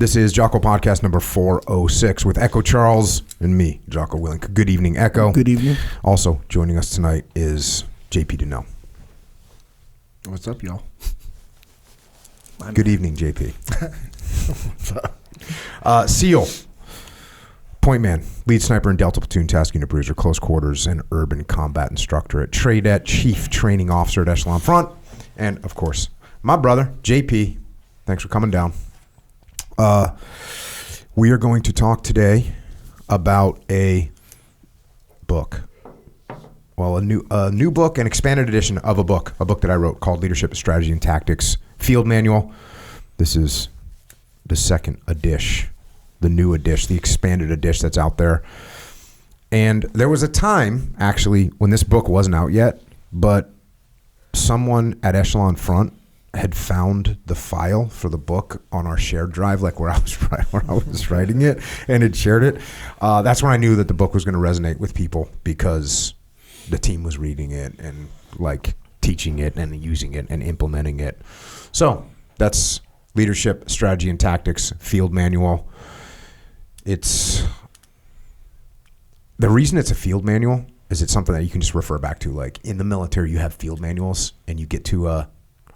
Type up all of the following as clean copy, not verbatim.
This is Jocko Podcast number 406 with Echo Charles and me, Jocko Willink. Good evening, Echo. Good evening. Also joining us tonight is JP Dinnell. What's up, y'all? Good evening, JP. SEAL, point man, lead sniper in Delta Platoon, task unit bruiser, close quarters, and urban combat instructor at Tradet, chief training officer at Echelon Front, and of course, my brother, JP. Thanks for coming down. We are going to talk today about a book. Well, a new book, an expanded edition of a book that I wrote called Leadership, Strategy, and Tactics Field Manual. This is the second edition, the new edition, the expanded edition that's out there. And there was a time, actually, when this book wasn't out yet, but someone at Echelon Front had found the file for the book on our shared drive, like where I was writing it, and had shared it. That's when I knew that the book was going to resonate with people, because the team was reading it and like teaching it and using it and implementing it. So that's Leadership, Strategy, and Tactics Field Manual. It's the reason it's a field manual is it's something that you can just refer back to. Like in the military, you have field manuals, and you get to a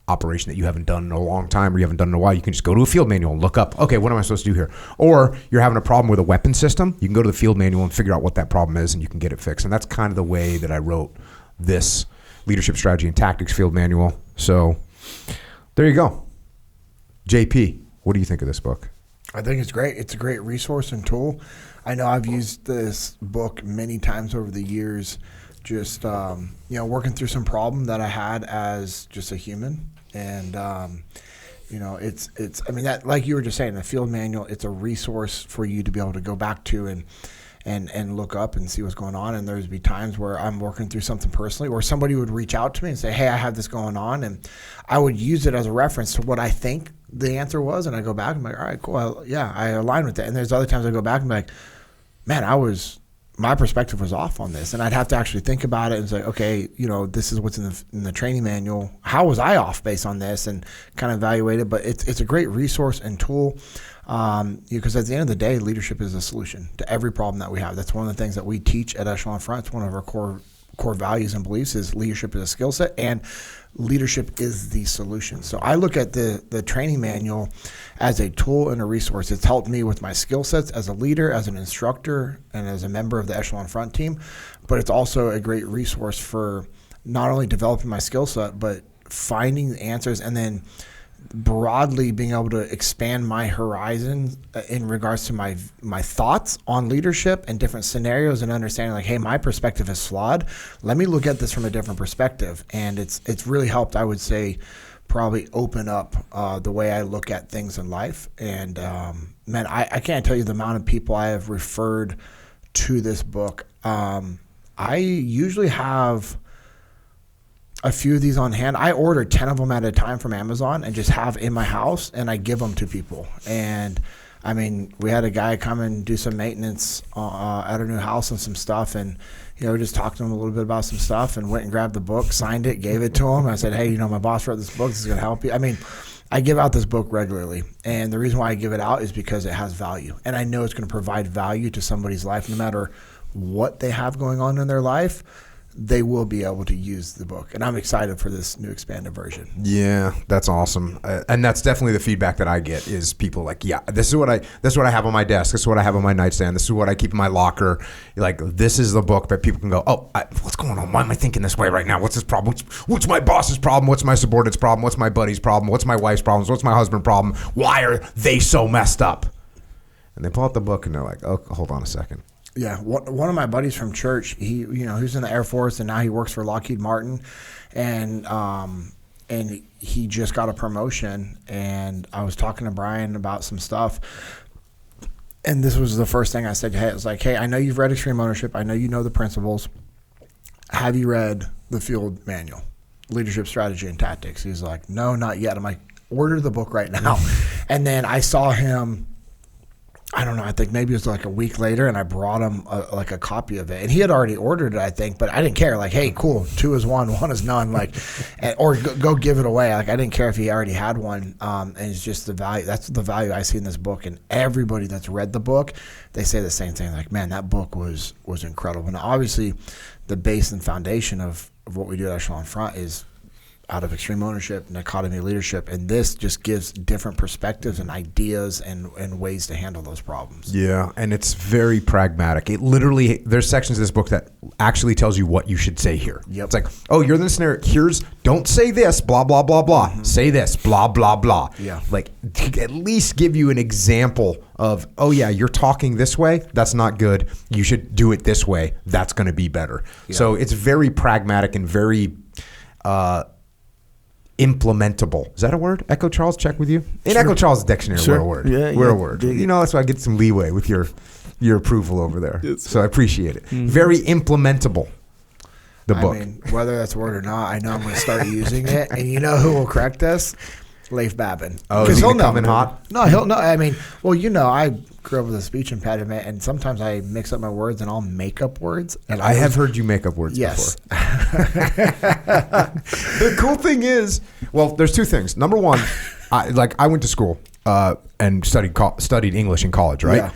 operation that you haven't done in a long time or you haven't done in a while, you can just go to a field manual and look up, okay, what am I supposed to do here? Or you're having a problem with a weapon system, you can go to the field manual and figure out what that problem is, and you can get it fixed. And that's kind of the way that I wrote this Leadership, Strategy, and Tactics Field Manual. So there you go. JP, what do you think of this book? I think it's great. It's a great resource and tool. I know I've used this book many times over the years, just working through some problem that I had as just a human. And, it's I mean, that, like you were just saying, the field manual, it's a resource for you to be able to go back to and look up and see what's going on. And there's be times where I'm working through something personally, or somebody would reach out to me and say, hey, I have this going on. And I would use it as a reference to what I think the answer was. And I go back and I'm like, all right, cool. I align with that. And there's other times I go back and be like, man, my perspective was off on this, and I'd have to actually think about it and say, okay, this is what's in the training manual. How was I off based on this, and kind of evaluate it. But it's a great resource and tool, because at the end of the day, leadership is a solution to every problem that we have. That's one of the things that we teach at Echelon Front. It's one of our core values and beliefs is leadership is a skill set, and leadership is the solution. So I look at the training manual as a tool and a resource. It's helped me with my skill sets as a leader, as an instructor, and as a member of the Echelon Front team. But it's also a great resource for not only developing my skill set, but finding the answers, and then broadly being able to expand my horizon in regards to my thoughts on leadership and different scenarios, and understanding like, hey, my perspective is flawed. Let me look at this from a different perspective. And it's really helped, I would say, probably open up the way I look at things in life. And man, I can't tell you the amount of people I have referred to this book. I usually have a few of these on hand. I order 10 of them at a time from Amazon and just have in my house, and I give them to people. And I mean, we had a guy come and do some maintenance at our new house and some stuff, and just talked to him a little bit about some stuff, and went and grabbed the book, signed it, gave it to him. I said, hey, my boss wrote this book. This is going to help you. I mean, I give out this book regularly, and the reason why I give it out is because it has value, and I know it's going to provide value to somebody's life. No matter what they have going on in their life, they will be able to use the book. And I'm excited for this new expanded version. Yeah, that's awesome. And that's definitely the feedback that I get, is people like, yeah, this is what I have on my desk. This is what I have on my nightstand. This is what I keep in my locker. Like, this is the book that people can go, what's going on? Why am I thinking this way right now? What's this problem? What's my boss's problem? What's my subordinate's problem? What's my buddy's problem? What's my wife's problems? What's my husband's problem? Why are they so messed up? And they pull out the book and they're like, oh, hold on a second. Yeah, one of my buddies from church, he was in the Air Force, and now he works for Lockheed Martin, and he just got a promotion. And I was talking to Brian about some stuff, and this was the first thing I said. Hey, I was like, hey, I know you've read Extreme Ownership. I know you know the principles. Have you read the field manual, Leadership, Strategy, and Tactics? He's like, no, not yet. I'm like, order the book right now. And then I saw him I don't know. I think maybe it was like a week later, and I brought him like a copy of it, and he had already ordered it, I think. But I didn't care. Like, hey, cool, 2 is 1, 1 is none. Like, or go give it away. Like, I didn't care if he already had one. And it's just the value. That's the value I see in this book. And everybody that's read the book, they say the same thing. Like, man, that book was incredible. And obviously, the base and foundation of what we do at Echelon Front is out of extreme ownership and dichotomy of leadership, and this just gives different perspectives and ideas and ways to handle those problems. Yeah, and it's very pragmatic. It literally, there's sections of this book that actually tells you what you should say here. Yep. It's like, oh, you're in the scenario. Don't say this, blah, blah, blah, blah. Mm-hmm. Say this, blah, blah, blah. Yeah. Like, to at least give you an example of, oh, yeah, you're talking this way. That's not good. You should do it this way. That's going to be better. Yeah. So it's very pragmatic and very implementable. Is that a word? Echo Charles, check with you. In Sure. Echo Charles' dictionary, Sure. we're a word. Yeah, we're a word. You know, that's why I get some leeway with your approval over there. So I appreciate it. Mm-hmm. Very implementable. The book. I mean, whether that's a word or not, I know I'm going to start using it. And you know who will correct us? Leif Babin. Oh, is he he'll know. coming hot? No, he'll know. I mean, well, you know, I grew up with a speech impediment, and sometimes I mix up my words and I'll make up words. And I have heard you make up words yes. before. The cool thing is, well, there's 2 things. Number one, I went to school and studied English in college, right? Yeah.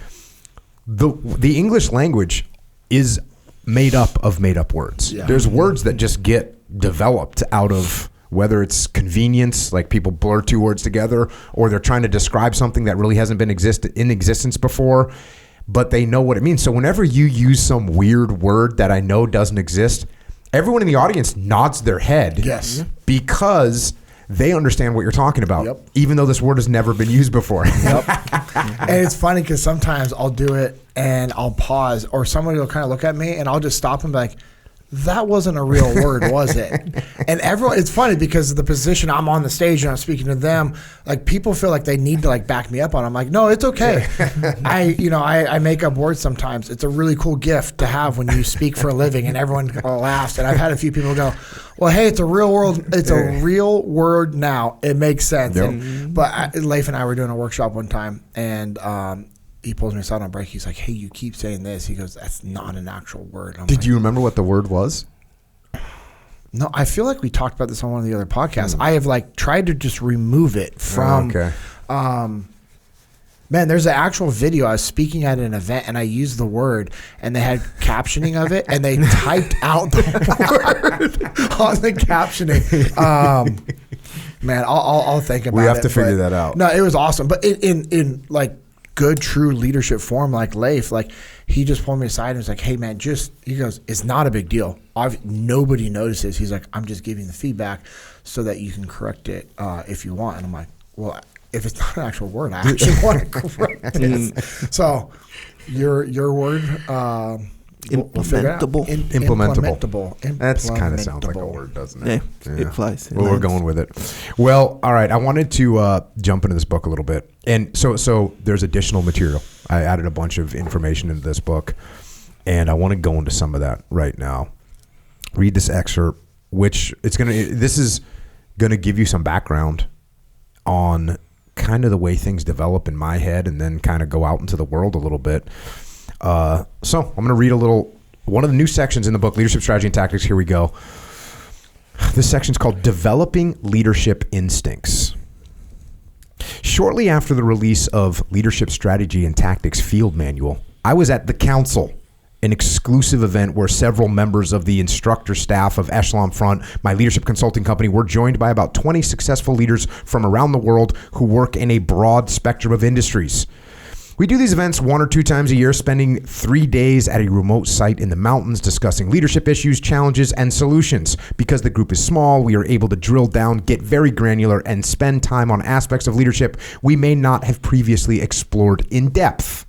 The English language is made up of made up words. Yeah. There's words that just get developed out of whether it's convenience, like people blur 2 words together, or they're trying to describe something that really hasn't been in existence before, but they know what it means. So whenever you use some weird word that I know doesn't exist, everyone in the audience nods their head. Yes. Because they understand what you're talking about, Yep. even though this word has never been used before. Yep. And it's funny because sometimes I'll do it and I'll pause, or somebody will kind of look at me and I'll just stop and be like, that wasn't a real word, was it? And everyone, it's funny because of the position I'm on the stage and I'm speaking to them, like people feel like they need to like back me up on it. I'm like, no, it's okay. I make up words sometimes. It's a really cool gift to have when you speak for a living and everyone laughs. And I've had a few people go, well, hey, it's a real word now. It makes sense. Yep. But Leif and I were doing a workshop one time, and he pulls me aside on break. He's like, hey, you keep saying this. He goes, that's not an actual word. Did you remember what the word was? No, I feel like we talked about this on one of the other podcasts. I have like tried to just remove it from. Okay. Man, there's an actual video. I was speaking at an event and I used the word and they had captioning of it and they typed out the word on the captioning. Man, I'll think about it. We have to figure that out. No, it was awesome. But in like good, true leadership form, like Leif, like he just pulled me aside and was like, hey man, he goes, it's not a big deal. Nobody notices. He's like, I'm just giving the feedback so that you can correct it if you want. And I'm like, well, if it's not an actual word, I actually want to correct this. So your word, implementable. Implementable. That kind of sounds like a word, doesn't it? Yeah, it flies. Well, we're going with it. Well, all right. I wanted to jump into this book a little bit. And so there's additional material. I added a bunch of information into this book, and I want to go into some of that right now. Read this excerpt, this is going to give you some background on kind of the way things develop in my head and then kind of go out into the world a little bit. So I'm going to read one of the new sections in the book, Leadership Strategy and Tactics. Here we go. This section is called Developing Leadership Instincts. Shortly after the release of Leadership Strategy and Tactics Field Manual, I was at the Council, an exclusive event where several members of the Instructor staff of Echelon Front, my leadership consulting company, were joined by about 20 successful leaders from around the world who work in a broad spectrum of industries. We do these events 1 or 2 times a year, spending 3 days at a remote site in the mountains discussing leadership issues, challenges, and solutions. Because the group is small, we are able to drill down, get very granular, and spend time on aspects of leadership we may not have previously explored in depth.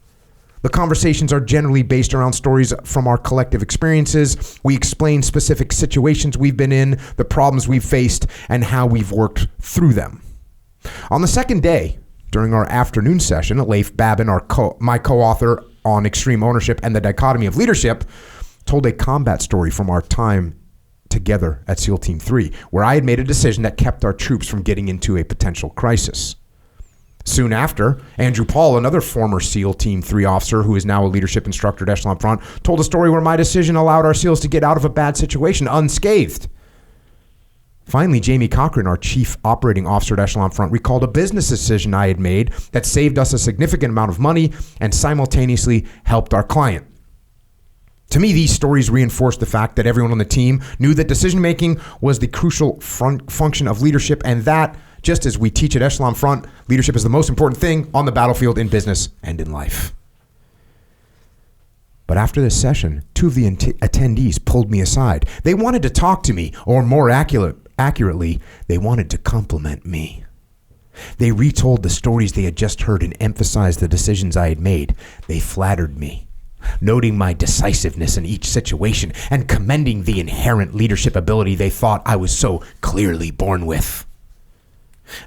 The conversations are generally based around stories from our collective experiences. We explain specific situations we've been in, the problems we've faced, and how we've worked through them. On the second day, during our afternoon session, Leif Babin, my co-author on Extreme Ownership and the Dichotomy of Leadership, told a combat story from our time together at SEAL Team 3, where I had made a decision that kept our troops from getting into a potential crisis. Soon after, Andrew Paul, another former SEAL Team 3 officer who is now a leadership instructor at Echelon Front, told a story where my decision allowed our SEALs to get out of a bad situation unscathed. Finally, Jamie Cochran, our chief operating officer at Echelon Front, recalled a business decision I had made that saved us a significant amount of money and simultaneously helped our client. To me, these stories reinforce the fact that everyone on the team knew that decision-making was the crucial function of leadership, and that, just as we teach at Echelon Front, leadership is the most important thing on the battlefield in business and in life. But after this session, two of the attendees pulled me aside. They wanted to talk to me, or more accurately, they wanted to compliment me. They retold the stories they had just heard and emphasized the decisions I had made. They flattered me, noting my decisiveness in each situation and commending the inherent leadership ability they thought I was so clearly born with.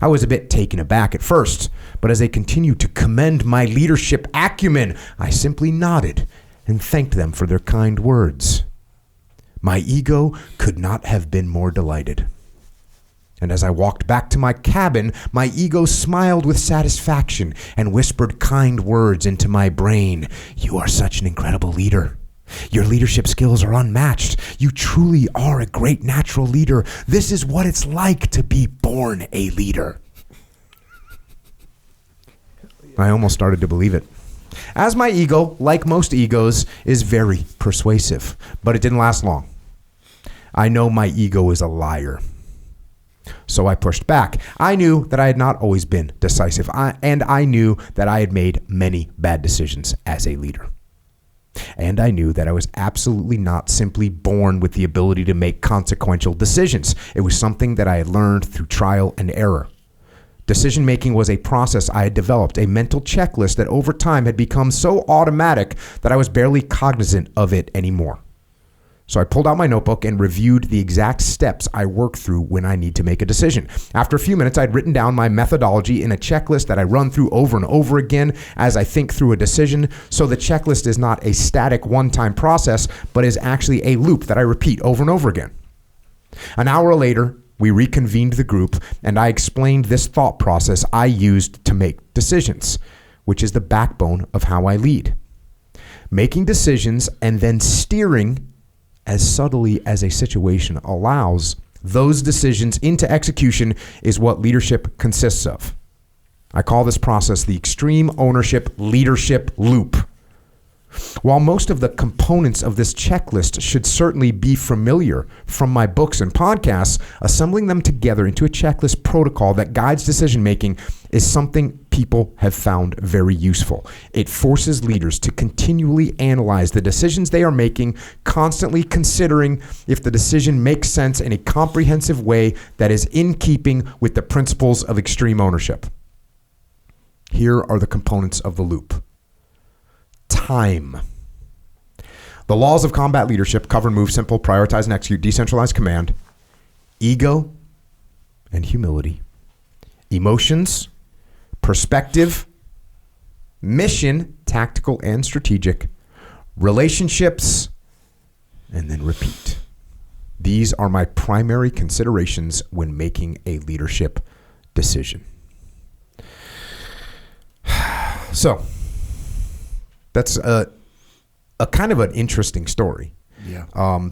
I was a bit taken aback at first, but as they continued to commend my leadership acumen, I simply nodded and thanked them for their kind words. My ego could not have been more delighted. And as I walked back to my cabin, my ego smiled with satisfaction and whispered kind words into my brain. You are such an incredible leader. Your leadership skills are unmatched. You truly are a great natural leader. This is what it's like to be born a leader. I almost started to believe it. As my ego, like most egos, is very persuasive, but it didn't last long. I know my ego is a liar. So I pushed back. I knew that I had not always been decisive, and I knew that I had made many bad decisions as a leader. And I knew that I was absolutely not simply born with the ability to make consequential decisions. It was something that I had learned through trial and error. Decision-making was a process I had developed, a mental checklist that over time had become so automatic that I was barely cognizant of it anymore. So I pulled out my notebook and reviewed the exact steps I work through when I need to make a decision. After a few minutes, I'd written down my methodology in a checklist that I run through over and over again as I think through a decision. So the checklist is not a static one-time process, but is actually a loop that I repeat over and over again. An hour later, we reconvened the group, and I explained this thought process I used to make decisions, which is the backbone of how I lead. Making decisions and then steering as subtly as a situation allows those decisions into execution is what leadership consists of. I call this process the extreme ownership leadership loop. While most of the components of this checklist should certainly be familiar from my books and podcasts, assembling them together into a checklist protocol that guides decision-making is something people have found very useful. It forces leaders to continually analyze the decisions they are making, constantly considering if the decision makes sense in a comprehensive way that is in keeping with the principles of extreme ownership. Here are the components of the loop. Time. The laws of combat leadership: cover, move, simple, prioritize, and execute, decentralized command. Ego and humility. Emotions, perspective, mission, tactical and strategic, relationships, and then repeat. These are my primary considerations when making a leadership decision. So, that's a kind of an interesting story. Yeah.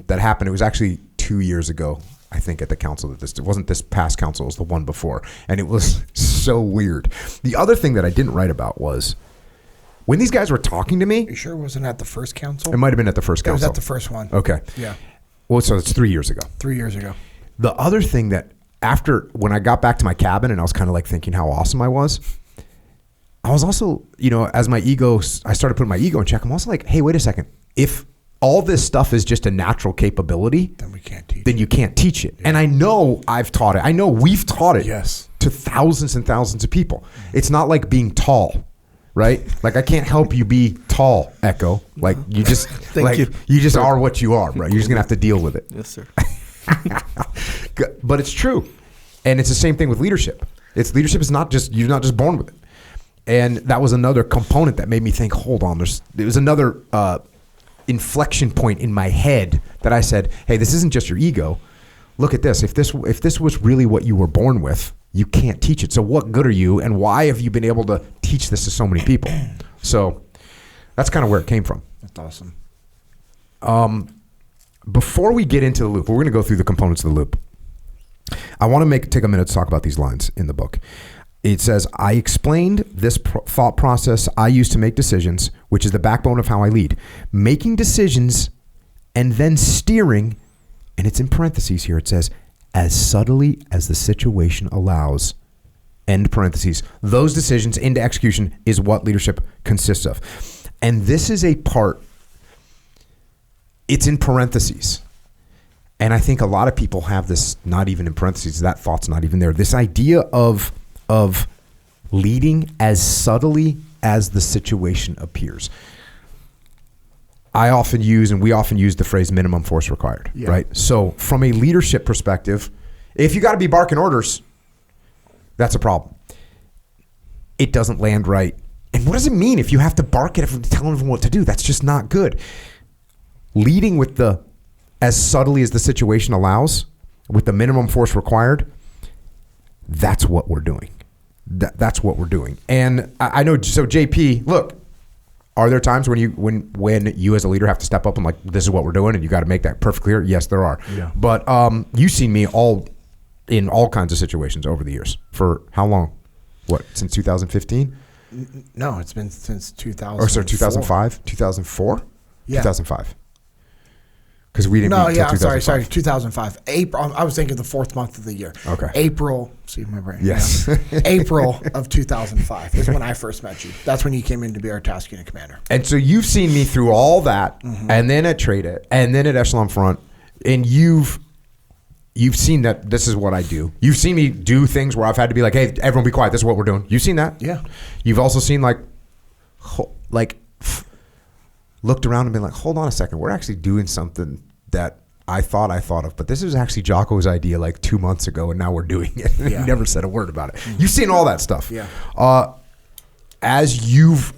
That happened. It was actually 2 years ago, I think, at the council. It wasn't this past council, it was the one before. And it was so weird. The other thing that I didn't write about was when these guys were talking to me. You sure it wasn't at the first council? It might have been at the first council. It was at the first one. Okay. Yeah. Well, so it's 3 years ago. 3 years ago. The other thing that when I got back to my cabin and I was kind of like thinking how awesome I was also, as my ego, I started putting my ego in check. I'm also like, hey, wait a second. If all this stuff is just a natural capability, then we can't teach. Then you can't teach it. Yeah. And I know I've taught it. I know we've taught it. Yes. To thousands and thousands of people. It's not like being tall, right? Like I can't help you be tall, Echo. Like you just, you just are what you are, right? You're just gonna have to deal with it. Yes, sir. But it's true, and it's the same thing with leadership. Leadership is not just, you're not just born with it. And that was another component that made me think, hold on, there was another inflection point in my head that I said, hey, this isn't just your ego. Look at this. If this was really what you were born with, you can't teach it. So what good are you, and why have you been able to teach this to so many people? So that's kind of where it came from. That's awesome. Before we get into the loop, we're going to go through the components of the loop. I want to take a minute to talk about these lines in the book. It says, I explained this thought process I use to make decisions, which is the backbone of how I lead. Making decisions and then steering, and it's in parentheses here, it says, as subtly as the situation allows, end parentheses. Those decisions into execution is what leadership consists of. And this is a part, it's in parentheses. And I think a lot of people have this not even in parentheses, that thought's not even there. This idea of leading as subtly as the situation appears. We often use the phrase minimum force required, right? So from a leadership perspective, if you got to be barking orders, that's a problem. It doesn't land right. And what does it mean if you have to bark at everyone, tell everyone what to do? That's just not good. Leading with the as subtly as the situation allows, with the minimum force required, that's what we're doing. That's what we're doing. And I know, so JP, look, are there times when you as a leader have to step up and like, this is what we're doing and you got to make that perfectly clear? Yes, there are. Yeah. But you've seen me in all kinds of situations over the years. For how long? What, since 2015? No, it's been since 2000. Or sorry, 2005? 2004? Yeah. 2005. Because we didn't meet until 2005. Sorry, 2005. April. I was thinking the fourth month of the year. Okay. April. See my brain. Yes. Yeah. April of 2005 is when I first met you. That's when you came in to be our task unit commander. And so you've seen me through all that, and then at Trade It, and then at Echelon Front, and you've seen that this is what I do. You've seen me do things where I've had to be like, hey, everyone be quiet. This is what we're doing. You've seen that? Yeah. You've also seen looked around and been like, hold on a second, we're actually doing something that I thought of, but this is actually Jocko's idea like 2 months ago, and now we're doing it. And he never said a word about it. You've seen all that stuff. Yeah. As you've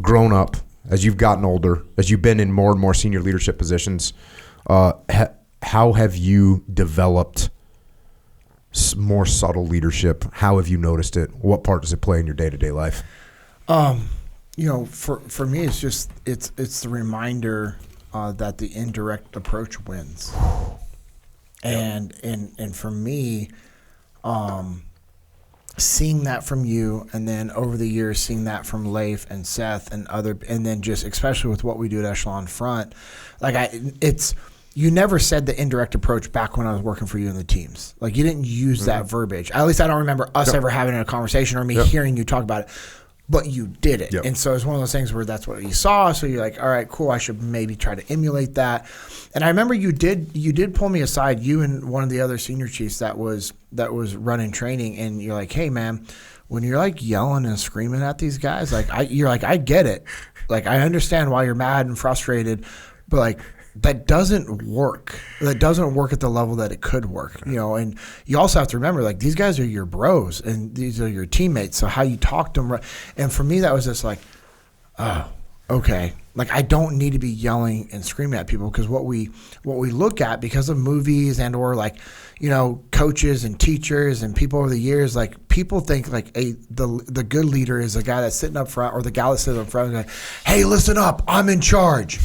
grown up, as you've gotten older, as you've been in more and more senior leadership positions, how have you developed more subtle leadership? How have you noticed it? What part does it play in your day-to-day life? For me, it's just it's the reminder that the indirect approach wins, and for me, seeing that from you, and then over the years seeing that from Leif and Seth and and then just especially with what we do at Echelon Front, you never said the indirect approach back when I was working for you in the teams. Like, you didn't use that verbiage. At least I don't remember us ever having a conversation or me hearing you talk about it. But you did it. Yep. And so it's one of those things where that's what you saw. So you're like, all right, cool, I should maybe try to emulate that. And I remember you did pull me aside, you and one of the other senior chiefs that was running training, and you're like, hey man, when you're like yelling and screaming at these guys, you're like, I get it. Like, I understand why you're mad and frustrated, but like, that doesn't work. That doesn't work at the level that it could work, and you also have to remember, like, these guys are your bros and these are your teammates. So how you talk to them, and for me, that was just like, oh, okay. Like, I don't need to be yelling and screaming at people, because what we look at because of movies and or like, coaches and teachers and people over the years, like, people think like the good leader is the guy that's sitting up front, or the gal that's sitting up front and like, hey, listen up, I'm in charge.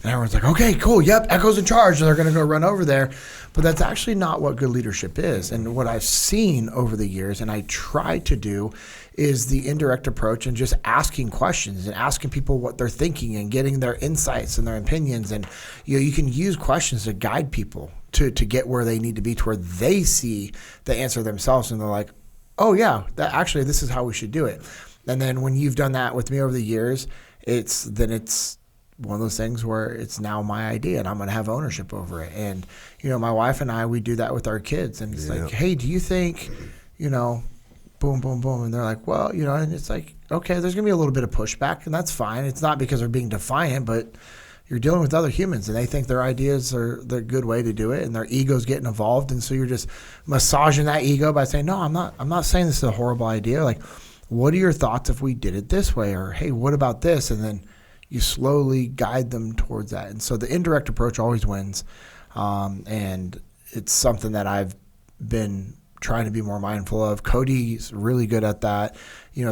And everyone's like, okay, cool, yep, Echo's in charge, and they're going to go run over there. But that's actually not what good leadership is. And what I've seen over the years, and I try to do, is the indirect approach and just asking questions and asking people what they're thinking and getting their insights and their opinions. And you can use questions to guide people to get where they need to be, to where they see the answer themselves, and they're like, oh yeah, this is how we should do it. And then when you've done that with me over the years, it's one of those things where it's now my idea and I'm going to have ownership over it. And, my wife and I, we do that with our kids, and it's like, hey, do you think, boom, boom, boom. And they're like, well, and it's like, okay, there's going to be a little bit of pushback, and that's fine. It's not because they're being defiant, but you're dealing with other humans, and they think their ideas are the good way to do it, and their ego's getting involved. And so you're just massaging that ego by saying, no, I'm not saying this is a horrible idea. Like, what are your thoughts if we did it this way? Or, hey, what about this? And then you slowly guide them towards that. And so the indirect approach always wins. And it's something that I've been trying to be more mindful of. Cody's really good at that. You know,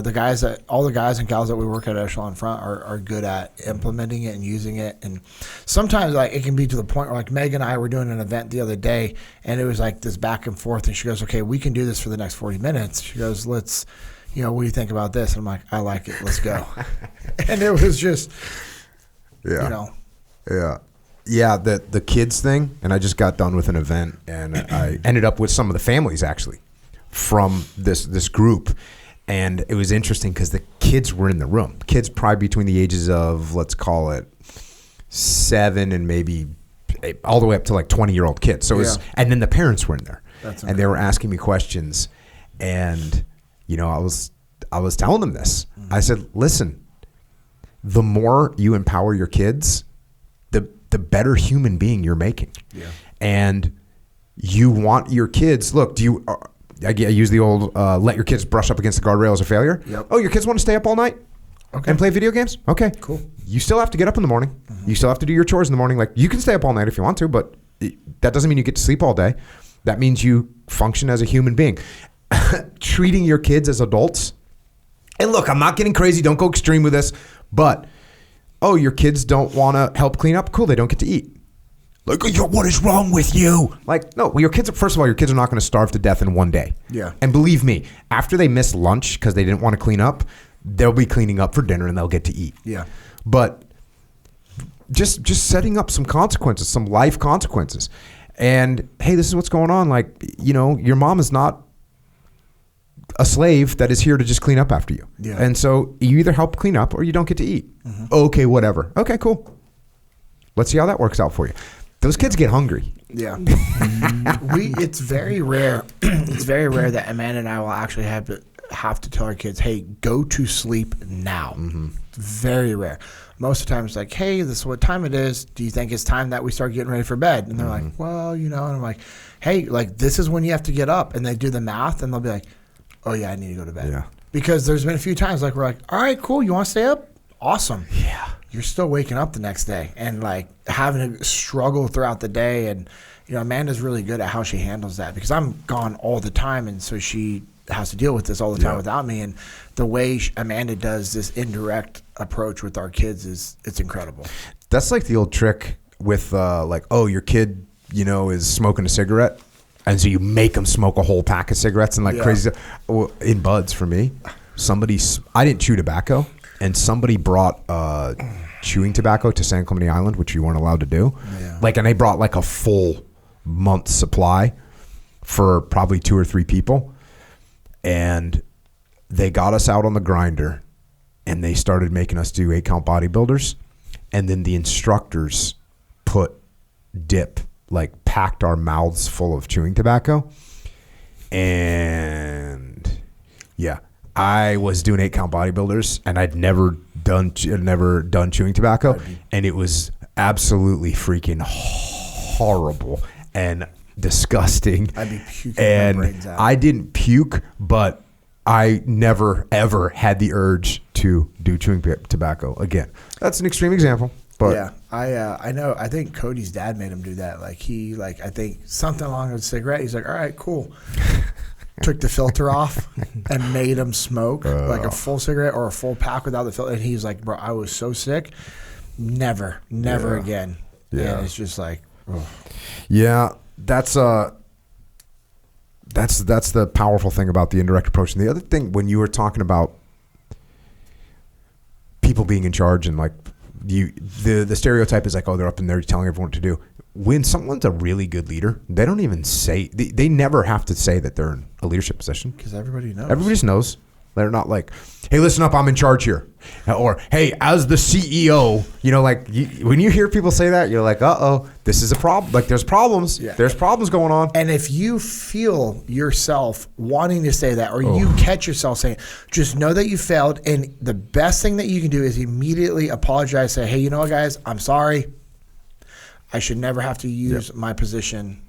all the guys and gals that we work at Echelon Front are good at implementing it and using it. And sometimes like it can be to the point where like Meg and I were doing an event the other day, and it was like this back and forth. And she goes, "Okay, we can do this for the next 40 minutes." She goes, "Let's, you know, what do you think about this?" And I'm like, "I like it. Let's go." And it was just, you know. Yeah, the kids thing, and I just got done with an event, and I ended up with some of the families actually from this group, and it was interesting because the kids were in the room. Kids probably between the ages of, let's call it 7 and maybe all the way up to like 20-year-old kids. So it was, and then the parents were in there, and they were asking me questions, and you know, I was telling them this. I said, listen, the more you empower your kids, the better human being you're making. Yeah. And you want your kids, look, I use the old, let your kids brush up against the guardrail as a failure. Yep. Oh, your kids want to stay up all night and play video games? Okay. Cool. You still have to get up in the morning. Mm-hmm. You still have to do your chores in the morning. Like, you can stay up all night if you want to, but that doesn't mean you get to sleep all day. That means you function as a human being. Treating your kids as adults. And look, I'm not getting crazy. Don't go extreme with this, but oh, your kids don't want to help clean up? Cool, they don't get to eat. Like, what is wrong with you? Like, no, well, first of all, your kids are not going to starve to death in one day. Yeah. And believe me, after they miss lunch because they didn't want to clean up, they'll be cleaning up for dinner and they'll get to eat. Yeah. But just setting up some consequences, some life consequences. And, hey, this is what's going on. Like, you know, your mom is not a slave that is here to just clean up after you. Yeah. And so you either help clean up or you don't get to eat. Mm-hmm. Okay, whatever. Okay, cool. Let's see how that works out for you. Those kids get hungry. Yeah. It's very rare. It's very rare that Amanda and I will actually have to tell our kids, hey, go to sleep now. Mm-hmm. Very rare. Most of the time it's like, hey, this is what time it is. Do you think it's time that we start getting ready for bed? And they're like, well, you know, and I'm like, hey, like this is when you have to get up. And they do the math and they'll be like, oh yeah, I need to go to bed. Yeah. Because there's been a few times like we're like, all right, cool, you want to stay up? Awesome. Yeah. You're still waking up the next day and like having to struggle throughout the day. And, you know, Amanda's really good at how she handles that because I'm gone all the time. And so she has to deal with this all the time without me. And the way Amanda does this indirect approach with our kids it's incredible. That's like the old trick with like, oh, your kid, you know, is smoking a cigarette. And so you make them smoke a whole pack of cigarettes and like crazy. Well, in buds for me, I didn't chew tobacco, and somebody brought chewing tobacco to San Clemente Island, which you weren't allowed to do. Yeah. Like, and they brought like a full month's supply for probably 2 or 3 people, and they got us out on the grinder, and they started making us do 8-count bodybuilders, and then the instructors put dip. Like packed our mouths full of chewing tobacco. And yeah, I was doing 8-count bodybuilders and I'd never done chewing tobacco. And it was absolutely freaking horrible and disgusting. I'd be puking my brains out. I didn't puke, but I never ever had the urge to do chewing tobacco again. That's an extreme example. But yeah, I know. I think Cody's dad made him do that. Like I think something along with a cigarette. He's like, all right, cool. Took the filter off and made him smoke like a full cigarette or a full pack without the filter. And he's like, bro, I was so sick. Never again. Yeah. And it's just like, ugh. Yeah, that's the powerful thing about the indirect approach. And the other thing, when you were talking about people being in charge and like, the stereotype is like, oh, they're up in there telling everyone what to do. When someone's a really good leader, they don't even say, they never have to say that they're in a leadership position. Because everybody knows. Everybody just knows. They're not like, hey, listen up, I'm in charge here. Or, hey, as the CEO, you know, like when you hear people say that, you're like, uh-oh, this is a problem. Like there's problems. Yeah. There's problems going on. And if you feel yourself wanting to say that or you catch yourself saying, just know that you failed. And the best thing that you can do is immediately apologize. Say, hey, you know what, guys, I'm sorry. I should never have to use my position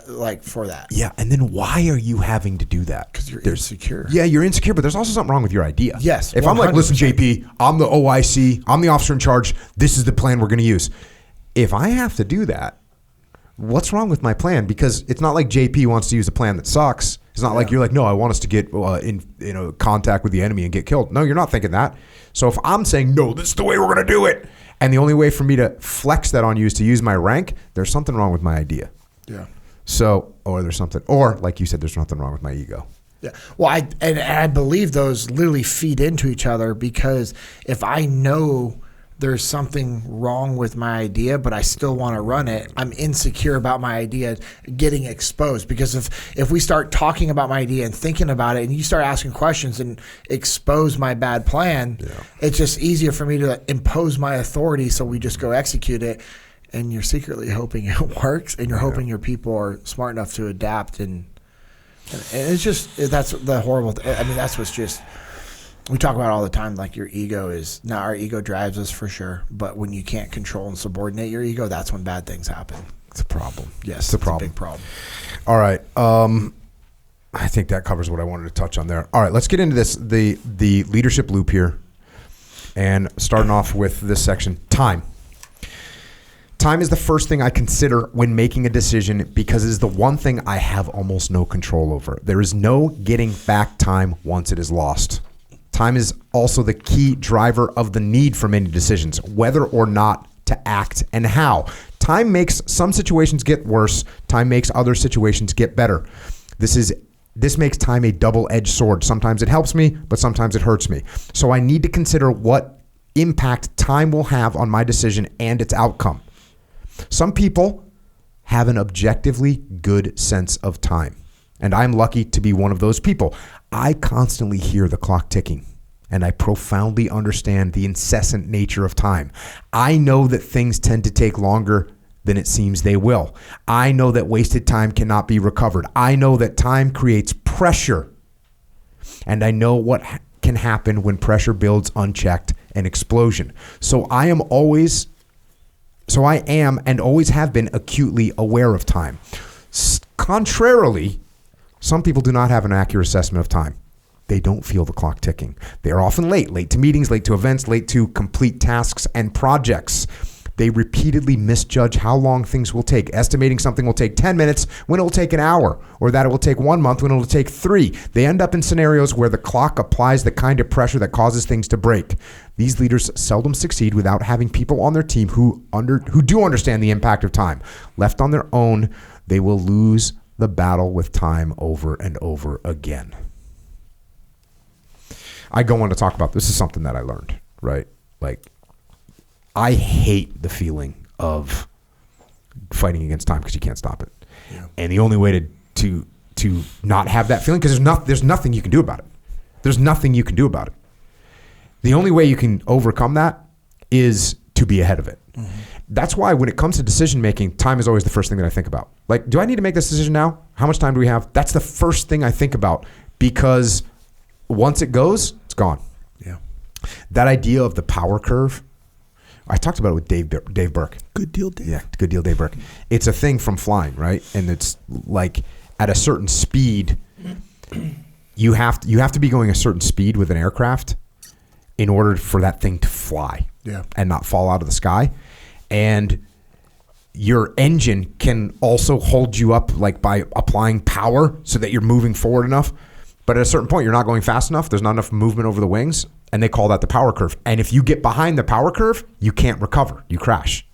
like for that. Yeah, and then why are you having to do that? Because you're insecure. Yeah, you're insecure, but there's also something wrong with your idea. Yes, if 100%. I'm like, listen, JP, I'm the OIC, I'm the officer in charge, this is the plan we're going to use. If I have to do that, what's wrong with my plan? Because it's not like JP wants to use a plan that sucks. It's not like you're like, no, I want us to get in contact with the enemy and get killed. No, you're not thinking that. So if I'm saying, no, this is the way we're going to do it, and the only way for me to flex that on you is to use my rank, there's something wrong with my idea. Yeah. So, or there's something, or like you said, there's nothing wrong with my ego. Yeah. Well, I believe those literally feed into each other, because if I know there's something wrong with my idea, but I still want to run it, I'm insecure about my idea getting exposed. Because if we start talking about my idea and thinking about it, and you start asking questions and expose my bad plan, it's just easier for me to impose my authority, so we just go execute it. And you're secretly hoping it works, and you're hoping your people are smart enough to adapt. And it's just, that's the horrible I mean, that's what's just, we talk about all the time, like your ego is, now our ego drives us for sure, but when you can't control and subordinate your ego, that's when bad things happen. It's a problem. Yes, it's a problem. A big problem. All right. I think that covers what I wanted to touch on there. All right, let's get into this, the leadership loop here, and starting off with this section, time. Time is the first thing I consider when making a decision, because it is the one thing I have almost no control over. There is no getting back time once it is lost. Time is also the key driver of the need for many decisions, whether or not to act and how. Time makes some situations get worse. Time makes other situations get better. This makes time a double-edged sword. Sometimes it helps me, but sometimes it hurts me. So I need to consider what impact time will have on my decision and its outcome. Some people have an objectively good sense of time, and I'm lucky to be one of those people. I constantly hear the clock ticking, and I profoundly understand the incessant nature of time. I know that things tend to take longer than it seems they will. I know that wasted time cannot be recovered. I know that time creates pressure, and I know what can happen when pressure builds unchecked, an explosion. So I am and always have been acutely aware of time. Contrarily, some people do not have an accurate assessment of time. They don't feel the clock ticking. They are often late to meetings, late to events, late to complete tasks and projects. They repeatedly misjudge how long things will take, estimating something will take 10 minutes when it will take an hour, or that it will take 1 month when it will take 3. They end up in scenarios where the clock applies the kind of pressure that causes things to break. These leaders seldom succeed without having people on their team who do understand the impact of time. Left on their own, they will lose the battle with time over and over again. I go on to talk about, this is something that I learned, right? Like, I hate the feeling of fighting against time because you can't stop it. Yeah. And the only way to not have that feeling, because there's nothing you can do about it. There's nothing you can do about it. The only way you can overcome that is to be ahead of it. Mm-hmm. That's why when it comes to decision making, time is always the first thing that I think about. Like, do I need to make this decision now? How much time do we have? That's the first thing I think about, because once it goes, it's gone. Yeah. That idea of the power curve, I talked about it with Dave Burke. Good deal, Dave. Yeah, good deal, Dave Burke. It's a thing from flying, right? And it's like at a certain speed, you have to be going a certain speed with an aircraft in order for that thing to fly, and not fall out of the sky. And your engine can also hold you up, like by applying power so that you're moving forward enough. But at a certain point, you're not going fast enough. There's not enough movement over the wings. And they call that the power curve. And if you get behind the power curve, you can't recover. You crash.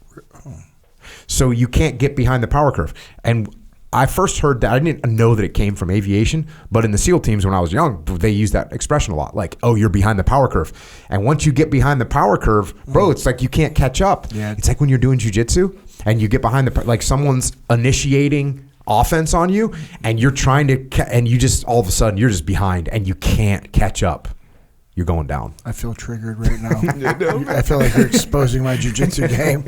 So you can't get behind the power curve. And I first heard that, I didn't know that it came from aviation, but in the SEAL teams when I was young, they used that expression a lot. Like, oh, you're behind the power curve. And once you get behind the power curve, bro, it's like you can't catch up. Yeah. It's like when you're doing jiu-jitsu and you get behind like someone's initiating offense on you and you're trying to, and you just, all of a sudden, you're just behind and you can't catch up. You're going down. I feel triggered right now. I feel like you're exposing my jiu-jitsu game.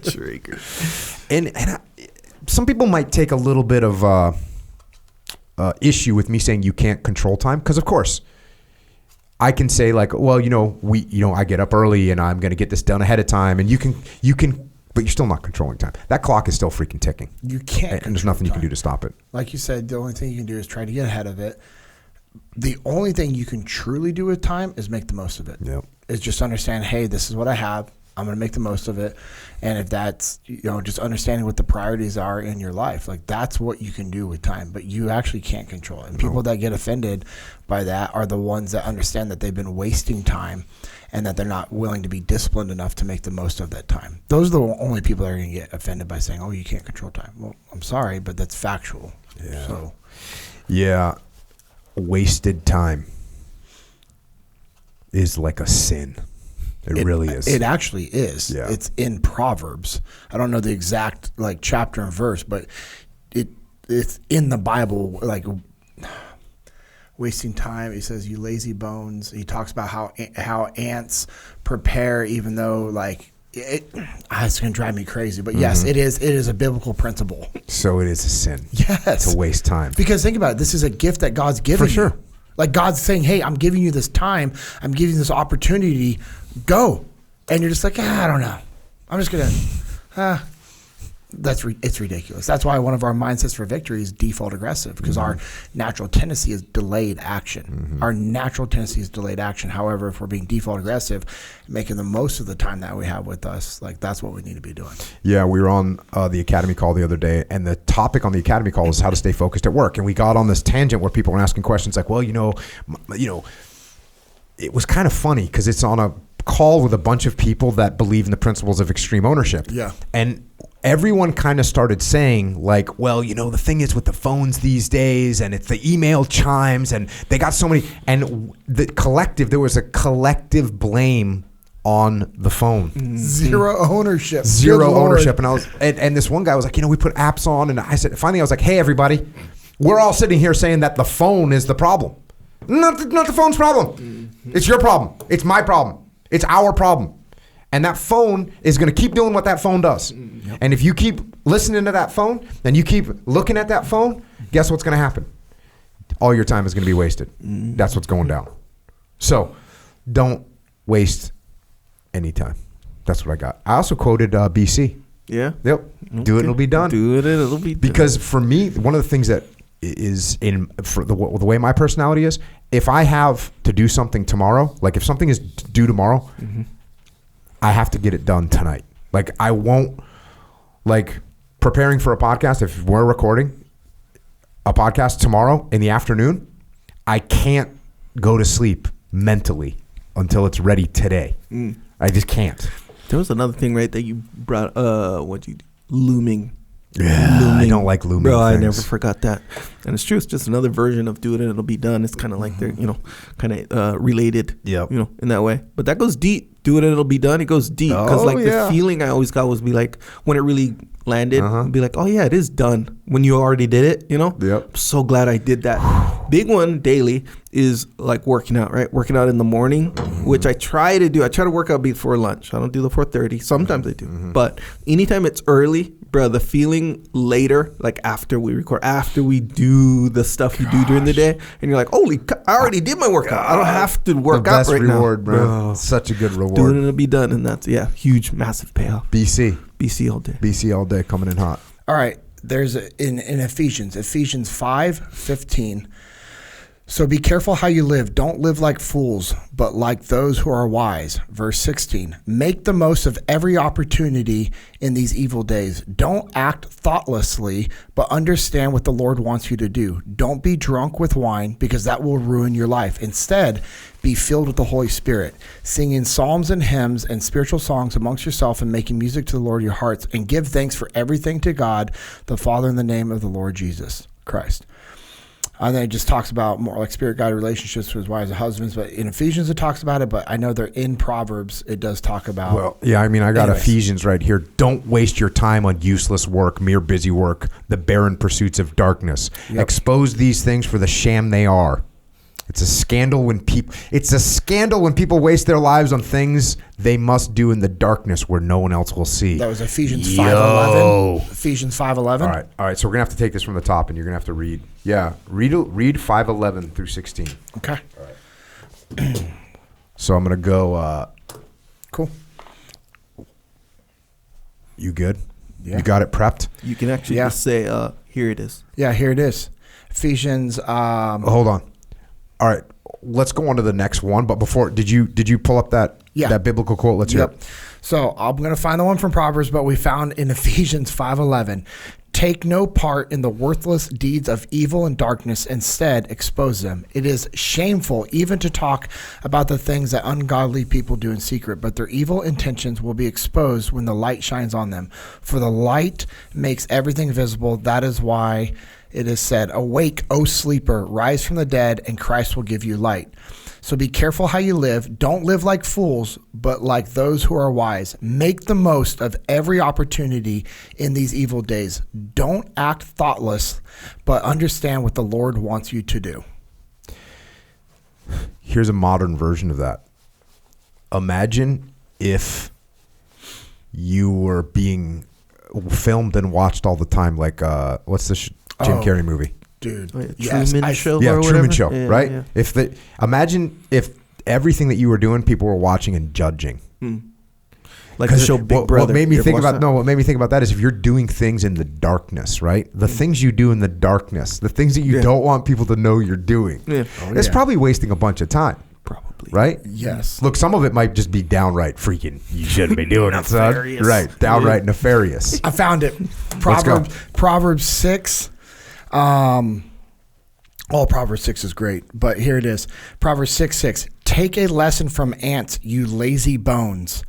Triggered. And some people might take a little bit of issue with me saying you can't control time, because of course I can say like, well, I get up early and I'm going to get this done ahead of time, and you can, but you're still not controlling time. That clock is still freaking ticking. You can't, and there's nothing you can do to stop it. Like you said, the only thing you can do is try to get ahead of it. The only thing you can truly do with time is make the most of it. Yep. Is just understand, hey, this is what I have. I'm going to make the most of it. And if that's, just understanding what the priorities are in your life, like that's what you can do with time, but you actually can't control it. And people that get offended by that are the ones that understand that they've been wasting time and that they're not willing to be disciplined enough to make the most of that time. Those are the only people that are going to get offended by saying, oh, you can't control time. Well, I'm sorry, but that's factual. Yeah. So, yeah. Wasted time is like a sin. It really is. It actually is. Yeah. It's in Proverbs. I don't know the exact chapter and verse, but it's in the Bible. Like wasting time. He says, "You lazy bones." He talks about how ants prepare, even though it's going to drive me crazy. But yes, it is a biblical principle. So it is a sin. Yes, to waste time. Because think about it. This is a gift that God's given For sure. you. Like God's saying, hey, I'm giving you this time. I'm giving you this opportunity. Go. And you're just like, I don't know. I'm just going to, it's ridiculous. That's why one of our mindsets for victory is default aggressive, because our natural tendency is delayed action. Our natural tendency is delayed action. However, if we're being default aggressive, making the most of the time that we have with us, that's what we need to be doing. Yeah, we were on the Academy call the other day, and the topic on the Academy call was how to stay focused at work. And we got on this tangent where people were asking questions like, well, it was kind of funny because it's on a call with a bunch of people that believe in the principles of extreme ownership. Yeah. And everyone kind of started saying well, the thing is with the phones these days, and it's the email chimes, and they got so many, and there was a collective blame on the phone. Zero ownership. Zero ownership. And I was, and this one guy was like, we put apps on, and I said, finally I was like, hey everybody, we're all sitting here saying that the phone is the problem. Not the phone's problem. It's your problem. It's my problem. It's our problem. And that phone is going to keep doing what that phone does. Yep. And if you keep listening to that phone and you keep looking at that phone, guess what's going to happen? All your time is going to be wasted. That's what's going down. So don't waste any time. That's what I got. I also quoted BC. Yeah. Yep. Okay. Do it, it'll be done. Do it, it'll be done. Because for me, one of the things that is for the way my personality is, if I have to do something tomorrow, like if something is due tomorrow, I have to get it done tonight. Like I won't, preparing for a podcast, if we're recording a podcast tomorrow in the afternoon, I can't go to sleep mentally until it's ready today. I just can't. There was another thing, right, that you brought, looming. Yeah, looming. I don't like looming Bro, things. I never forgot that. And it's true. It's just another version of do it and it'll be done. It's kind of like they're, kind of related, in that way. But that goes deep. Do it and it'll be done. It goes deep. Because the feeling I always got was be like, when it really landed, be like, oh yeah, it is done. When you already did it, Yep. I'm so glad I did that. Big one daily is like working out, right? Working out in the morning, which I try to do. I try to work out before lunch. I don't do the 4:30. Sometimes I do. But anytime it's early, bro, the feeling later, like after we record, after we do the stuff you do during the day, and you're like, holy, I already did my workout. I don't have to work out right now. The best reward, bro. Such a good reward. Do it and it'll be done. And that's, huge, massive payoff. BC all day. BC all day, coming in hot. All right. There's in Ephesians 5:15. So be careful how you live. Don't live like fools, but like those who are wise. Verse 16, make the most of every opportunity in these evil days. Don't act thoughtlessly, but understand what the Lord wants you to do. Don't be drunk with wine, because that will ruin your life. Instead, be filled with the Holy Spirit, singing psalms and hymns and spiritual songs amongst yourself and making music to the Lord your hearts, and give thanks for everything to God, the Father, in the name of the Lord Jesus Christ. And then it just talks about more like spirit-guided relationships with wives and husbands. But in Ephesians, it talks about it. But I know they're in Proverbs. It does talk about. Well, yeah, I mean, I got Ephesians right here. Don't waste your time on useless work, mere busy work, the barren pursuits of darkness. Yep. Expose these things for the sham they are. It's a scandal when people waste their lives on things they must do in the darkness where no one else will see. That was Ephesians 5:11. Ephesians 5:11. All right. So we're gonna have to take this from the top, and you're gonna have to read. Yeah, read 5:11 through 16. Okay. All right. So I'm gonna go. Cool. You good? Yeah. You got it prepped? You can actually just say, here it is. Yeah, here it is. Ephesians. Hold on. All right. let's go on to the next one. But before, did you pull up that biblical quote? Let's hear it. So I'm going to find the one from Proverbs, but we found in Ephesians 5:11. Take no part in the worthless deeds of evil and darkness. Instead, expose them. It is shameful even to talk about the things that ungodly people do in secret, but their evil intentions will be exposed when the light shines on them. For the light makes everything visible. That is why it is said, awake, O sleeper, rise from the dead, and Christ will give you light. So be careful how you live. Don't live like fools, but like those who are wise. Make the most of every opportunity in these evil days. Don't act thoughtless, but understand what the Lord wants you to do. Here's a modern version of that. Imagine if you were being filmed and watched all the time, like what's the Jim Carrey movie? Dude, Truman Show. Yeah, or Truman Show, yeah, right? Yeah. Imagine if everything that you were doing, people were watching and judging. Like the show Big Brother. What made me think about that is if you're doing things in the darkness, right? The things you do in the darkness, the things that you don't want people to know you're doing. Yeah. It's probably wasting a bunch of time. Probably. Right? Yes. Look, some of it might just be downright freaking, you shouldn't be doing it, son. Right. Downright nefarious. I found it. Proverbs 6. Proverbs 6 is great, but here it is. Proverbs 6:6. Take a lesson from ants, you lazy bones.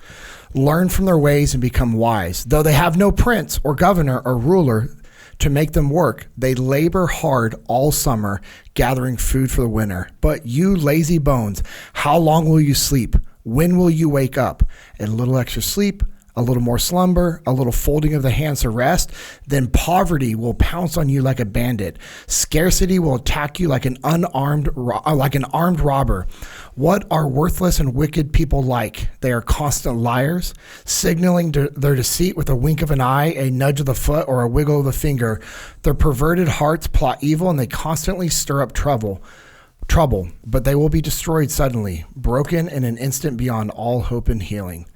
Learn from their ways and become wise. Though they have no prince or governor or ruler to make them work, they labor hard all summer, gathering food for the winter. But you lazy bones, how long will you sleep? When will you wake up? A little extra sleep, a little more slumber, a little folding of the hands to rest, then poverty will pounce on you like a bandit. Scarcity will attack you like an armed robber. What are worthless and wicked people like? They are constant liars, signaling their deceit with a wink of an eye, a nudge of the foot, or a wiggle of the finger. Their perverted hearts plot evil, and they constantly stir up trouble, but they will be destroyed suddenly, broken in an instant beyond all hope and healing.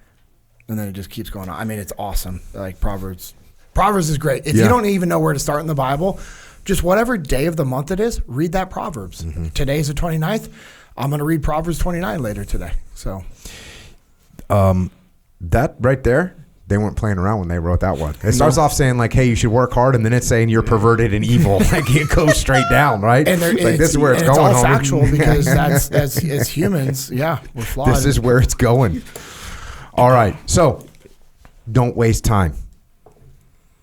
And then it just keeps going on. I mean, it's awesome. Like Proverbs is great. If you don't even know where to start in the Bible, just whatever day of the month it is, read that Proverbs. Today's the 29th. I'm going to read Proverbs 29 later today. So, that right there, they weren't playing around when they wrote that one. It starts off saying like, "Hey, you should work hard," and then it's saying you're perverted and evil. Like it goes straight down, right? And like this is where it's going. It's all factual because that's as humans, we're flawed. This is where it's going. All right, so don't waste time.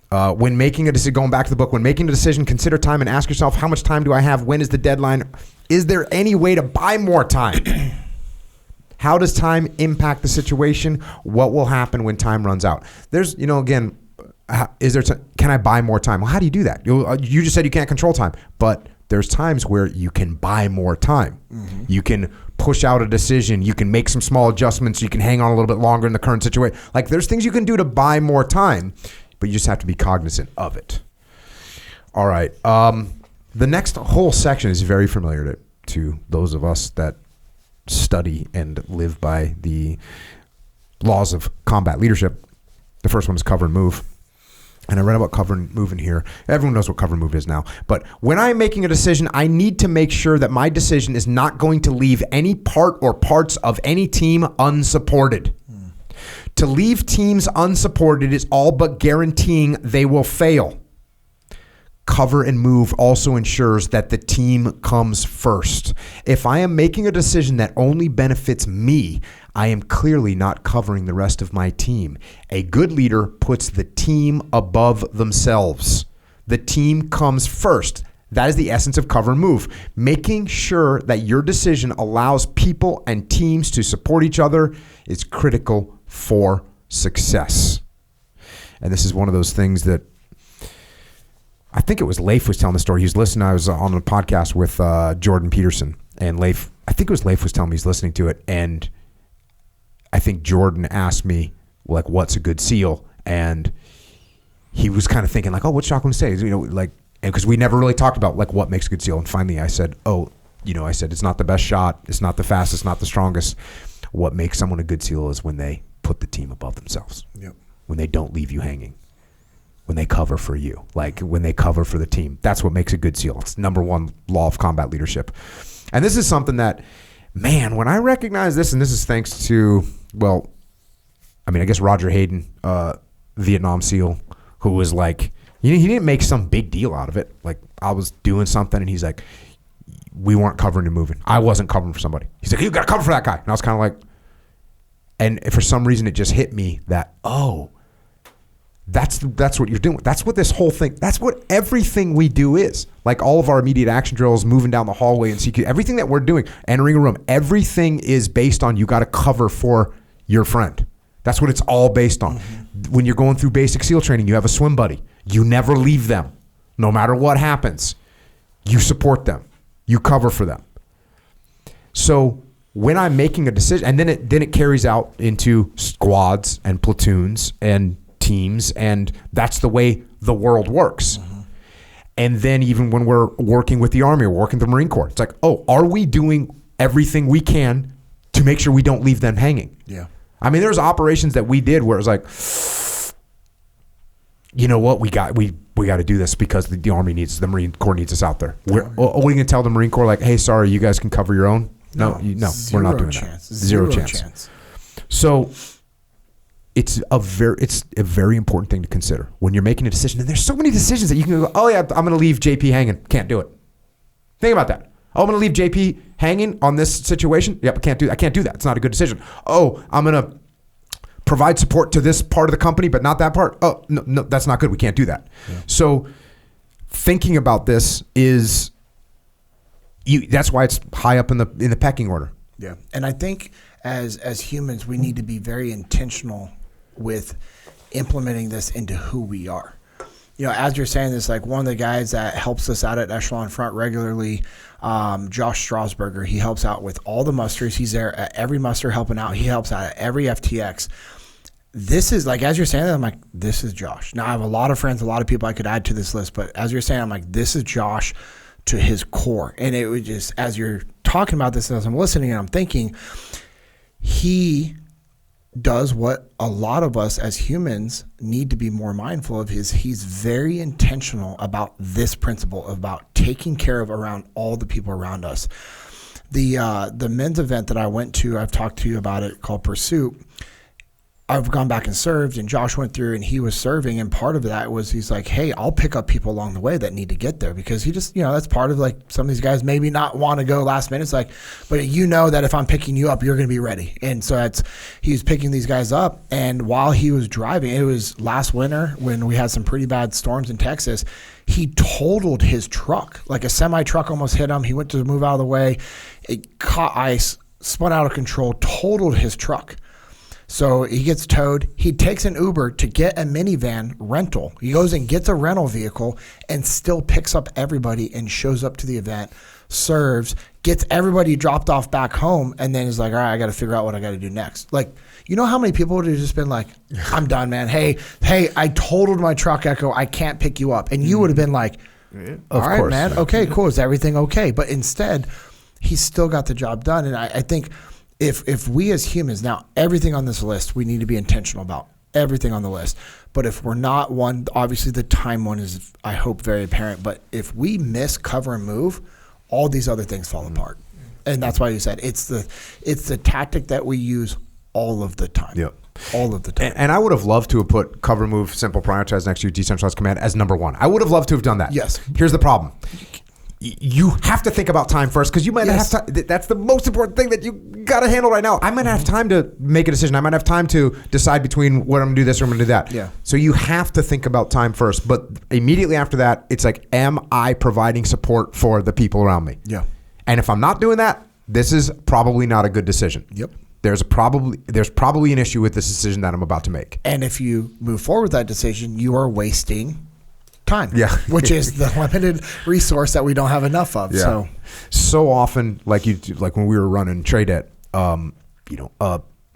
When making a decision, going back to the book, when making a decision, consider time and ask yourself, how much time do I have? When is the deadline? Is there any way to buy more time? How does time impact the situation? What will happen when time runs out? There's, again, can I buy more time? Well, how do you do that? You just said you can't control time, but there's times where you can buy more time. You can push out a decision. You can make some small adjustments. You can hang on a little bit longer in the current situation. Like there's things you can do to buy more time, but you just have to be cognizant of it. All right. The next whole section is very familiar to those of us that study and live by the laws of combat leadership. The first one is cover and move. And I read about cover and move in here. Everyone knows what cover and move is now. But when I'm making a decision, I need to make sure that my decision is not going to leave any part or parts of any team unsupported. To leave teams unsupported is all but guaranteeing they will fail. Cover and move also ensures that the team comes first. If I am making a decision that only benefits me, I am clearly not covering the rest of my team. A good leader puts the team above themselves. The team comes first. That is the essence of cover and move. Making sure that your decision allows people and teams to support each other is critical for success. And this is one of those things that I think it was Leif was telling the story. He was listening. I was on a podcast with Jordan Peterson, and Leif was telling me he's listening to it, and I think Jordan asked me, like, what's a good SEAL? And he was kind of thinking, like, oh, what's Jocko going to say? And because we never really talked about, like, what makes a good SEAL. And finally I said, it's not the best shot. It's not the fastest, not the strongest. What makes someone a good SEAL is when they put the team above themselves. Yep. When they don't leave you hanging. When they cover for you. Like, when they cover for the team. That's what makes a good SEAL. It's number one law of combat leadership. And this is something that, man, when I recognize this, and this is thanks to, well, I mean, I guess Roger Hayden, Vietnam SEAL, who was like, he didn't make some big deal out of it. Like, I was doing something and he's like, we weren't covering and moving. I wasn't covering for somebody. He's like, you got to cover for that guy. And I was kind of like, and for some reason it just hit me that, oh, that's what you're doing. That's what this whole thing, that's what everything we do is. Like all of our immediate action drills, moving down the hallway and CQ, everything that we're doing, entering a room, everything is based on you got to cover for your friend. That's what it's all based on. Mm-hmm. When you're going through basic SEAL training, you have a swim buddy. You never leave them. No matter what happens, you support them. You cover for them. So when I'm making a decision, and then it carries out into squads and platoons and teams, and that's the way the world works. Mm-hmm. And then even when we're working with the Army or working with the Marine Corps, it's like, oh, are we doing everything we can to make sure we don't leave them hanging? Yeah. I mean, there's operations that we did where it was like, you know what, we got to do this because the Army needs, the Marine Corps needs us out there. Are we going to tell the Marine Corps like, hey, sorry, you guys can cover your own? No, we're not doing that. Zero chance. So it's a very important thing to consider when you're making a decision. And there's so many decisions that you can go, oh yeah, I'm going to leave JP hanging. Can't do it. Think about that. Oh, I'm going to leave JP hanging on this situation. Yep, I can't do that. It's not a good decision. Oh, I'm going to provide support to this part of the company, but not that part. Oh, no, that's not good. We can't do that. Yeah. So thinking about this is, that's why it's high up in the pecking order. Yeah. And I think as humans, we need to be very intentional with implementing this into who we are. You know, as you're saying this, like one of the guys that helps us out at Echelon Front regularly, Josh Strasburger, he helps out with all the musters. He's there at every muster helping out. He helps out at every FTX. This is like, as you're saying that, I'm like, this is Josh. Now I have a lot of friends, a lot of people I could add to this list, but as you're saying, I'm like, this is Josh to his core. And it was just, as you're talking about this, as I'm listening and I'm thinking, he does what a lot of us as humans need to be more mindful of. He's very intentional about this principle about taking care of around all the people around us. The men's event that I went to, I've talked to you about it, called Pursuit. I've gone back and served, and Josh went through and he was serving, and part of that was he's like, hey, I'll pick up people along the way that need to get there, because he just, that's part of like some of these guys maybe not want to go last minute. It's like, but that if I'm picking you up, you're going to be ready. And so he was picking these guys up, and while he was driving, it was last winter when we had some pretty bad storms in Texas, he totaled his truck. Like a semi truck almost hit him. He went to move out of the way. It caught ice, spun out of control, totaled his truck. So he gets towed. He takes an Uber to get a minivan rental. He goes and gets a rental vehicle and still picks up everybody and shows up to the event, serves, gets everybody dropped off back home, and then is like, all right, I got to figure out what I got to do next. Like, you know how many people would have just been like, I'm done, man. Hey, I totaled my truck, Echo. I can't pick you up. And you would have been like, all right, man. Okay, cool. Is everything okay? But instead, he still got the job done. And I think if we as humans, now everything on this list, we need to be intentional about everything on the list. But if we're not one, obviously the time one is, I hope, very apparent. But if we miss cover and move, all these other things fall apart. And that's why you said it's the tactic that we use all of the time. Yep. All of the time. And I would have loved to have put cover, move, simple, prioritize next to Decentralized Command as number one. I would have loved to have done that. Yes. Here's the problem. You have to think about time first, because you might not have time. That's the most important thing that you got to handle right now. I might not have time to make a decision. I might have time to decide between what I'm going to do this or I'm going to do that. Yeah. So you have to think about time first. But immediately after that, it's like, am I providing support for the people around me? Yeah. And if I'm not doing that, this is probably not a good decision. Yep. There's probably an issue with this decision that I'm about to make. And if you move forward with that decision, you are wasting time. Yeah. Which is the limited resource that we don't have enough of. Yeah. So often, like when we were running Tradet,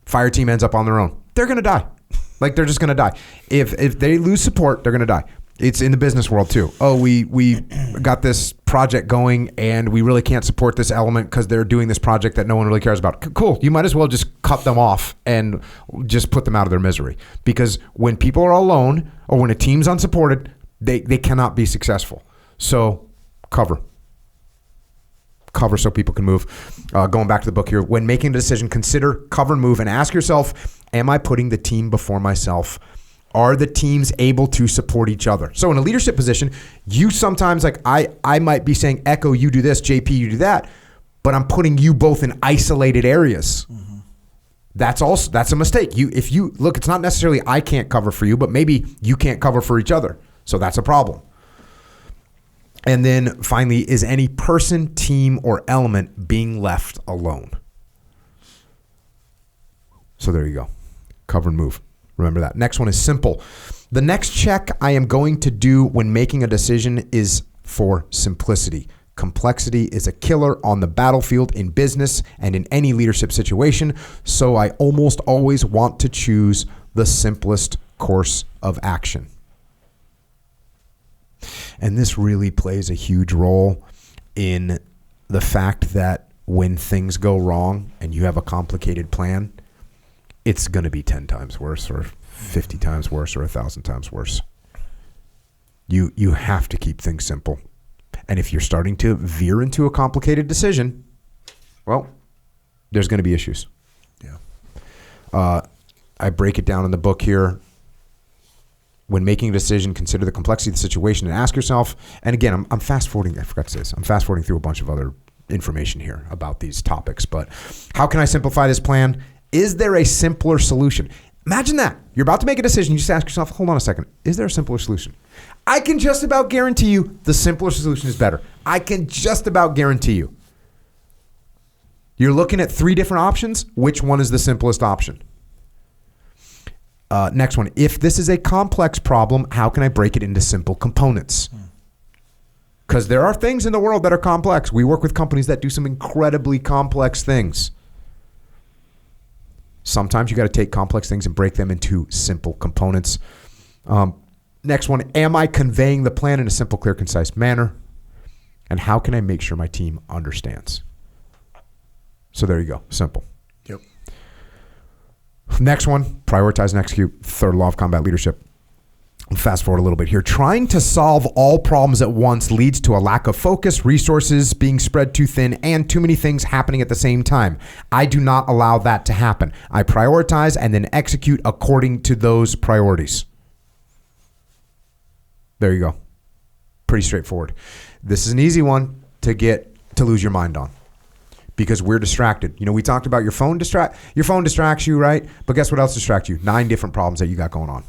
fire team ends up on their own. They're gonna die. Like, they're just gonna die. If they lose support, they're gonna die. It's in the business world too. Oh, we got this project going and we really can't support this element because they're doing this project that no one really cares about. Cool. You might as well just cut them off and just put them out of their misery. Because when people are alone or when a team's unsupported, they cannot be successful. So cover. cover so people can move. Going back to the book here. When making a decision, consider, cover, and move, and ask yourself, am I putting the team before myself? Are the teams able to support each other? So in a leadership position, you sometimes, like I might be saying, Echo, you do this, JP, you do that, but I'm putting you both in isolated areas. Mm-hmm. That's a mistake. If you look, it's not necessarily I can't cover for you, but maybe you can't cover for each other. So that's a problem. And then finally, is any person, team, or element being left alone? So there you go. Cover and move. Remember that. Next one is simple. The next check I am going to do when making a decision is for simplicity. Complexity is a killer on the battlefield in business and in any leadership situation, so I almost always want to choose the simplest course of action. And this really plays a huge role in the fact that when things go wrong and you have a complicated plan, it's going to be 10 times worse or 50 times worse or 1,000 times worse. You have to keep things simple. And if you're starting to veer into a complicated decision, well, there's going to be issues. Yeah. I break it down in the book here. When making a decision, consider the complexity of the situation and ask yourself, and again, I'm fast forwarding, I forgot to say this, I'm fast forwarding through a bunch of other information here about these topics, but how can I simplify this plan? Is there a simpler solution? Imagine that. You're about to make a decision. You just ask yourself, hold on a second. Is there a simpler solution? I can just about guarantee you the simpler solution is better. I can just about guarantee you. You're looking at 3 different options. Which one is the simplest option? Next one. If this is a complex problem, how can I break it into simple components? Because there are things in the world that are complex. We work with companies that do some incredibly complex things. Sometimes you got to take complex things and break them into simple components. Next one, am I conveying the plan in a simple, clear, concise manner? And how can I make sure my team understands? So there you go, simple. Yep. Next one, prioritize and execute. Third law of combat leadership. Fast forward a little bit here. Trying to solve all problems at once leads to a lack of focus, resources being spread too thin, and too many things happening at the same time. I do not allow that to happen. I prioritize and then execute according to those priorities. There you go. Pretty straightforward. This is an easy one to lose your mind on because we're distracted. You know, we talked about your phone distracts you, right? But guess what else distracts you? 9 different problems that you got going on.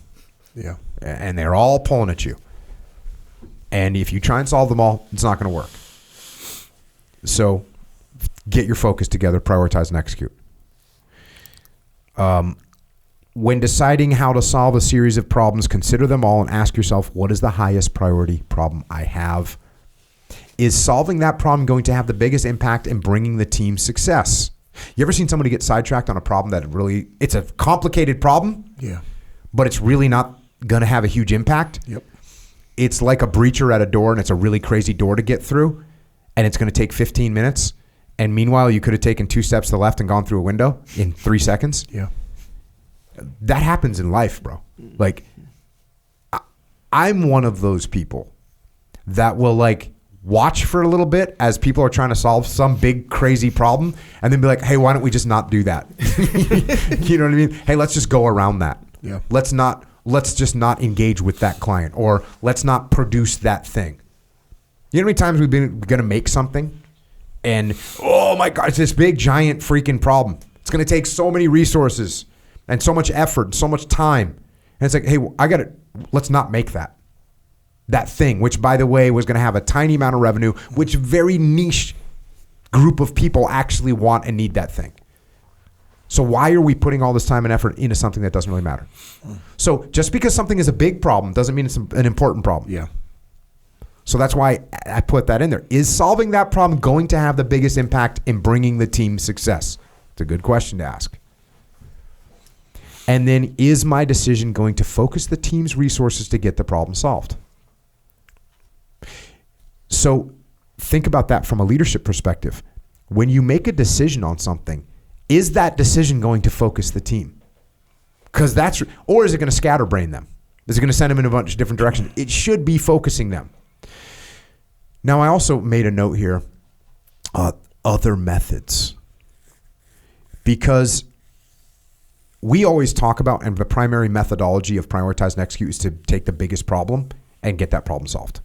Yeah. And they're all pulling at you. And if you try and solve them all, it's not going to work. So get your focus together, prioritize and execute. When deciding how to solve a series of problems, consider them all and ask yourself, what is the highest priority problem I have? Is solving that problem going to have the biggest impact in bringing the team success? You ever seen somebody get sidetracked on a problem that it's a complicated problem? Yeah. But it's really not going to have a huge impact. Yep. It's like a breacher at a door, and it's a really crazy door to get through, and it's going to take 15 minutes. And meanwhile, you could have taken 2 steps to the left and gone through a window in 3 seconds. Yeah. That happens in life, bro. Like, I'm one of those people that will watch for a little bit as people are trying to solve some big crazy problem and then be like, hey, why don't we just not do that? You know what I mean? Hey, let's just go around that. Yeah. Let's just not engage with that client, or let's not produce that thing. You know how many times we've been going to make something and, oh my God, it's this big giant freaking problem. It's going to take so many resources and so much effort and so much time. And it's like, hey, let's not make that thing, which by the way was going to have a tiny amount of revenue, which very niche group of people actually want and need that thing. So why are we putting all this time and effort into something that doesn't really matter? So just because something is a big problem doesn't mean it's an important problem. Yeah. So that's why I put that in there. Is solving that problem going to have the biggest impact in bringing the team success? It's a good question to ask. And then, is my decision going to focus the team's resources to get the problem solved? So think about that from a leadership perspective. When you make a decision on something, is that decision going to focus the team? Or is it going to scatterbrain them? Is it going to send them in a bunch of different directions? It should be focusing them. Now, I also made a note here other methods. Because we always talk about, and the primary methodology of prioritize and execute is to take the biggest problem and get that problem solved.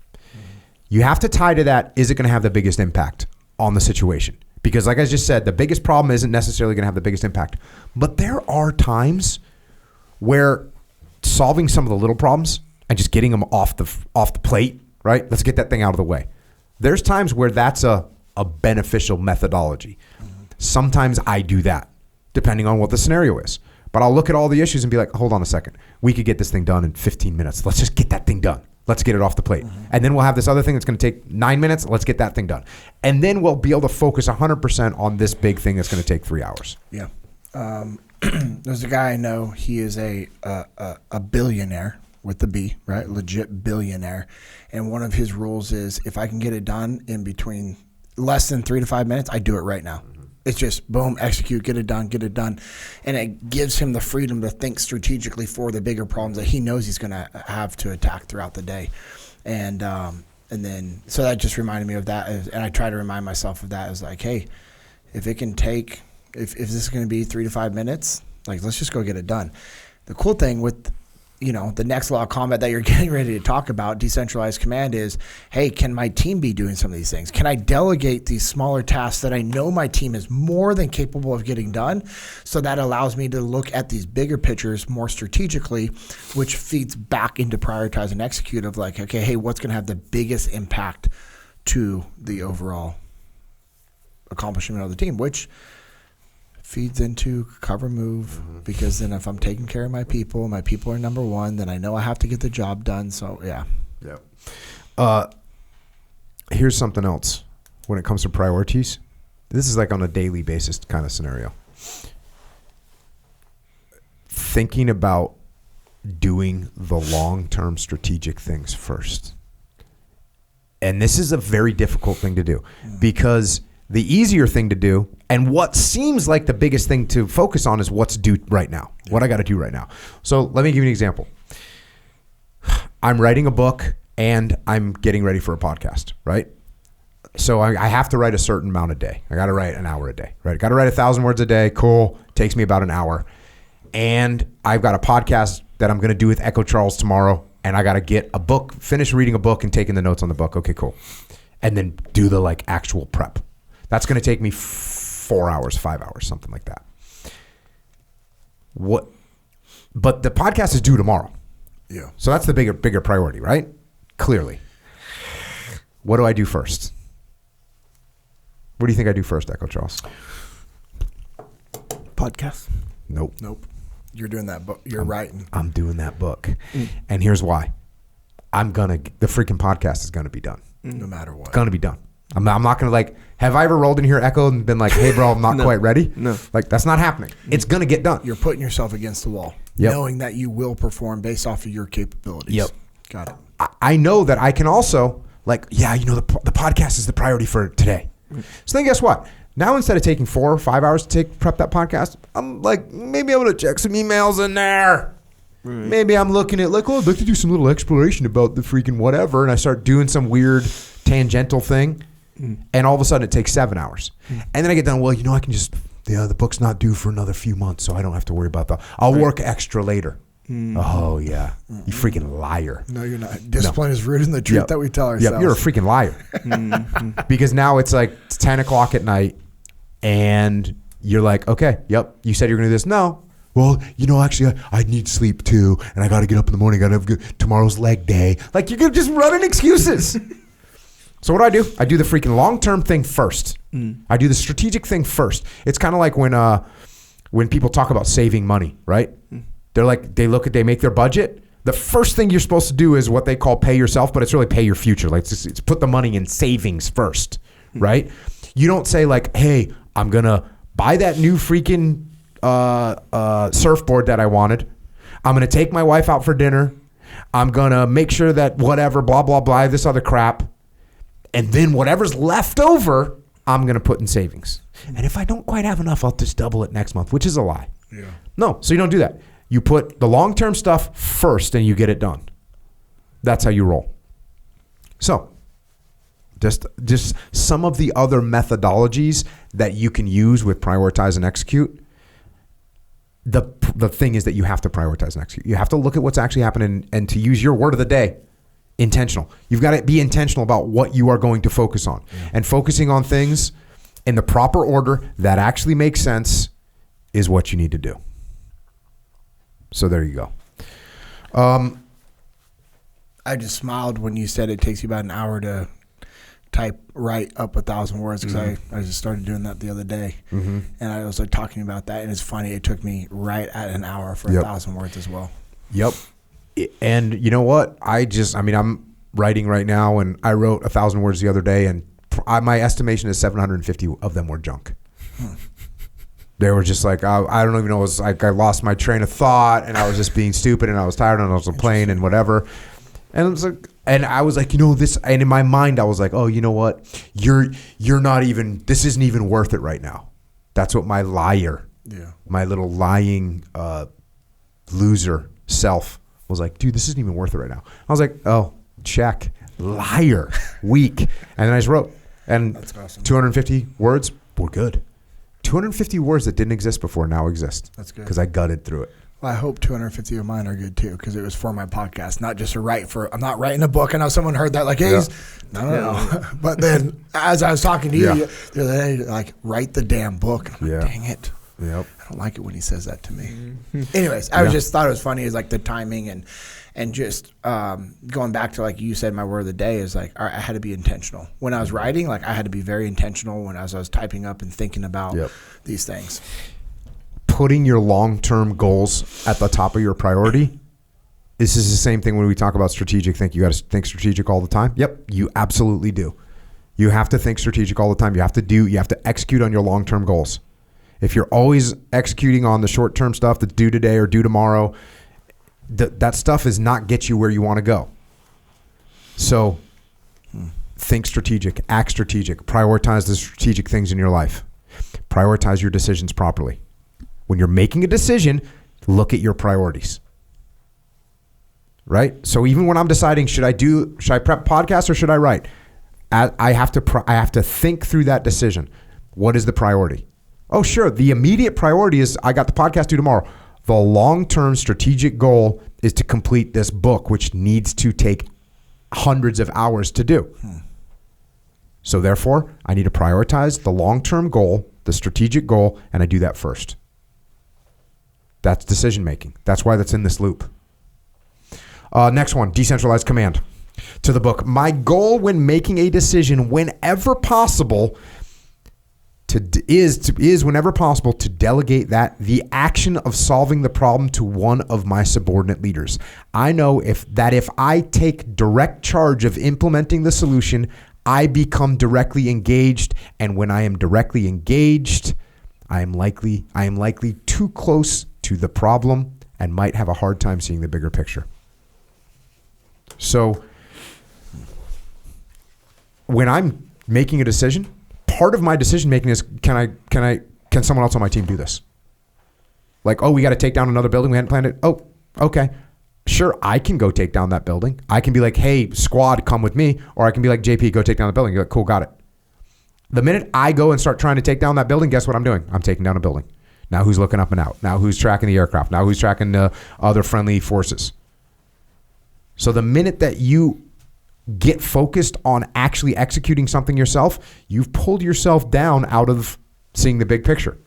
You have to tie to that, is it going to have the biggest impact on the situation? Because like I just said, the biggest problem isn't necessarily going to have the biggest impact. But there are times where solving some of the little problems and just getting them off the plate, right? Let's get that thing out of the way. There's times where that's a beneficial methodology. Sometimes I do that, depending on what the scenario is. But I'll look at all the issues and be like, hold on a second. We could get this thing done in 15 minutes. Let's just get that thing done. Let's get it off the plate. And then we'll have this other thing that's going to take 9 minutes. Let's get that thing done. And then we'll be able to focus 100% on this big thing that's going to take 3 hours. Yeah. There's a guy I know. He is a billionaire with the B, right? Legit billionaire. And one of his rules is if I can get it done in between less than 3 to 5 minutes, I do it right now. It's just boom, execute, get it done. And it gives him the freedom to think strategically for the bigger problems that he knows he's going to have to attack throughout the day. And then, so that just reminded me of that. And I try to remind myself of that as like, hey, if it can take, if this is going to be 3 to 5 minutes, like, let's just go get it done. The cool thing with, the next law of combat that you're getting ready to talk about, decentralized command, is, hey, can my team be doing some of these things? Can I delegate these smaller tasks that I know my team is more than capable of getting done? So that allows me to look at these bigger pictures more strategically, which feeds back into prioritize and execute of like, okay, hey, what's going to have the biggest impact to the overall accomplishment of the team, which feeds into cover move, because then if I'm taking care of my people are number one, then I know I have to get the job done. So yeah. Here's something else when it comes to priorities. This is like on a daily basis kind of scenario. Thinking about doing the long-term strategic things first. And this is a very difficult thing to do, because the easier thing to do, and what seems like the biggest thing to focus on, is what's due right now, what I got to do right now. So let me give you an example. I'm writing a book and I'm getting ready for a podcast, right? So I have to write a certain amount a day. I got to write an hour a day, right? Got to write 1,000 words a day. Cool. Takes me about an hour. And I've got a podcast that I'm going to do with Echo Charles tomorrow. And I got to get a book, finish reading a book and taking the notes on the book. Okay, cool. And then do the like actual prep. That's going to take me 4 hours, 5 hours, something like that. But the podcast is due tomorrow. Yeah. So that's the bigger priority, right? Clearly. What do I do first? What do you think I do first, Echo Charles? Podcast. Nope. You're doing that book. You're writing. I'm doing that book. And here's why. The freaking podcast is going to be done. No matter what. It's going to be done. I'm not going to like, have I ever rolled in here, Echo, and been like, hey, bro, I'm not quite ready? No. Like, that's not happening. It's going to get done. You're putting yourself against the wall, knowing that you will perform based off of your capabilities. Yep. Got it. I know that I can also, like, the podcast is the priority for today. So then guess what? Now, instead of taking 4 or 5 hours to prep that podcast, I'm like, maybe I'm going to check some emails in there. Right. Maybe I'm looking at like, I'd like to do some little exploration about the freaking whatever. And I start doing some weird tangential thing. And all of a sudden it takes 7 hours. And then I get done, I can just, the book's not due for another few months, so I don't have to worry about that. I'll work extra later. Oh, yeah. You freaking liar. No, you're not. Discipline is rooted in the truth that we tell ourselves. You're a freaking liar. Because now it's like 10 o'clock at night and you're like, okay, you said you're going to do this. No. Well, actually, I need sleep too, and I got to get up in the morning. I got to have tomorrow's leg day. Like, you're just running excuses. So what do? I do the freaking long-term thing first. I do the strategic thing first. It's kind of like when people talk about saving money, right? They're like, they make their budget. The first thing you're supposed to do is what they call pay yourself, but it's really pay your future. Like, it's put the money in savings first, right? You don't say like, hey, I'm going to buy that new freaking surfboard that I wanted. I'm going to take my wife out for dinner. I'm going to make sure that whatever, blah, blah, blah, this other crap. And then whatever's left over, I'm going to put in savings. And if I don't quite have enough, I'll just double it next month, which is a lie. Yeah. No, so you don't do that. You put the long-term stuff first and you get it done. That's how you roll. So Just some of the other methodologies that you can use with prioritize and execute. The thing is that you have to prioritize and execute. You have to look at what's actually happening, and to use your word of the day, intentional. You've got to be intentional about what you are going to focus on, and focusing on things in the proper order that actually makes sense is what you need to do. So there you go. I just smiled when you said it takes you about an hour to write up 1,000 words, because I just started doing that the other day, and I was like talking about that, and it's funny, it took me right at an hour for 1,000 words as well. Yep. And you know what? I'm writing right now, and I wrote 1,000 words the other day, and my estimation is 750 of them were junk. They were just like, I don't even know. It was like I lost my train of thought, and I was just being stupid, and I was tired, and I was playing and whatever. And it was like, and I was like, this, and in my mind, I was like, oh, you know what? You're not even, this isn't even worth it right now. That's what my my little lying loser self was like, dude, this isn't even worth it right now. I was like, oh, check. Liar. Weak. And then I just wrote. And that's awesome. 250 words were good. 250 words that didn't exist before now exist. That's good. Because I gutted through it. Well, I hope 250 of mine are good too, because it was for my podcast, not just to write for. I'm not writing a book. I know someone heard that, like, hey, no. But then as I was talking to you the other day, like, write the damn book. I'm like, dang it. Yep. I don't like it when he says that to me. Anyways, I just thought it was funny, is like the timing and just going back to, like you said, my word of the day is like, all right, I had to be intentional. When I was writing, like, I had to be very intentional when I was typing up and thinking about these things. Putting your long-term goals at the top of your priority. This is the same thing when we talk about strategic thinking. You got to think strategic all the time. Yep, you absolutely do. You have to think strategic all the time. You have to execute on your long-term goals. If you're always executing on the short-term stuff that's due today or due tomorrow, that stuff is not get you where you want to go. So think strategic, act strategic, prioritize the strategic things in your life. Prioritize your decisions properly. When you're making a decision, look at your priorities. Right? So even when I'm deciding, should I prep podcasts or should I write? I have to think through that decision. What is the priority? Oh, sure. The immediate priority is I got the podcast due tomorrow. The long-term strategic goal is to complete this book, which needs to take hundreds of hours to do. So therefore, I need to prioritize the long-term goal, the strategic goal, and I do that first. That's decision making. That's why that's in this loop. Next one, decentralized command. To the book. My goal when making a decision, whenever possible, is whenever possible to delegate the action of solving the problem to one of my subordinate leaders. I know if I take direct charge of implementing the solution, I become directly engaged, and when I am directly engaged, I am likely too close to the problem and might have a hard time seeing the bigger picture. So when I'm making a decision, part of my decision making is can someone else on my team do this? Like, oh, we got to take down another building. We hadn't planned it. Oh, okay. Sure, I can go take down that building. I can be like, hey, squad, come with me. Or I can be like, JP, go take down the building. You're like, cool, got it. The minute I go and start trying to take down that building, guess what I'm doing? I'm taking down a building. Now who's looking up and out? Now who's tracking the aircraft? Now who's tracking the other friendly forces? So the minute that you get focused on actually executing something yourself, you've pulled yourself down out of seeing the big picture.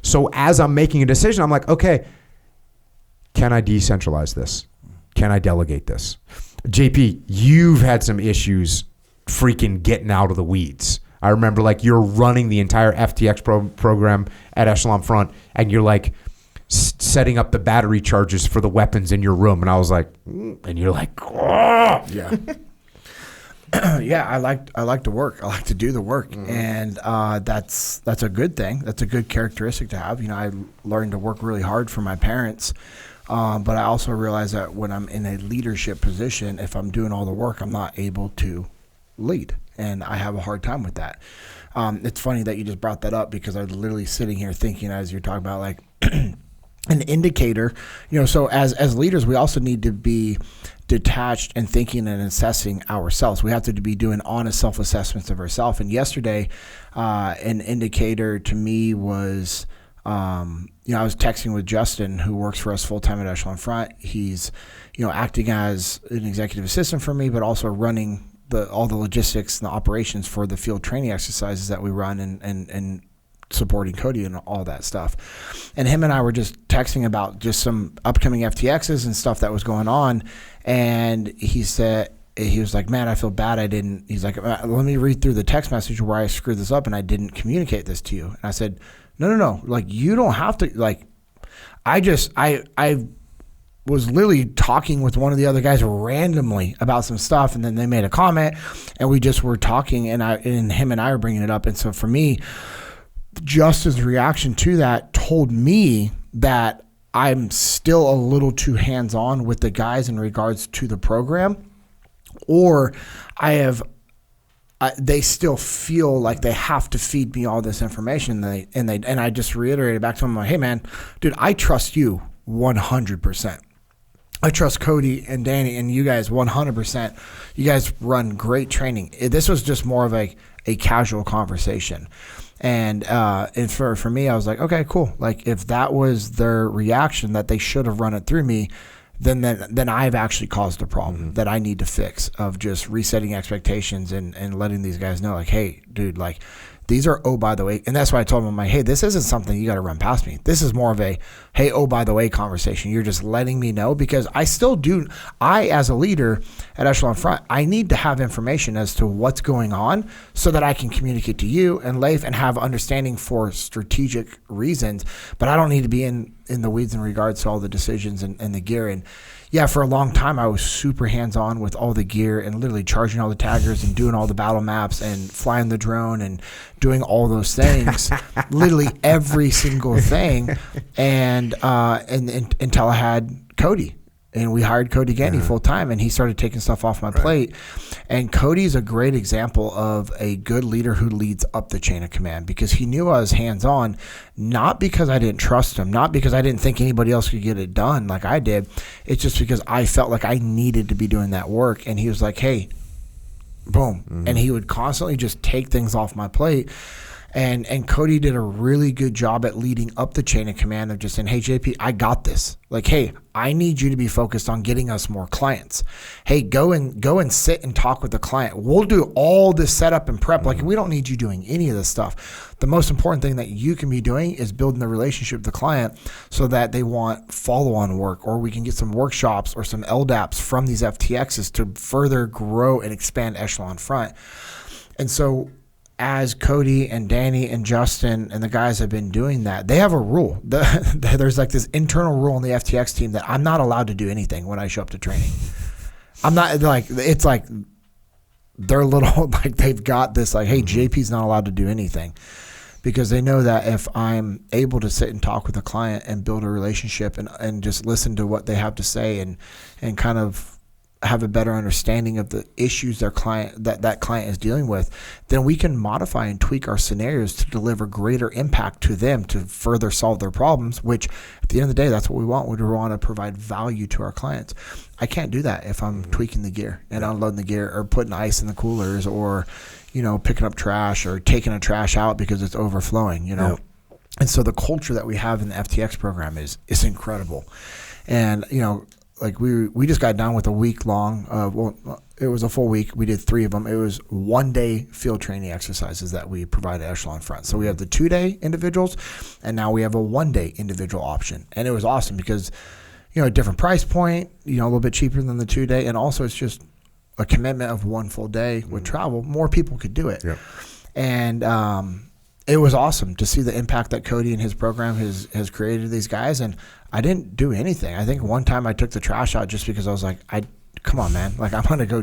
So as I'm making a decision, I'm like, okay, can I decentralize this? Can I delegate this? JP, you've had some issues freaking getting out of the weeds. I remember like you're running the entire FTX program at Echelon Front, and you're like setting up the battery charges for the weapons in your room. And I was like, and you're like, oh. Yeah. Yeah, I like to work. I like to do the work, and that's a good thing. That's a good characteristic to have. You know, I learned to work really hard for my parents, but I also realize that when I'm in a leadership position, if I'm doing all the work, I'm not able to lead, and I have a hard time with that. It's funny that you just brought that up, because I was literally sitting here thinking as you're talking about like an indicator. You know, so as leaders, we also need to be detached and thinking and assessing ourselves. We have to be doing honest self-assessments of ourselves. And yesterday, an indicator to me was, I was texting with Justin, who works for us full-time at Echelon Front. He's, acting as an executive assistant for me, but also running all the logistics and the operations for the field training exercises that we run and supporting Cody and all that stuff. And him and I were just texting about just some upcoming FTXs and stuff that was going on. And he was like, man, I feel bad. He's like, let me read through the text message where I screwed this up and I didn't communicate this to you. And I said, no. Like, you don't have to, like, I was literally talking with one of the other guys randomly about some stuff, and then they made a comment, and we just were talking, and him and I were bringing it up. And so for me, Justin's reaction to that told me that I'm still a little too hands-on with the guys in regards to the program, or they still feel like they have to feed me all this information. And I just reiterated back to him, like, hey man, dude, I trust you 100%. I trust Cody and Danny and you guys 100%. You guys run great training. This was just more of a casual conversation. And for me, I was like, okay, cool. Like, if that was their reaction, that they should have run it through me, then I've actually caused a problem that I need to fix, of just resetting expectations and letting these guys know, like, hey, dude, like, these are, oh, by the way, and that's why I told them, I'm like, hey, this isn't something you got to run past me. This is more of a, hey, oh, by the way conversation. You're just letting me know, because as a leader at Echelon Front, I need to have information as to what's going on so that I can communicate to you and Leif and have understanding for strategic reasons. But I don't need to be in the weeds in regards to all the decisions and the gear. And yeah, for a long time, I was super hands-on with all the gear and literally charging all the taggers and doing all the battle maps and flying the drone and doing all those things, literally every single thing. And until I had Cody. And we hired Cody Gandy full time, and he started taking stuff off my plate. And Cody's a great example of a good leader who leads up the chain of command, because he knew I was hands-on, not because I didn't trust him, not because I didn't think anybody else could get it done like I did. It's just because I felt like I needed to be doing that work. And he was like, hey, boom. And he would constantly just take things off my plate. And Cody did a really good job at leading up the chain of command of just saying, hey, JP, I got this. Like, hey, I need you to be focused on getting us more clients. Hey, go and sit and talk with the client. We'll do all this setup and prep. Like, we don't need you doing any of this stuff. The most important thing that you can be doing is building the relationship with the client so that they want follow-on work, or we can get some workshops or some LDAPs from these FTXs to further grow and expand Echelon Front. And so as Cody and Danny and Justin and the guys have been doing that, they have a rule. There's like this internal rule in the FTX team that I'm not allowed to do anything when I show up to training. I'm not, like, it's like they're little, like, they've got this, like, hey, JP's not allowed to do anything, because they know that if I'm able to sit and talk with a client and build a relationship and just listen to what they have to say and kind of have a better understanding of the issues that client is dealing with, then we can modify and tweak our scenarios to deliver greater impact to them to further solve their problems, which at the end of the day, that's what we want. We want to provide value to our clients. I can't do that if I'm tweaking the gear and unloading the gear, or putting ice in the coolers, or, picking up trash, or taking a trash out because it's overflowing, Yep. And so the culture that we have in the FTX program is incredible. And, like we just got done with a week long, it was a full week. We did 3 of them. It was 1-day field training exercises that we provide at Echelon Front. So we have the 2-day individuals, and now we have a 1-day individual option. And it was awesome because, a different price point, a little bit cheaper than the 2-day. And also it's just a commitment of 1 full day with travel. More people could do it. Yep. And, it was awesome to see the impact that Cody and his program has created these guys. And I didn't do anything. I think one time I took the trash out just because I was like, come on, man. Like, I'm going to go,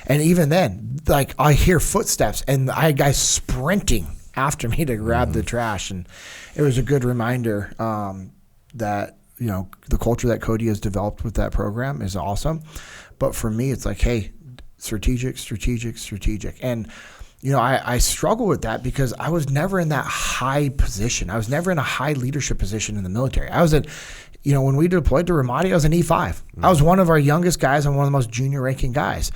and even then, like, I hear footsteps and I had guys sprinting after me to grab the trash. And it was a good reminder that, the culture that Cody has developed with that program is awesome. But for me, it's like, hey, strategic. And, I struggle with that because I was never in that high position. I was never in a high leadership position in the military. I was when we deployed to Ramadi, I was an E5. I was one of our youngest guys and one of the most junior ranking guys.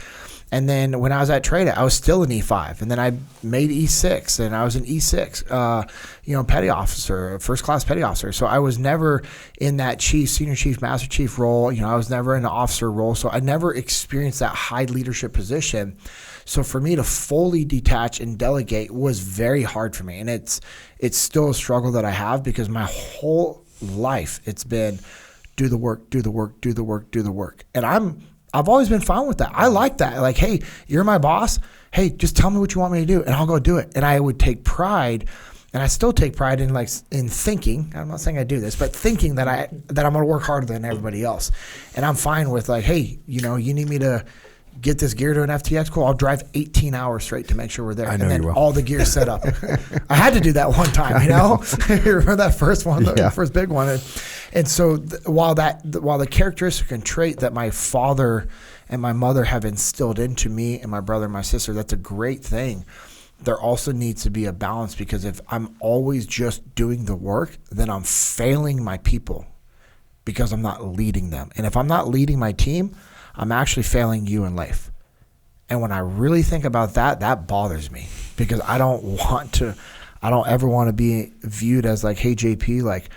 And then when I was at Trade, I was still an E5. And then I made E6, and I was an E6, petty officer, first class petty officer. So I was never in that chief, senior chief, master chief role. I was never in an officer role. So I never experienced that high leadership position. So for me to fully detach and delegate was very hard for me. And it's still a struggle that I have, because my whole life it's been do the work, do the work, do the work, do the work. And I've always been fine with that. I like that. Like, hey, you're my boss. Hey, just tell me what you want me to do, and I'll go do it. And I would take pride, and I still take pride in thinking. I'm not saying I do this, but thinking that I'm going to work harder than everybody else. And I'm fine with like, hey, you need me to get this gear to an FTX, cool. I'll drive 18 hours straight to make sure we're there. And then all the gear's set up. I had to do that one time, You remember that first one, the first big one. And so while the characteristic and trait that my father and my mother have instilled into me and my brother and my sister, that's a great thing. There also needs to be a balance, because if I'm always just doing the work, then I'm failing my people because I'm not leading them. And if I'm not leading my team, I'm actually failing you and Leif. And when I really think about that, that bothers me, because I don't ever want to be viewed as like, hey, JP, like,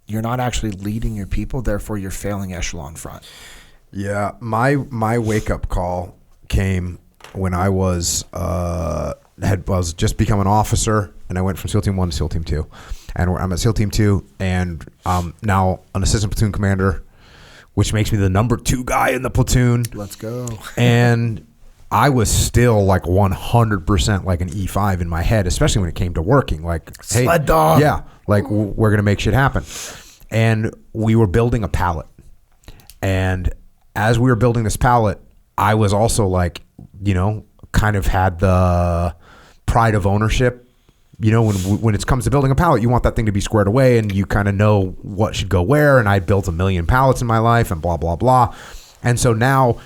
you're not actually leading your people, therefore you're failing Echelon front. Yeah, my wake up call came when I was just become an officer, and I went from SEAL Team 1 to SEAL Team 2. And I'm at SEAL Team 2, and I'm now an assistant platoon commander, which makes me the number 2 guy in the platoon. Let's go. And I was still like 100% like an E5 in my head, especially when it came to working. Like, hey, sled dog. Yeah, like we're going to make shit happen. And we were building a pallet. And as we were building this pallet, I was also like, kind of had the pride of ownership. When it comes to building a pallet, you want that thing to be squared away, and you kind of know what should go where. And I built 1 million pallets in my life, and blah, blah, blah. And so now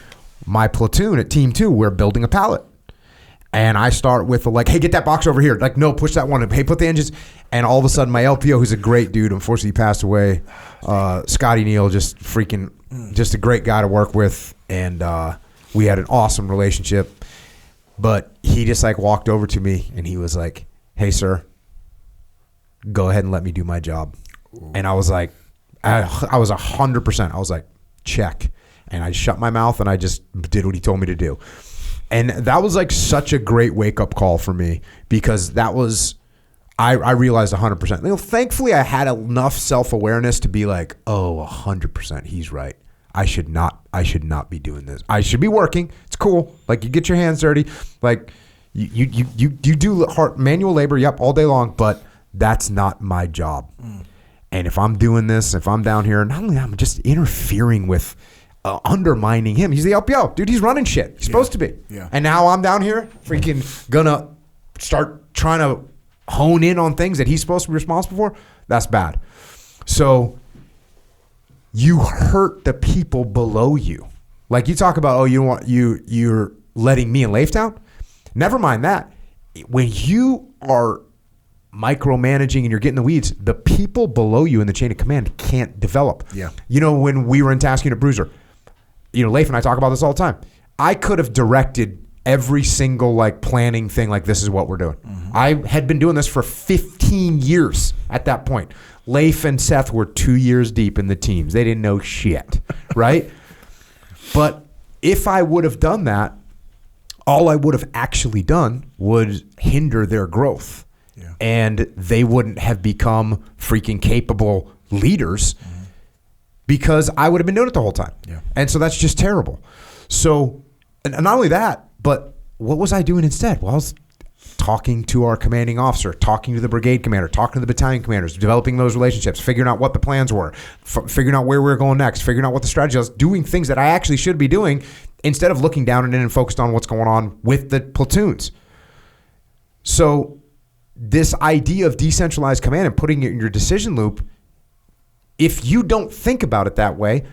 my platoon at Team 2, we're building a pallet. And I start with hey, get that box over here. Like, no, push that one. Hey, put the engines. And all of a sudden, my LPO, who's a great dude, unfortunately he passed away, Scotty Neal, just a great guy to work with. And we had an awesome relationship. But he just walked over to me, and he was like, hey, sir, go ahead and let me do my job. Ooh. And I was like, I was 100%. I was like, check. And I shut my mouth, and I just did what he told me to do. And that was such a great wake-up call for me, because that was, I realized 100%. Thankfully, I had enough self-awareness to be like, oh, 100%, he's right. I should not be doing this. I should be working. It's cool. You get your hands dirty. You do hard manual labor, all day long, but that's not my job. And if I'm doing this, if I'm down here, not only I'm just interfering with, undermining him. He's the LPO. Dude, he's running shit. He's supposed to be. Yeah. And now I'm down here freaking gonna start trying to hone in on things that he's supposed to be responsible for. That's bad. So you hurt the people below you. You talk about, you're letting me and Leif down. Never mind that. When you are micromanaging and you're getting the weeds, the people below you in the chain of command can't develop. Yeah. When we were in Task Unit Bruiser, Leif and I talk about this all the time. I could have directed every single planning thing, this is what we're doing. Mm-hmm. I had been doing this for 15 years at that point. Leif and Seth were 2 years deep in the teams. They didn't know shit, right? But if I would have done that, all I would have actually done would hinder their growth. Yeah. And they wouldn't have become freaking capable leaders, because I would have been doing it the whole time. Yeah. And so that's just terrible. So, and not only that, but what was I doing instead? Well, I was talking to our commanding officer, talking to the brigade commander, talking to the battalion commanders, developing those relationships, figuring out what the plans were, figuring out where we were going next, figuring out what the strategy was, doing things that I actually should be doing instead of looking down and focused on what's going on with the platoons. So this idea of decentralized command and putting it in your decision loop, if you don't think about it that way,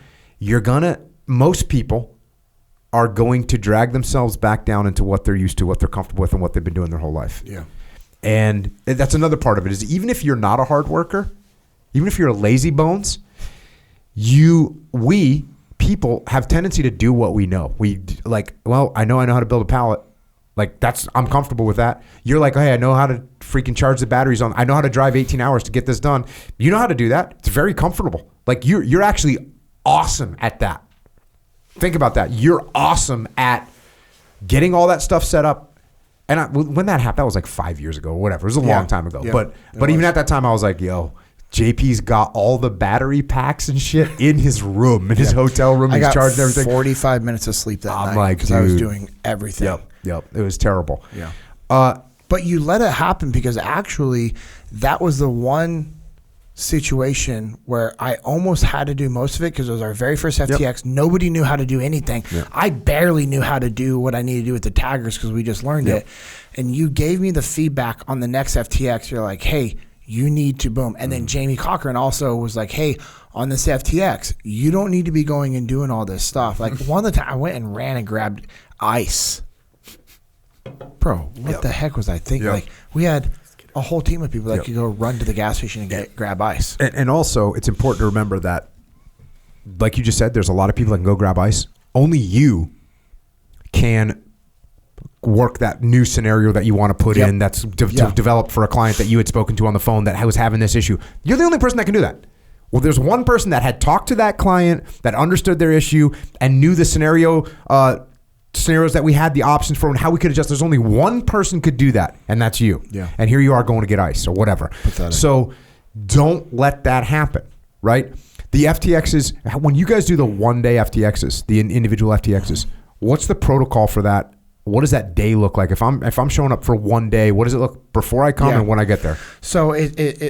most people are going to drag themselves back down into what they're used to, what they're comfortable with, and what they've been doing their whole life. Yeah. And that's another part of it, is even if you're not a hard worker, even if you're a lazy bones, we people have tendency to do what we know. We like, well, I know how to build a pallet. Like I'm comfortable with that. You're like, hey, I know how to freaking charge the batteries on. I know how to drive 18 hours to get this done. You know how to do that. It's very comfortable. Like you're actually awesome at that. Think about that. You're awesome at getting all that stuff set up. And when that happened, that was like 5 years ago or whatever. It was a long time ago. Yeah, but even at that time, I was like, yo, JP's got all the battery packs and shit in his room, in his hotel room. He's charging everything. 45 minutes of sleep that night. Like, because I was doing everything. Yep. It was terrible. Yeah. But you let it happen because actually that was the one situation where I almost had to do most of it because it was our very first FTX. Yep. Nobody knew how to do anything. Yep. I barely knew how to do what I needed to do with the taggers because we just learned it. And you gave me the feedback on the next FTX. You're like, hey, you need to boom. And then Jamie Cochran also was like, hey, on this FTX, you don't need to be going and doing all this stuff. Like one of the time I went and ran and grabbed ice. Bro, what the heck was I thinking? Like we had a whole team of people that could go run to the gas station and grab ice. And also, it's important to remember that, like you just said, there's a lot of people that can go grab ice. Only you can work that new scenario that you want to put in that's developed for a client that you had spoken to on the phone that was having this issue. You're the only person that can do that. Well, there's one person that had talked to that client, that understood their issue and knew the scenarios that we had, the options for, and how we could adjust. There's only one person could do that, and that's you. Yeah. And here you are going to get ice or whatever. Pathetic. So don't let that happen, right? The FTXs, when you guys do the one-day FTXs, the individual FTXs, what's the protocol for that? What does that day look like? If I'm showing up for one day, what does it look before I come and when I get there? So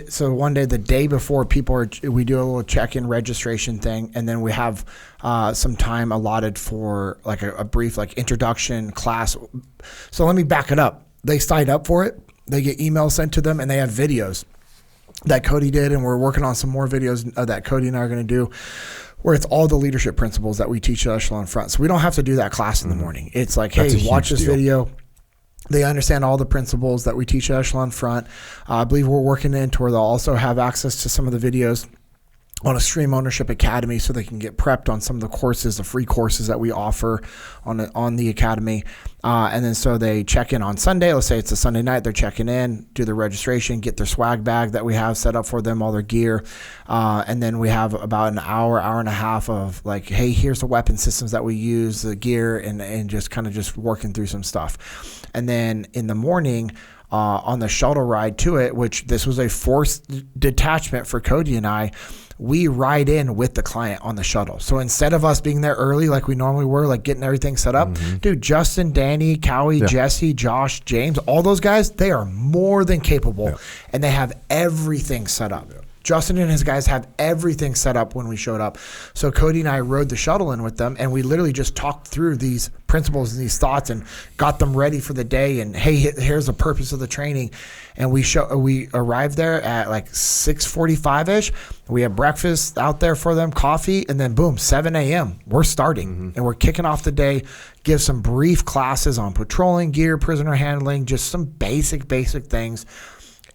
so one day, the day before, we do a little check-in registration thing, and then we have some time allotted for like a brief like introduction class. So let me back it up. They sign up for it. They get emails sent to them, and they have videos that Cody did, and we're working on some more videos that Cody and I are going to do, where it's all the leadership principles that we teach at Echelon Front. So we don't have to do that class in the morning. It's like, hey, watch this video. They understand all the principles that we teach at Echelon Front. I believe we're working into where they'll also have access to some of the videos on a Stream Ownership Academy so they can get prepped on some of the courses, the free courses that we offer on the Academy. And then so they check in on Sunday. Let's say it's a Sunday night. They're checking in, do their registration, get their swag bag that we have set up for them, all their gear. And then we have about an hour and a half of like, hey, here's the weapon systems that we use, the gear, and just kind of just working through some stuff. And then in the morning, on the shuttle ride to it, which this was a forced detachment for Cody and I, we ride in with the client on the shuttle. So instead of us being there early like we normally were, like getting everything set up, dude, Justin, Danny, Cowie, Jesse, Josh, James, all those guys, they are more than capable, and they have everything set up. Justin and his guys have everything set up when we showed up. So Cody and I rode the shuttle in with them, and we literally just talked through these principles and these thoughts and got them ready for the day. And hey, here's the purpose of the training. And we arrived there at like 6:45-ish. We had breakfast out there for them, coffee, and then boom, 7 a.m. We're starting and we're kicking off the day. Give some brief classes on patrolling gear, prisoner handling, just some basic things.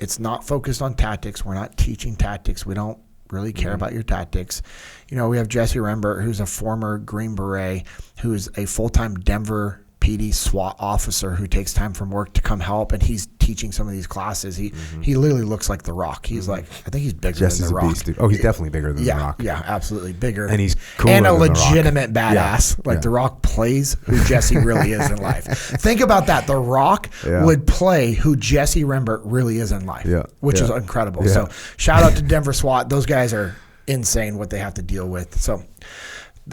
It's not focused on tactics. We're not teaching tactics. We don't really care about your tactics. You know, we have Jesse Rembert, who's a former Green Beret, who's a full-time Denver PD SWAT officer who takes time from work to come help, and he's teaching some of these classes. He literally looks like The Rock. He's like, I think he's bigger Jesse's than The Rock. Beast, dude. Oh, he's definitely bigger than The Rock. Yeah, absolutely bigger. And he's cooler and a than legitimate The Rock. badass. Like The Rock plays who Jesse really is in life. Think about that. The Rock would play who Jesse Rembert really is in life, which is incredible. So shout out to Denver SWAT. Those guys are insane what they have to deal with. So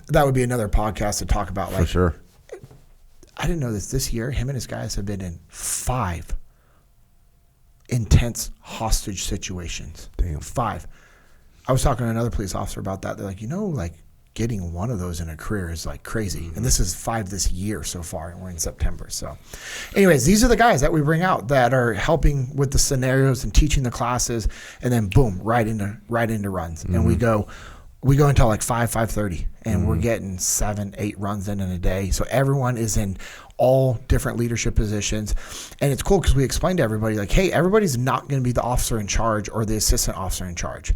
that would be another podcast to talk about. Like, for sure. I didn't know this year, him and his guys have been in 5 intense hostage situations. Damn. 5. I was talking to another police officer about that. They're like, like getting one of those in a career is like crazy. And this is 5 this year so far, and we're in September. So anyways, these are the guys that we bring out that are helping with the scenarios and teaching the classes, and then boom, right into runs. And we go until like 5:30, and we're getting 7-8 runs in a day. So everyone is in all different leadership positions. And it's cool because we explain to everybody like, hey, everybody's not going to be the officer in charge or the assistant officer in charge.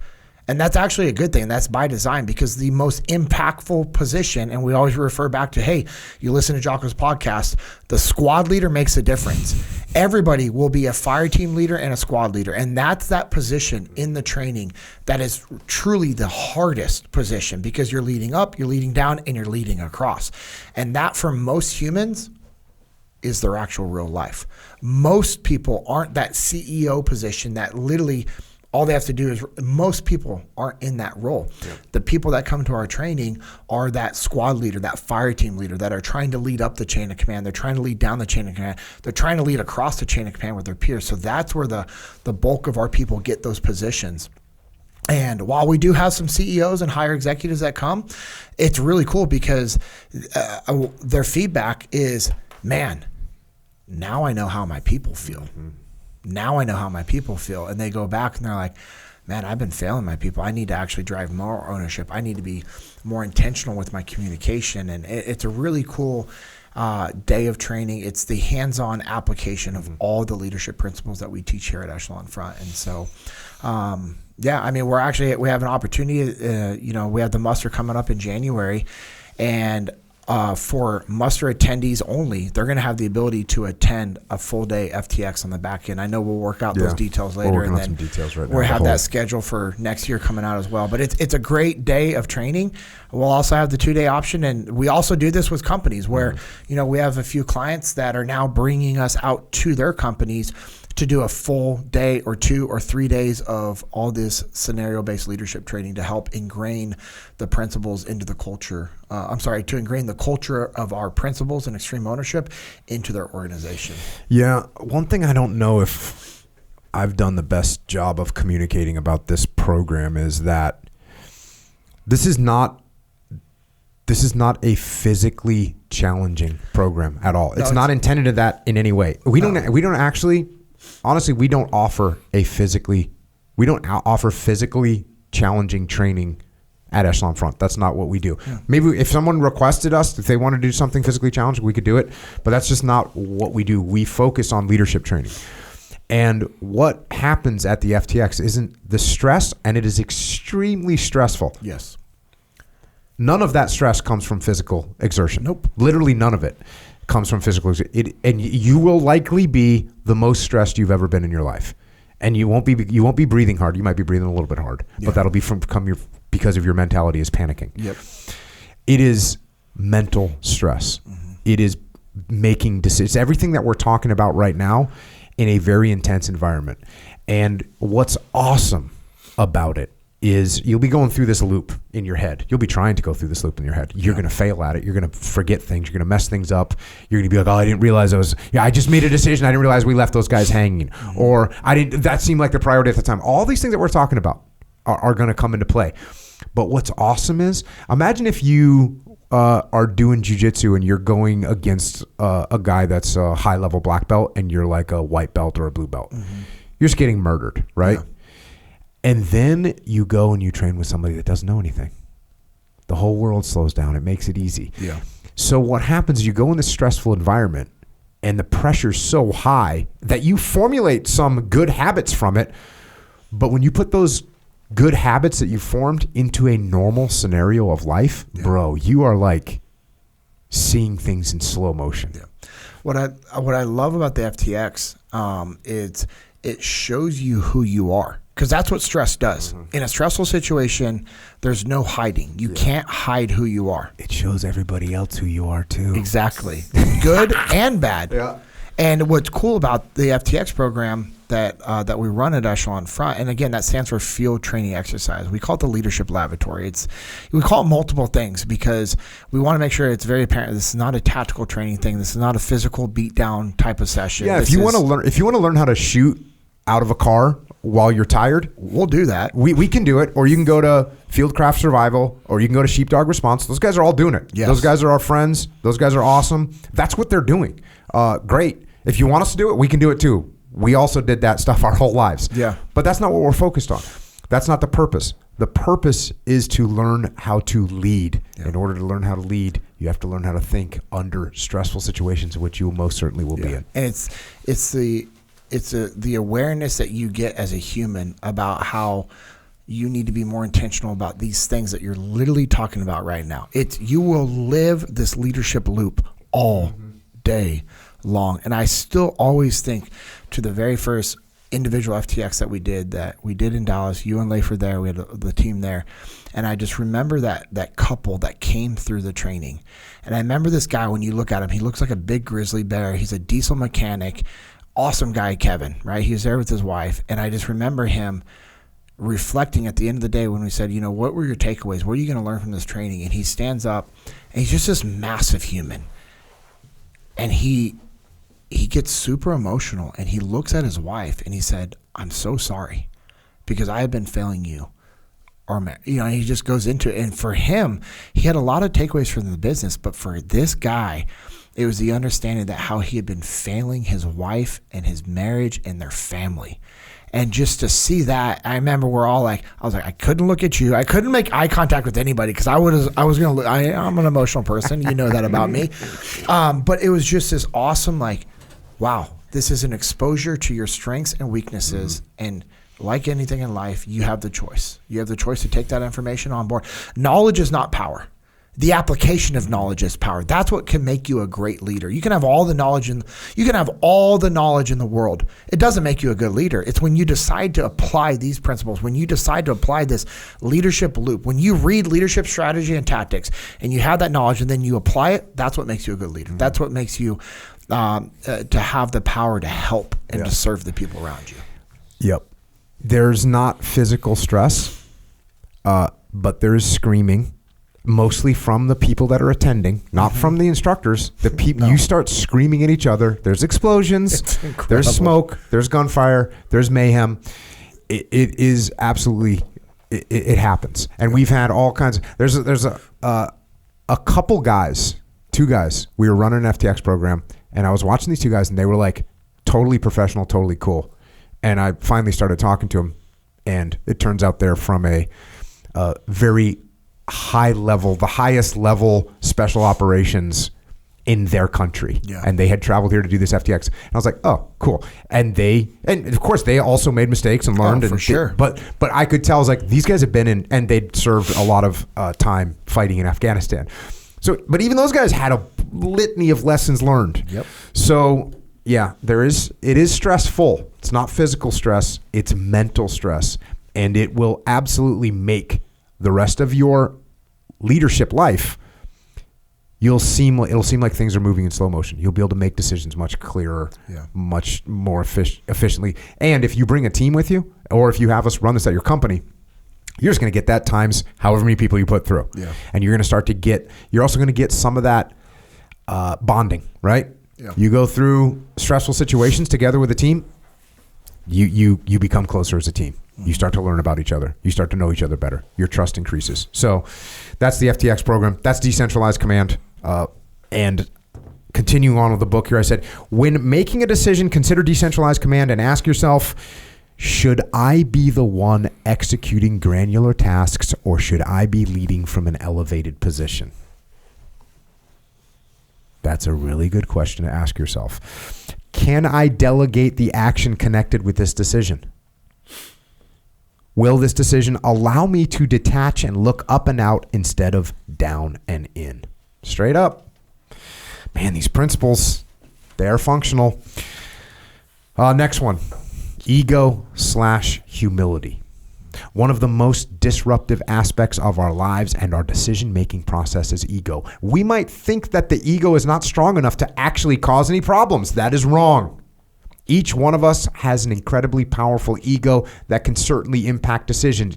And that's actually a good thing. That's by design, because the most impactful position, and we always refer back to, hey, you listen to Jocko's podcast, the squad leader makes a difference. Everybody will be a fire team leader and a squad leader. And that's that position in the training that is truly the hardest position, because you're leading up, you're leading down, and you're leading across. And that, for most humans, is their actual real life. Most people aren't that CEO position that literally all they have to do is, most people aren't in that role. Yeah. The people that come to our training are that squad leader, that fire team leader, that are trying to lead up the chain of command. They're trying to lead down the chain of command. They're trying to lead across the chain of command with their peers. So that's where the bulk of our people get those positions. And while we do have some CEOs and higher executives that come, it's really cool because their feedback is, man, now I know how my people feel. Mm-hmm. Now I know how my people feel. And they go back and they're like, man, I've been failing my people. I need to actually drive more ownership. I need to be more intentional with my communication. And it's a really cool day of training. It's the hands-on application of all the leadership principles that we teach here at Echelon Front. And so, yeah, I mean, we have an opportunity. We have the muster coming up in January, and for muster attendees only, they're going to have the ability to attend a full day FTX on the back end. I know we'll work out those details later, we're working on some details right now. We'll have that schedule for next year coming out as well. But it's a great day of training. We'll also have the 2-day option, and we also do this with companies where we have a few clients that are now bringing us out to their companies to do a full day or 2 or 3 days of all this scenario-based leadership training to help ingrain the principles into the culture. To ingrain the culture of our principles and extreme ownership into their organization. Yeah. One thing I don't know if I've done the best job of communicating about this program is that this is not a physically challenging program at all. It's not intended to that in any way. We don't actually, honestly, we don't offer physically challenging training at Echelon Front. That's not what we do. Yeah. Maybe if someone requested us, if they want to do something physically challenging, we could do it, but that's just not what we do. We focus on leadership training. And what happens at the FTX isn't the stress, and it is extremely stressful. Yes. None of that stress comes from physical exertion. Nope. Literally none of it comes from physical exertion. And you will likely be the most stressed you've ever been in your life. And you won't be breathing hard. You might be breathing a little bit hard, but that'll be because of your mentality is panicking. Yep. It is mental stress. Mm-hmm. It is making decisions. Everything that we're talking about right now in a very intense environment. And what's awesome about it is you'll be going through this loop in your head. You'll be trying to go through this loop in your head. You're going to fail at it. You're going to forget things. You're going to mess things up. You're going to be like, oh, I didn't realize I just made a decision. I didn't realize we left those guys hanging. Mm-hmm. Or that seemed like the priority at the time. All these things that we're talking about are going to come into play. But what's awesome is, imagine if you are doing jiu-jitsu and you're going against a guy that's a high-level black belt and you're like a white belt or a blue belt. Mm-hmm. You're just getting murdered, right? Yeah. And then you go and you train with somebody that doesn't know anything. The whole world slows down. It makes it easy. Yeah. So what happens is you go in this stressful environment and the pressure's so high that you formulate some good habits from it. But when you put those good habits that you formed into a normal scenario of life, bro, you are like seeing things in slow motion. Yeah. What I love about the FTX is it shows you who you are. Because that's what stress does. Mm-hmm. In a stressful situation, there's no hiding. You can't hide who you are. It shows everybody else who you are too. Exactly. Good and bad. Yeah. And what's cool about the FTX program that we run at Echelon Front, and again, that stands for Field Training Exercise. We call it the Leadership Laboratory. We call it multiple things because we want to make sure it's very apparent. This is not a tactical training thing. This is not a physical beatdown type of session. Yeah. If you want to learn how to shoot out of a car while you're tired, we'll do that. We can do it. Or you can go to Fieldcraft Survival, or you can go to Sheepdog Response. Those guys are all doing it. Yes. Those guys are our friends. Those guys are awesome. That's what they're doing. Great. If you want us to do it, we can do it too. We also did that stuff our whole lives. Yeah. But that's not what we're focused on. That's not the purpose. The purpose is to learn how to lead. Yeah. In order to learn how to lead, you have to learn how to think under stressful situations, which you most certainly will be in. And it's the awareness that you get as a human about how you need to be more intentional about these things that you're literally talking about right now. You will live this leadership loop all day long. And I still always think to the very first individual FTX that we did in Dallas. You and Leif were there. We had the team there. And I just remember that couple that came through the training. And I remember this guy, when you look at him, he looks like a big grizzly bear. He's a diesel mechanic. Awesome guy, Kevin, right? He was there with his wife. And I just remember him reflecting at the end of the day when we said, what were your takeaways? What are you going to learn from this training? And he stands up, and he's just this massive human. And he gets super emotional, and he looks at his wife, and he said, I'm so sorry because I have been failing you. Or, he just goes into it. And for him, he had a lot of takeaways from the business, but for this guy, it was the understanding that how he had been failing his wife and his marriage and their family. And just to see that, I remember I was like, I couldn't look at you. I couldn't make eye contact with anybody because I was going to look. I'm an emotional person. You know that about me. But it was just this awesome, wow, this is an exposure to your strengths and weaknesses. Mm-hmm. And like anything in life, you have the choice. You have the choice to take that information on board. Knowledge is not power. The application of knowledge is power. That's what can make you a great leader. You can have all the knowledge in the world. It doesn't make you a good leader. It's when you decide to apply these principles, when you decide to apply this leadership loop, when you read leadership strategy and tactics and you have that knowledge and then you apply it, that's what makes you a good leader. Mm-hmm. That's what makes you to have the power to help and to serve the people around you. Yep. There's not physical stress, but there is screaming. Mostly from the people that are attending, not from the instructors. The people, you start screaming at each other. There's explosions. There's smoke. There's gunfire. There's mayhem. It is absolutely. It happens, and we've had all kinds of. There's a couple guys, 2 guys. We were running an FTX program, and I was watching these 2 guys, and they were totally professional, totally cool. And I finally started talking to them, and it turns out they're from a very high level, the highest level special operations in their country. Yeah. And they had traveled here to do this FTX. And I was like, oh, cool. And of course they also made mistakes and learned. For sure. But I could tell, I was like, these guys have been in, and they'd served a lot of time fighting in Afghanistan. So, but even those guys had a litany of lessons learned. Yep. So yeah, it is stressful. It's not physical stress. It's mental stress. And it will absolutely make the rest of your leadership life, it'll seem like things are moving in slow motion. You'll be able to make decisions much clearer, much more efficiently. And if you bring a team with you, or if you have us run this at your company, you're just going to get that times however many people you put through. Yeah. And you're also going to get some of that bonding, right? Yeah. You go through stressful situations together with a team, you become closer as a team. You start to learn about each other. You start to know each other better. Your trust increases. So that's the FTX program. That's Decentralized Command. And continuing on with the book here, I said, when making a decision, consider Decentralized Command and ask yourself, should I be the one executing granular tasks, or should I be leading from an elevated position? That's a really good question to ask yourself. Can I delegate the action connected with this decision? Will this decision allow me to detach and look up and out instead of down and in? Straight up. Man, these principles, they're functional. Next one, ego/humility. One of the most disruptive aspects of our lives and our decision-making process is ego. We might think that the ego is not strong enough to actually cause any problems. That is wrong. Each one of us has an incredibly powerful ego that can certainly impact decisions.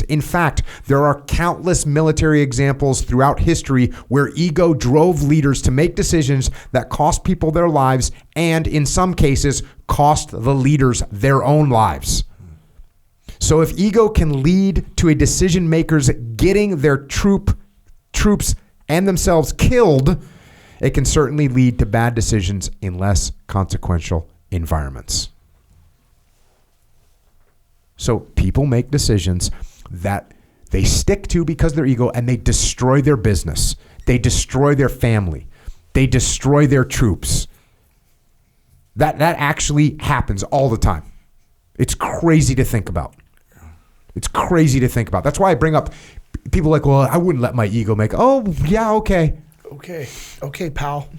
In fact, there are countless military examples throughout history where ego drove leaders to make decisions that cost people their lives and, in some cases, cost the leaders their own lives. So if ego can lead to a decision maker's getting their troops and themselves killed, it can certainly lead to bad decisions in less consequential environments. So people make decisions that they stick to because of their ego, and they destroy their business. They destroy their family. They destroy their troops. That actually happens all the time. It's crazy to think about. It's crazy to think about. That's why I bring up people like, well, I wouldn't let my ego make. Oh, yeah, okay. Okay, pal.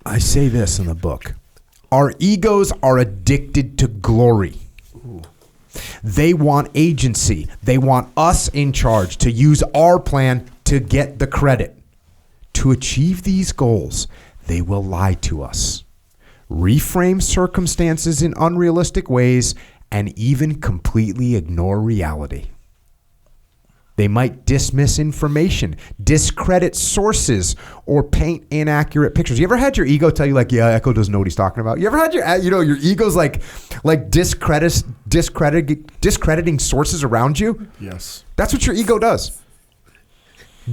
I say this in the book. Our egos are addicted to glory. Ooh. They want agency. They want us in charge to use our plan to get the credit. To achieve these goals, they will lie to us, reframe circumstances in unrealistic ways, and even completely ignore reality. They might dismiss information, discredit sources, or paint inaccurate pictures. You ever had your ego tell you like, yeah, Echo doesn't know what he's talking about? You ever had your ego's like discrediting sources around you? Yes. That's what your ego does.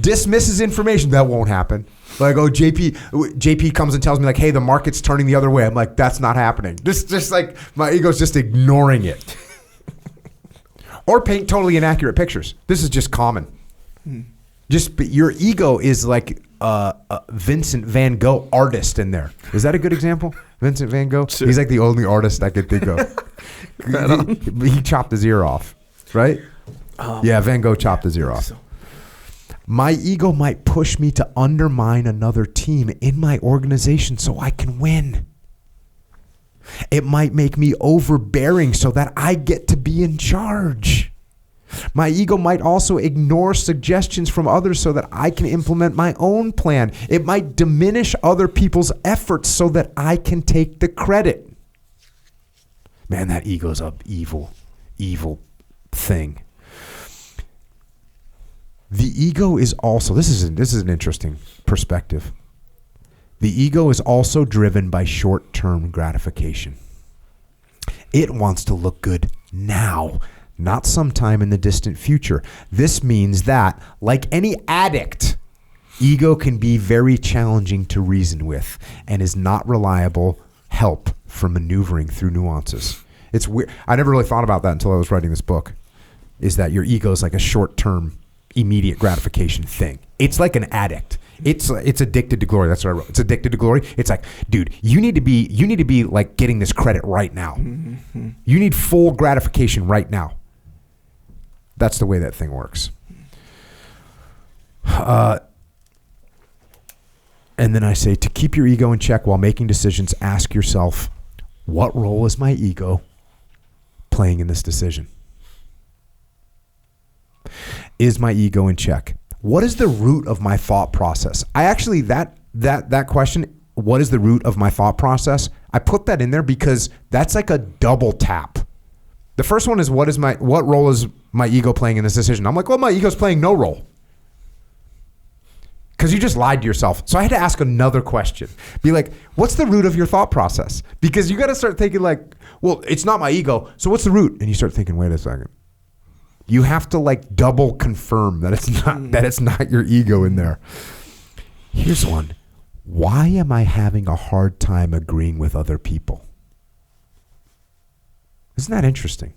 Dismisses information. That won't happen. Like, oh, JP comes and tells me like, hey, the market's turning the other way. I'm like, that's not happening. Just like my ego's just ignoring it. Or paint totally inaccurate pictures. This is just common. Your ego is like a Vincent van Gogh artist in there. Is that a good example? Vincent van Gogh? Sure. He's like the only artist I could think of. He chopped his ear off, right? Yeah, Van Gogh chopped his ear off. So. My ego might push me to undermine another team in my organization so I can win. It might make me overbearing so that I get to be in charge. My ego might also ignore suggestions from others so that I can implement my own plan. It might diminish other people's efforts so that I can take the credit. Man, that ego's an evil, evil thing. The ego is also, this is an interesting perspective. The ego is also driven by short-term gratification. It wants to look good now, not sometime in the distant future. This means that, like any addict, ego can be very challenging to reason with and is not reliable help for maneuvering through nuances. It's weird. I never really thought about that until I was writing this book, is that your ego is like a short-term, immediate gratification thing. It's like an addict. It's addicted to glory. That's what I wrote. It's addicted to glory. It's like, dude, you need to be like getting this credit right now. Mm-hmm. You need full gratification right now. That's the way that thing works. And then I say, to keep your ego in check while making decisions, ask yourself, what role is my ego playing in this decision? Is my ego in check? What is the root of my thought process? I actually, that question, what is the root of my thought process? I put that in there because that's like a double tap. The first one is what role is my ego playing in this decision? I'm like, well, my ego's playing no role. Because you just lied to yourself. So I had to ask another question. Be like, what's the root of your thought process? Because you got to start thinking like, well, it's not my ego. So what's the root? And you start thinking, wait a second. You have to like double confirm that it's not your ego in there. Here's one. Why am I having a hard time agreeing with other people? Isn't that interesting?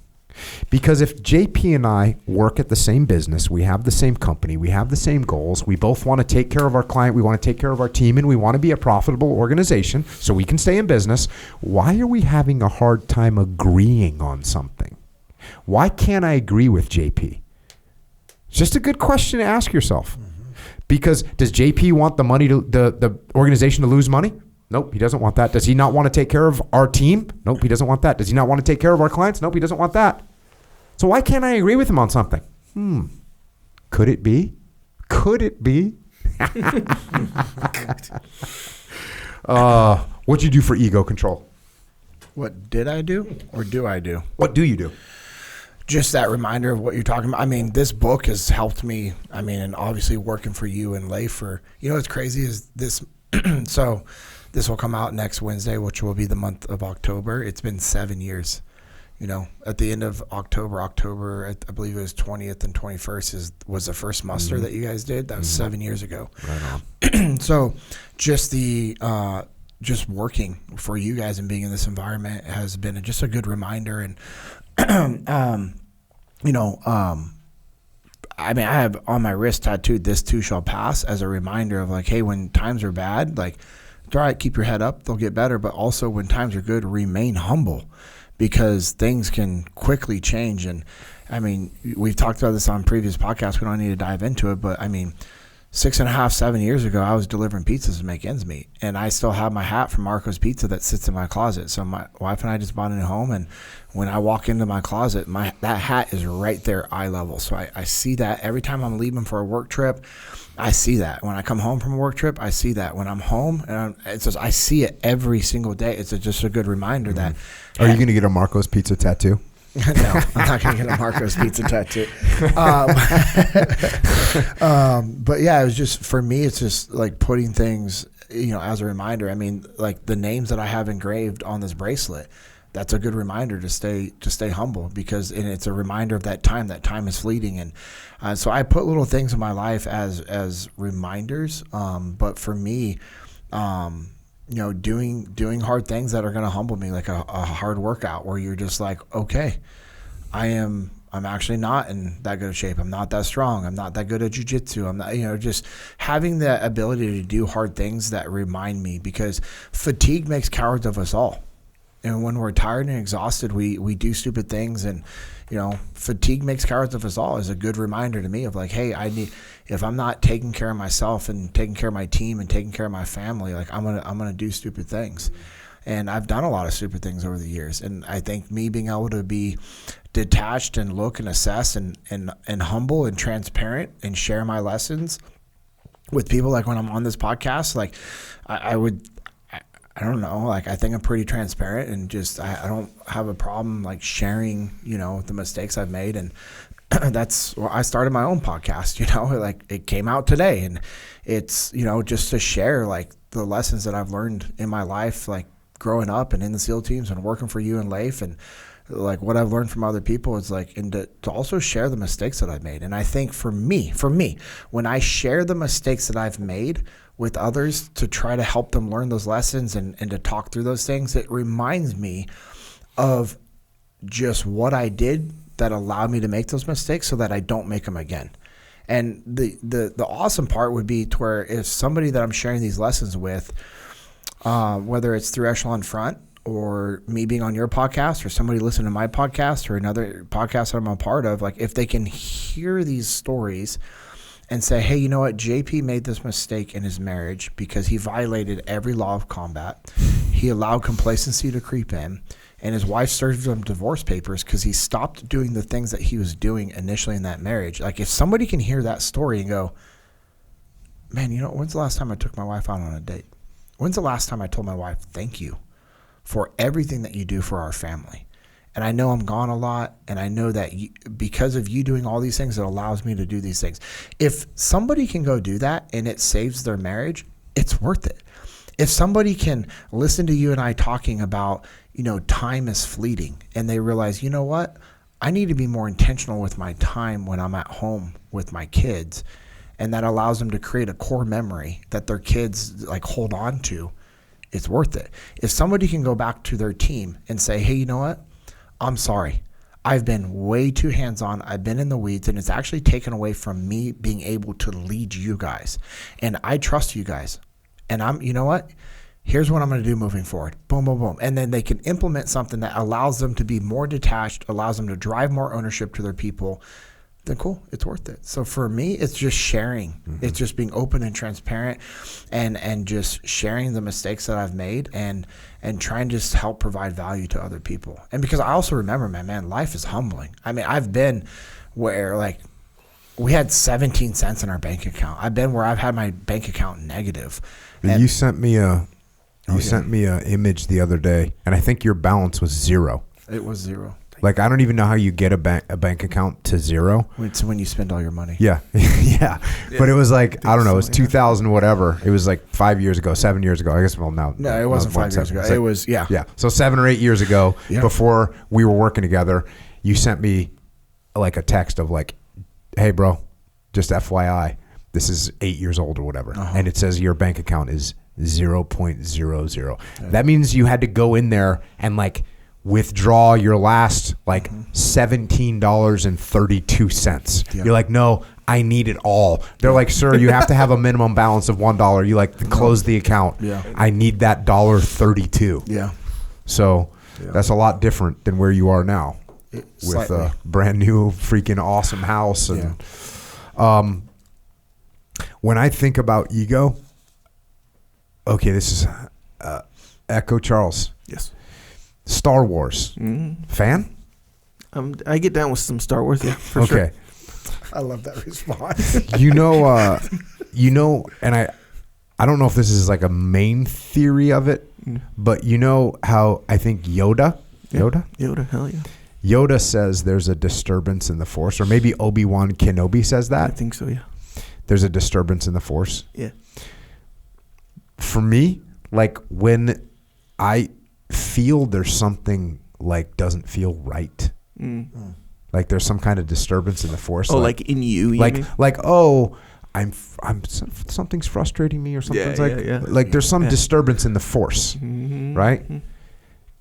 Because if JP and I work at the same business, we have the same company, we have the same goals, we both want to take care of our client, we want to take care of our team, and we want to be a profitable organization so we can stay in business, why are we having a hard time agreeing on something? Why can't I agree with JP? It's just a good question to ask yourself. Mm-hmm. Because does JP want the money to the organization to lose money? Nope, he doesn't want that. Does he not want to take care of our team? Nope, he doesn't want that. Does he not want to take care of our clients? Nope, he doesn't want that. So why can't I agree with him on something? Could it be? Could it be? What'd you do for ego control? What did I do or do I do? What do you do? Just that reminder of what you're talking about. I mean, this book has helped me. I mean, and obviously working for you and Leif for, what's crazy is this. So this will come out next Wednesday, which will be the month of October. It's been 7 years. At the end of October, I believe it was 20th and 21st was the first muster that you guys did. That was 7 years ago. Right on. So just just working for you guys and being in this environment has been just a good reminder. And, I mean, I have on my wrist tattooed, "This too shall pass," as a reminder of like, hey, when times are bad, like, it's all right, keep your head up, they'll get better. But also when times are good, remain humble. because things can quickly change. And I mean, we've talked about this on previous podcasts. We don't need to dive into it, but I mean, 6.5, 7 years ago, I was delivering pizzas to make ends meet. And I still have my hat from Marco's Pizza that sits in my closet. So my wife and I just bought a new home. And when I walk into my closet, that hat is right there, eye level. So I see that every time I'm leaving for a work trip. I see that. When I come home from a work trip, I see that. When I'm home, I see it every single day. It's just a good reminder that. Are you going to get a Marco's Pizza tattoo? No, I'm not going to get a Marco's Pizza tattoo. But yeah, it was just, for me, it's just like putting things, as a reminder. I mean, like the names that I have engraved on this bracelet, that's a good reminder to stay humble, because it's a reminder of that time is fleeting. And so I put little things in my life as reminders. But for me, doing hard things that are going to humble me, like a hard workout where you're just like, okay, I'm actually not in that good of shape. I'm not that strong. I'm not that good at jiu-jitsu. I'm not, just having the ability to do hard things that remind me, because fatigue makes cowards of us all. And when we're tired and exhausted, we do stupid things. And, fatigue makes cowards of us all is a good reminder to me of like, hey, if I'm not taking care of myself and taking care of my team and taking care of my family, like I'm going to do stupid things. And I've done a lot of stupid things over the years. And I think me being able to be detached and look and assess and humble and transparent and share my lessons with people, like when I'm on this podcast, like I don't know, like I think I'm pretty transparent, and just I don't have a problem like sharing, the mistakes I've made. And that's why I started my own podcast, like it came out today, and it's, just to share like the lessons that I've learned in my life, like growing up and in the SEAL teams and working for you and Leif, and like what I've learned from other people is like, and to also share the mistakes that I've made. And I think for me, when I share the mistakes that I've made with others to try to help them learn those lessons and to talk through those things, it reminds me of just what I did that allowed me to make those mistakes so that I don't make them again. And the awesome part would be to where if somebody that I'm sharing these lessons with, whether it's through Echelon Front or me being on your podcast or somebody listening to my podcast or another podcast that I'm a part of, like if they can hear these stories and say, hey, you know what? JP made this mistake in his marriage because he violated every law of combat. He allowed complacency to creep in, and his wife served him divorce papers because he stopped doing the things that he was doing initially in that marriage. Like if somebody can hear that story and go, man, when's the last time I took my wife out on a date? When's the last time I told my wife, thank you for everything that you do for our family? And I know I'm gone a lot, and I know that because of you doing all these things, it allows me to do these things. If somebody can go do that and it saves their marriage, it's worth it. If somebody can listen to you and I talking about, time is fleeting, and they realize, you know what? I need to be more intentional with my time when I'm at home with my kids, and that allows them to create a core memory that their kids like hold on to, it's worth it. If somebody can go back to their team and say, hey, you know what? I'm sorry. I've been way too hands-on. I've been in the weeds, and it's actually taken away from me being able to lead you guys. And I trust you guys. And you know what? Here's what I'm going to do moving forward. Boom, boom, boom. And then they can implement something that allows them to be more detached, allows them to drive more ownership to their people. Then cool, it's worth it. So for me, it's just sharing. Mm-hmm. It's just being open and transparent and just sharing the mistakes that I've made and trying to just help provide value to other people. And because I also remember, man, life is humbling. I mean, I've been where like we had 17 cents in our bank account. I've been where I've had my bank account negative. And you sent me an image the other day, and I think your balance was zero. It was zero. Like, I don't even know how you get a bank account to zero. It's when you spend all your money. Yeah. Yeah. But it was like, I don't know, it was 2000 whatever. It was like 5 years ago, 7 years ago. I guess, well, now. No, it wasn't 5 years ago. It was, yeah. Yeah. So 7 or 8 years ago, before we were working together, you sent me like a text of like, hey, bro, just FYI, this is 8 years old or whatever. Uh-huh. And it says your bank account is 0.00. Yeah. That means you had to go in there and like withdraw your last like $17.32. Yeah. You're like, no, I need it all. They're like, sir, you have to have a minimum balance of $1. You like close the account. Yeah. I need that $1.32. Yeah. So That's a lot different than where you are now with a brand new freaking awesome house. And when I think about ego, okay, this is Echo Charles. Yes. Star Wars. Fan? I get down with some Star Wars, yeah, for sure. Okay. I love that response. And I don't know if this is like a main theory of it, but you know how I think Yoda, hell yeah. Yoda says there's a disturbance in the Force, or maybe Obi-Wan Kenobi says that. I think so, yeah. There's a disturbance in the Force. Yeah. For me, like when I feel there's something like doesn't feel right, like there's some kind of disturbance in the Force. Oh, like in you mean? I'm something's frustrating me or something. Like there's some disturbance in the Force, right?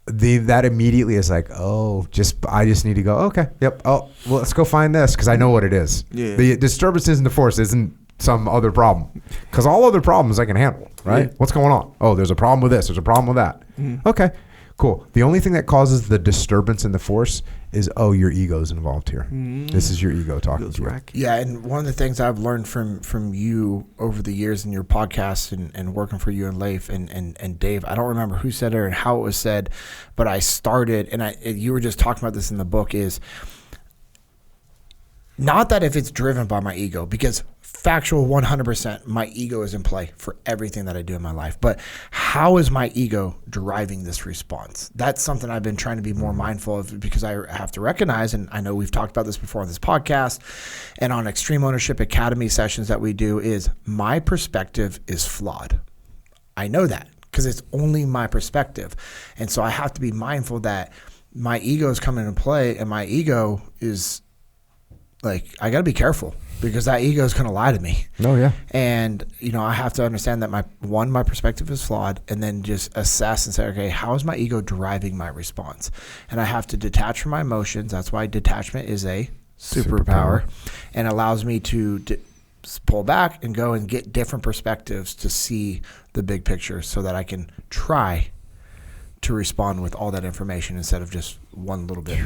That immediately is like, I just need to go, okay, yep, well, let's go find this because I know what it is. Yeah. The disturbances in the Force isn't some other problem, because all other problems I can handle, right? Yeah. What's going on? Oh, there's a problem with this, there's a problem with that. Okay, cool. The only thing that causes the disturbance in the Force is, your ego's involved here. This is your ego talking to you. Yeah, and one of the things I've learned from you over the years in your podcast and working for you and Leif and Dave, I don't remember who said it and how it was said, but I started, and you were just talking about this in the book, is not that if it's driven by my ego, because factual 100%, my ego is in play for everything that I do in my life. But how is my ego driving this response? That's something I've been trying to be more mindful of, because I have to recognize, and I know we've talked about this before on this podcast and on Extreme Ownership Academy sessions that we do, is my perspective is flawed. I know that because it's only my perspective. And so I have to be mindful that my ego is coming into play, and my ego is like, I got to be careful, because that ego is going to lie to me. Oh, yeah. And, I have to understand that my perspective is flawed, and then just assess and say, okay, how is my ego driving my response? And I have to detach from my emotions. That's why detachment is a superpower and allows me to pull back and go and get different perspectives to see the big picture, so that I can try to respond with all that information instead of just one little bit.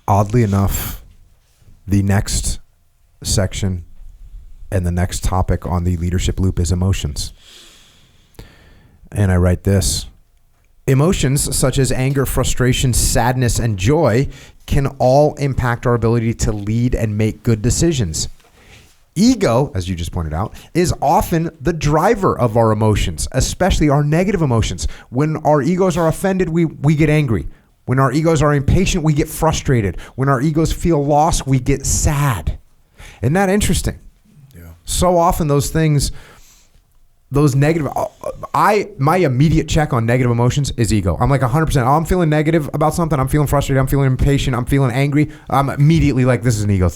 Oddly enough, the next section and the next topic on the leadership loop is emotions. And I write this: emotions such as anger, frustration, sadness, and joy can all impact our ability to lead and make good decisions. Ego, as you just pointed out, is often the driver of our emotions, especially our negative emotions. When our egos are offended, we get angry. When our egos are impatient, we get frustrated. When our egos feel lost, we get sad. Isn't that interesting? Yeah. So often those things, those negative, my immediate check on negative emotions is ego. I'm like 100%. I'm feeling negative about something. I'm feeling frustrated. I'm feeling impatient. I'm feeling angry. I'm immediately like, this is an ego.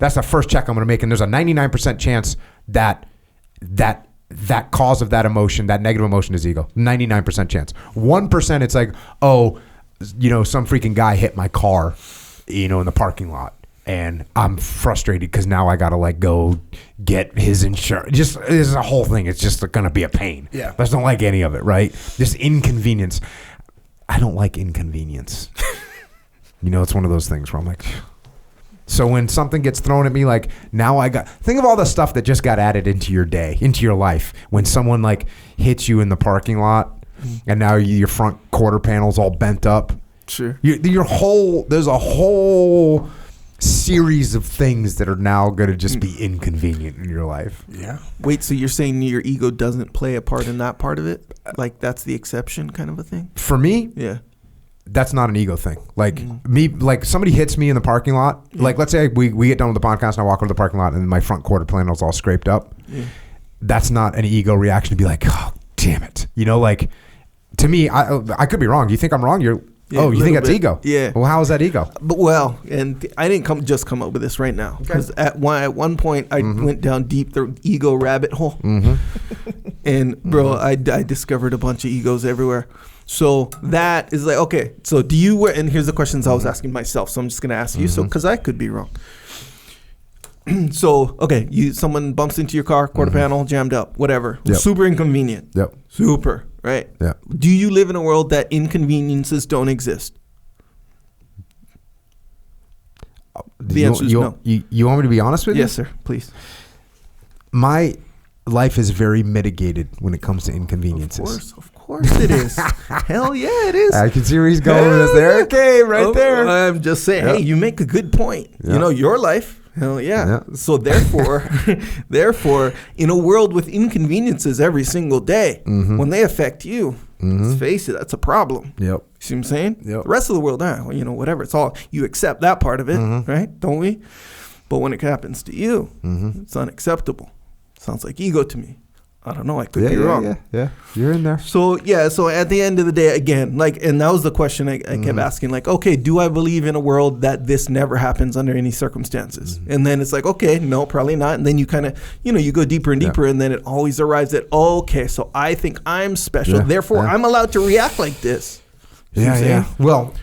That's the first check I'm going to make. And there's a 99% chance that cause of that emotion, that negative emotion, is ego. 99% chance. 1% it's like, some freaking guy hit my car, in the parking lot, and I'm frustrated because now I got to go get his insurance. This is a whole thing. It's just going to be a pain. Yeah. I just don't like any of it, right? Just inconvenience. I don't like inconvenience. It's one of those things where I'm like, so when something gets thrown at me, like now think of all the stuff that just got added into your day, into your life. When someone hits you in the parking lot, and now your front quarter panel's all bent up. Sure. There's a whole series of things that are now going to just be inconvenient in your life. Yeah. Wait, so you're saying your ego doesn't play a part in that part of it? Like that's the exception kind of a thing? For me, yeah, that's not an ego thing. Somebody hits me in the parking lot. Yeah. Like let's say we get done with the podcast and I walk over to the parking lot and my front quarter panel's all scraped up. Yeah. That's not an ego reaction to be like, oh, damn it. To me, I could be wrong. Do you think I'm wrong? You think that's ego? Yeah. Well, how is that ego? And I didn't come up with this right now, because at one point I went down deep the ego rabbit hole, and bro, I discovered a bunch of egos everywhere. So that is like, okay. So do you? And here's the questions I was asking myself. So I'm just gonna ask you. So because I could be wrong. So someone bumps into your car, quarter panel jammed up, whatever. Yep. Super inconvenient. Yep. Super. right? Yeah. Do you live in a world that inconveniences don't exist? The answer is no. You want me to be honest with you? Yes, sir. Please. My life is very mitigated when it comes to inconveniences. Of course it is. Hell yeah, it is. I can see where he's going with this there. Okay, right there. I'm just saying, hey, you make a good point. Yeah. You know, your life, hell yeah. So therefore, in a world with inconveniences every single day, when they affect you, let's face it, that's a problem. Yep. See what I'm saying? Yep. The rest of the world, well, you know, whatever. It's all, you accept that part of it, right? Don't we? But when it happens to you, it's unacceptable. Sounds like ego to me. I don't know. I could be wrong. Yeah. You're in there. So at the end of the day, again, like, and that was the question I kept asking, like, okay, do I believe in a world that this never happens under any circumstances? And then it's like, okay, no, probably not. And then you kind of, you know, you go deeper and deeper, and then it always arrives at, okay, so I think I'm special. Therefore, I'm allowed to react like this. Yeah. Well,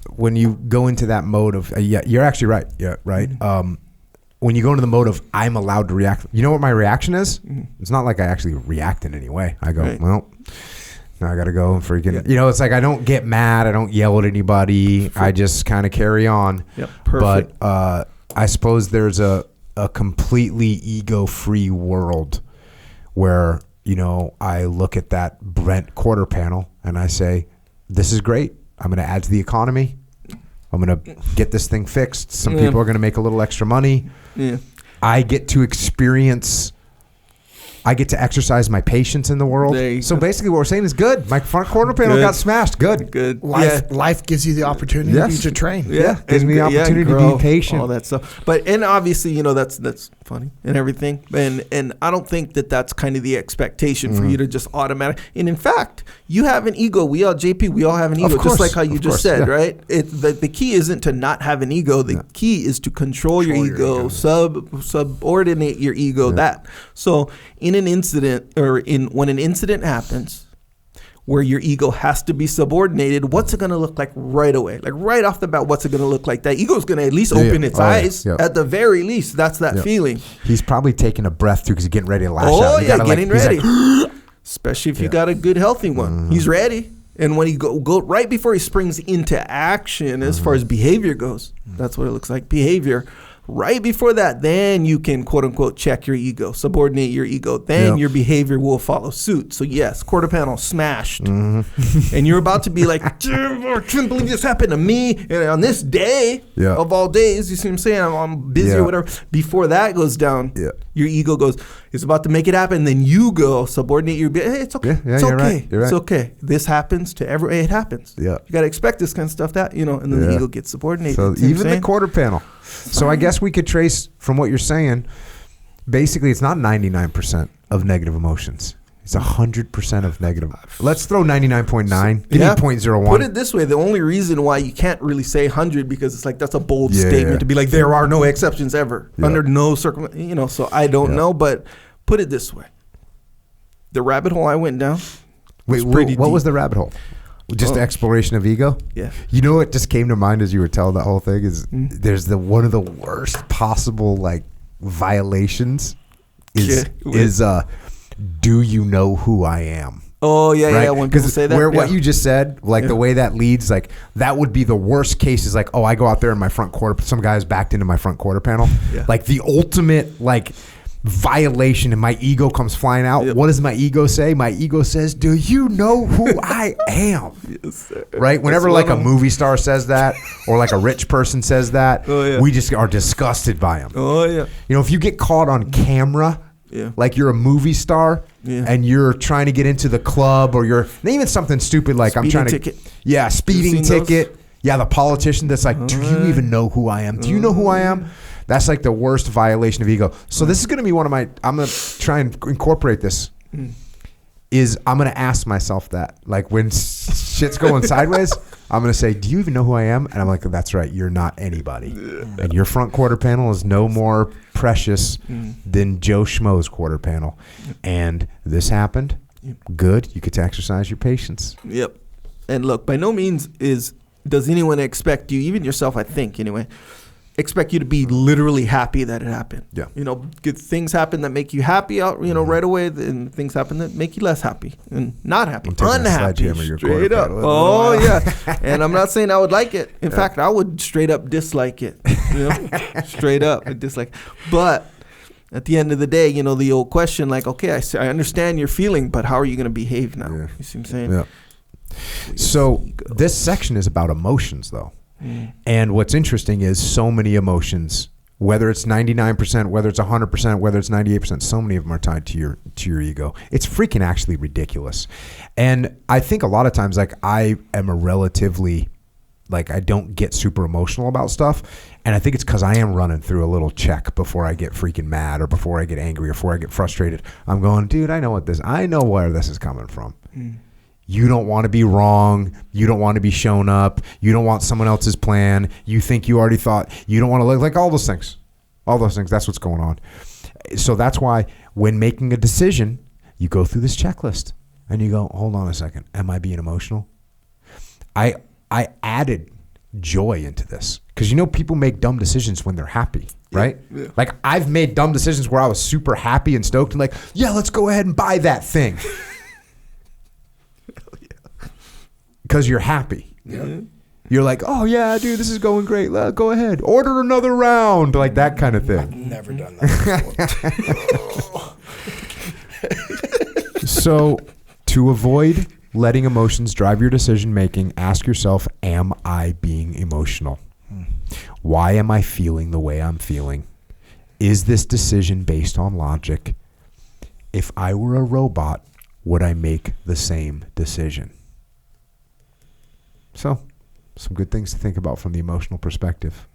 when you go into that mode of, you're actually right. Yeah, right. When you go into the mode of I'm allowed to react, you know what my reaction is? It's not like I actually react in any way. I go, well, now I got to go and freaking, you know, it's like I don't get mad. I don't yell at anybody. I just kind of carry on. Yep, perfect. But I suppose there's a completely ego-free world where, you know, I look at that Brent quarter panel and I say, this is great. I'm going to add to the economy. I'm going to get this thing fixed. Some people are going to make a little extra money. Yeah. I get to exercise my patience in the world. So basically what we're saying is good. My front quarter panel got smashed. Good. Life gives you the opportunity to train. Gives me the opportunity to be patient. All that stuff. And obviously, you know, that's funny and everything. And I don't think that that's kind of the expectation for you to just automatic. And in fact, you have an ego. We all have an ego, just like how you just said, right? The key isn't to not have an ego. The key is to control your ego, subordinate your ego. That. So in an incident when an incident happens where your ego has to be subordinated, what's it going to look like right away? Like right off the bat, what's it going to look like? That ego is going to at least open its eyes. At the very least, that's that feeling. He's probably taking a breath too because he's getting ready to lash out. Oh, yeah, getting ready. Especially if you got a good, healthy one. He's ready. And when he go right before he springs into action, as far as behavior goes, that's what it looks like, behavior. Right before that, then you can, quote unquote, check your ego, subordinate your ego. Then your behavior will follow suit. So yes, quarter panel smashed. And you're about to be like, I can't believe this happened to me. And on this day of all days, you see what I'm saying? I'm busy or whatever. Before that goes down, your ego goes, it's about to make it happen. Then you go subordinate your behavior. Hey, it's okay. It's okay. Right. It's okay. This happens to every, it happens. You got to expect this kind of stuff and then the ego gets subordinated. So even the quarter panel. So I guess we could trace from what you're saying, basically it's not 99% of negative emotions. It's 100% of negative. Let's throw 99.9. Give me 0.01. Put it this way. The only reason why you can't really say 100 because it's like that's a bold statement to be like there are no exceptions ever under no circumstance. So I don't know, but put it this way. The rabbit hole I went down. Wait, what was the rabbit hole? Just exploration of ego? Yeah. You know what just came to mind as you were telling that whole thing is there's one of the worst possible like violations is do you know who I am? Oh yeah, when people say that. What you just said, like the way that leads, like that would be the worst case is like, oh, I go out there in my front quarter, some guy's backed into my front quarter panel. Like the ultimate like violation and my ego comes flying out. What does my ego say? My ego says, do you know who I am? Right? Whenever like a movie star says that or like a rich person says that, we just are disgusted by them. You know, if you get caught on camera, like you're a movie star and you're trying to get into the club or you're even something stupid like speeding I'm trying to ticket. Speeding ticket. Yeah, the politician that's like, do you even know who I am? Do you know who I am? That's like the worst violation of ego. So this is going to be one of my, I'm going to try and incorporate this, is I'm going to ask myself that. Like when shit's going sideways, I'm going to say, do you even know who I am? And I'm like, that's right, you're not anybody. And your front quarter panel is no more precious than Joe Schmo's quarter panel. And this happened. Good. You get to exercise your patience. And look, by no means does anyone expect you, even yourself, I think anyway, expect you to be literally happy that it happened. Yeah. You know, good things happen that make you happy out, you know, right away, and things happen that make you less happy and not happy. Unhappy. Straight up. Oh, yeah. And I'm not saying I would like it. In fact, I would straight up dislike it. You know, straight up dislike. But at the end of the day, you know, the old question, like, okay, I understand your feeling, but how are you going to behave now? Yeah. You see what I'm saying? Yeah. So this section is about emotions, though. And what's interesting is so many emotions, whether it's 99%, whether it's 100%, whether it's 98%, so many of them are tied to your ego. It's freaking actually ridiculous. And I think a lot of times, like, I am a relatively, like, I don't get super emotional about stuff. And I think it's because I am running through a little check before I get freaking mad or before I get angry or before I get frustrated. I'm going, dude, I know where this is coming from. You don't want to be wrong. You don't want to be shown up. You don't want someone else's plan. You think you already thought. You don't want to look like all those things. All those things. That's what's going on. So that's why when making a decision, you go through this checklist and you go, hold on a second. Am I being emotional? I added joy into this because, you know, people make dumb decisions when they're happy, right? Yeah. Like, I've made dumb decisions where I was super happy and stoked and like, yeah, let's go ahead and buy that thing. Because you're happy. Yeah. You're like, oh, yeah, dude, this is going great. Go ahead. Order another round. Like that kind of thing. I've never done that before. So to avoid letting emotions drive your decision making, ask yourself, am I being emotional? Why am I feeling the way I'm feeling? Is this decision based on logic? If I were a robot, would I make the same decision? So, some good things to think about from the emotional perspective.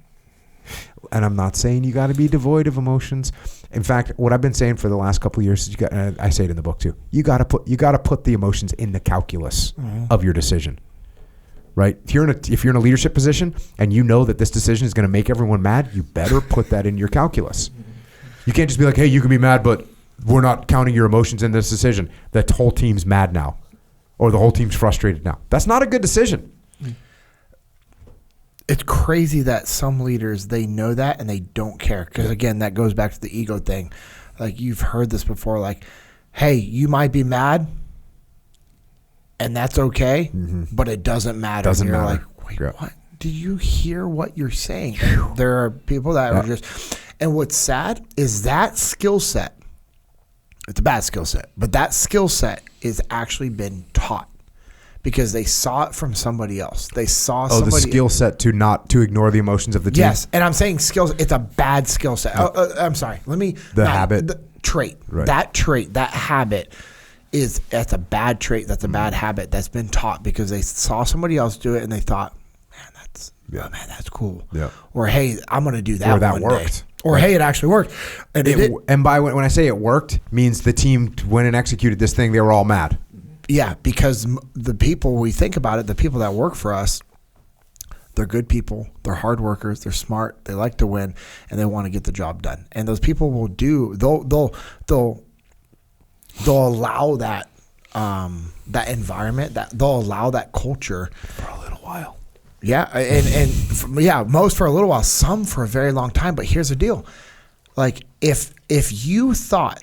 And I'm not saying you got to be devoid of emotions. In fact, what I've been saying for the last couple of years is I say it in the book too. You got to put the emotions in the calculus of your decision. Right? If you're in a leadership position and you know that this decision is going to make everyone mad, you better put that in your calculus. You can't just be like, "Hey, you can be mad, but we're not counting your emotions in this decision." The whole team's mad now, or the whole team's frustrated now. That's not a good decision. It's crazy that some leaders, they know that and they don't care. Because, again, that goes back to the ego thing. Like, you've heard this before, like, hey, you might be mad, and that's okay, but it doesn't matter. Doesn't matter. Like, wait, what? Do you hear what you're saying? And there are people that are just... And what's sad is that skill set, it's a bad skill set, but that skill set is actually been taught. Because they saw it from somebody else. They saw somebody. The skill set to ignore the emotions of the team. Yes, and I'm saying skills. It's a bad skill set. I'm sorry. Habit. The trait. Right. That trait. That habit that's a bad trait. That's a bad habit that's been taught because they saw somebody else do it and they thought, man, that's cool. Yeah. Or hey, I'm gonna do that. Or that one worked. Day. Or hey, it actually worked. And when I say it worked, means the team went and executed this thing. They were all mad. Yeah, because the people, we think about it, the people that work for us, they're good people, they're hard workers, they're smart, they like to win, and they want to get the job done. And those people will they'll allow that that environment, that they'll allow that culture for a little while. Yeah, most for a little while, some for a very long time. But here's the deal: like if you thought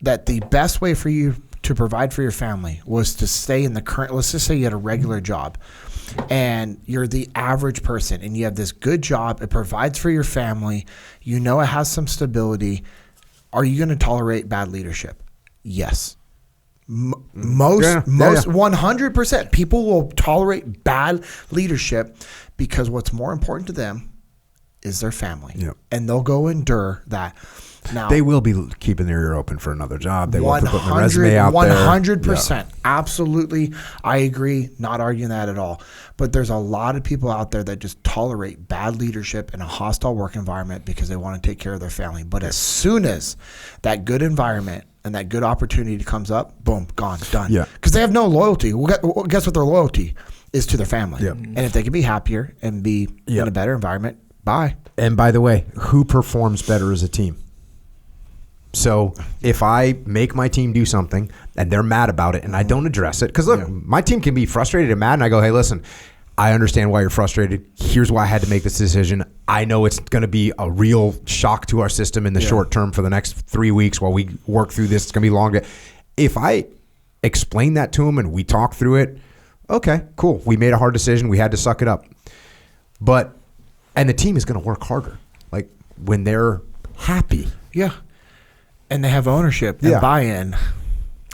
that the best way for you to provide for your family was to stay in the current, let's just say you had a regular job and you're the average person and you have this good job, it provides for your family, you know it has some stability, are you going to tolerate bad leadership? Yes. Most 100% people will tolerate bad leadership because what's more important to them is their family. Yep. And they'll go endure that. Now, they will be keeping their ear open for another job. They will be putting their resume out 100%. there. Absolutely. I agree. Not arguing that at all. But there's a lot of people out there that just tolerate bad leadership in a hostile work environment because they want to take care of their family. But as soon as that good environment and that good opportunity comes up, boom, gone, done. Yeah. Because they have no loyalty. Well, guess what their loyalty is? To their family. Yep. And if they can be happier and be in a better environment, bye. And by the way, who performs better as a team? So if I make my team do something and they're mad about it and I don't address it, because look, my team can be frustrated and mad and I go, hey, listen, I understand why you're frustrated. Here's why I had to make this decision. I know it's going to be a real shock to our system in the short term for the next 3 weeks while we work through this. It's going to be long. If I explain that to him and we talk through it, okay, cool. We made a hard decision. We had to suck it up. And the team is going to work harder. Like when they're happy. Yeah. And they have ownership and buy-in.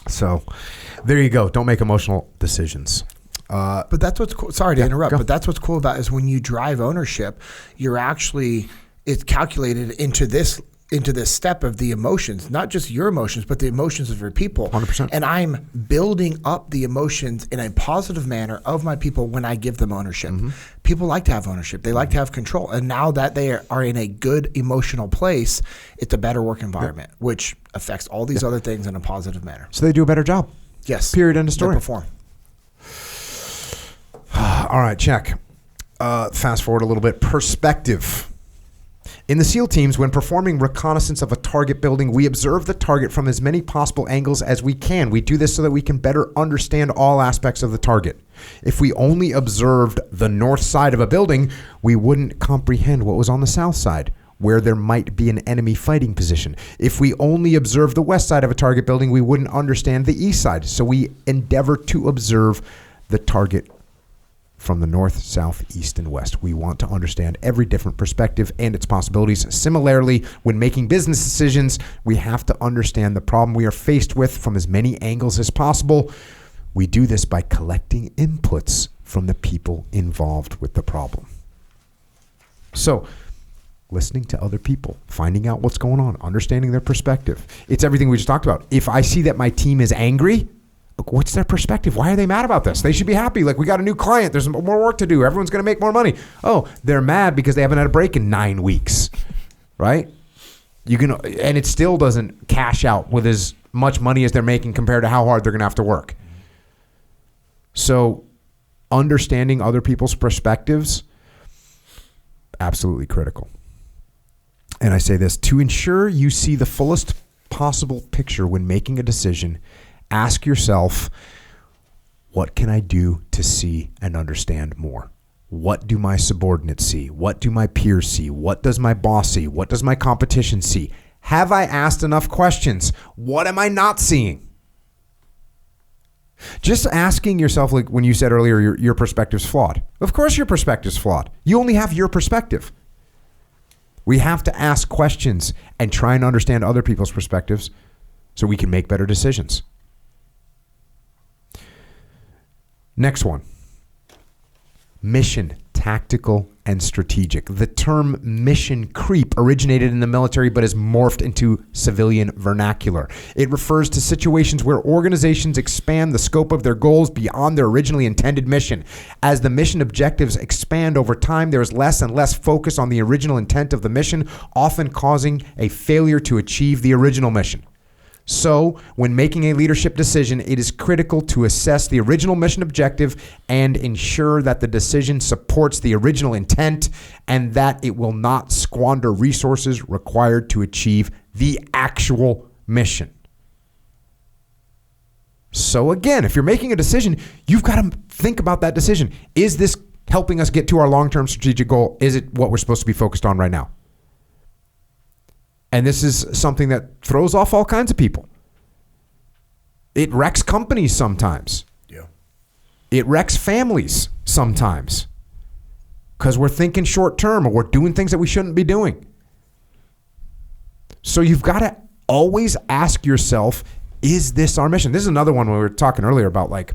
So there you go. Don't make emotional decisions. But that's what's cool. Sorry to interrupt, but that's what's cool about is when you drive ownership, it's calculated into this step of the emotions, not just your emotions, but the emotions of your people. 100%. And I'm building up the emotions in a positive manner of my people when I give them ownership. Mm-hmm. People like to have ownership. They like to have control. And now that they are in a good emotional place, it's a better work environment, which affects all these other things in a positive manner. So they do a better job. Yes. Period. End of story. They perform. All right, check. Fast forward a little bit. Perspective. In the SEAL teams, when performing reconnaissance of a target building, we observe the target from as many possible angles as we can. We do this so that we can better understand all aspects of the target. If we only observed the north side of a building, we wouldn't comprehend what was on the south side, where there might be an enemy fighting position. If we only observed the west side of a target building, we wouldn't understand the east side. So we endeavor to observe the target from the north, south, east, and west. We want to understand every different perspective and its possibilities. Similarly, when making business decisions, we have to understand the problem we are faced with from as many angles as possible. We do this by collecting inputs from the people involved with the problem. So, listening to other people, finding out what's going on, understanding their perspective. It's everything we just talked about. If I see that my team is angry, what's their perspective? Why are they mad about this? They should be happy. Like, we got a new client. There's more work to do. Everyone's going to make more money. Oh, they're mad because they haven't had a break in 9 weeks, right? And it still doesn't cash out with as much money as they're making compared to how hard they're going to have to work. So understanding other people's perspectives, absolutely critical. And I say this, to ensure you see the fullest possible picture when making a decision, ask yourself, what can I do to see and understand more? What do my subordinates see? What do my peers see? What does my boss see? What does my competition see? Have I asked enough questions? What am I not seeing? Just asking yourself, like when you said earlier, your perspective's flawed. Of course your perspective's flawed. You only have your perspective. We have to ask questions and try and understand other people's perspectives so we can make better decisions. Next one, mission, tactical, and strategic. The term mission creep originated in the military but has morphed into civilian vernacular. It refers to situations where organizations expand the scope of their goals beyond their originally intended mission. As the mission objectives expand over time, there is less and less focus on the original intent of the mission, often causing a failure to achieve the original mission. So, when making a leadership decision, it is critical to assess the original mission objective and ensure that the decision supports the original intent and that it will not squander resources required to achieve the actual mission. So again, if you're making a decision, you've got to think about that decision. Is this helping us get to our long-term strategic goal? Is it what we're supposed to be focused on right now? And this is something that throws off all kinds of people. It wrecks companies sometimes. Yeah. It wrecks families sometimes. Because we're thinking short term or we're doing things that we shouldn't be doing. So you've got to always ask yourself, is this our mission? This is another one when we were talking earlier about like,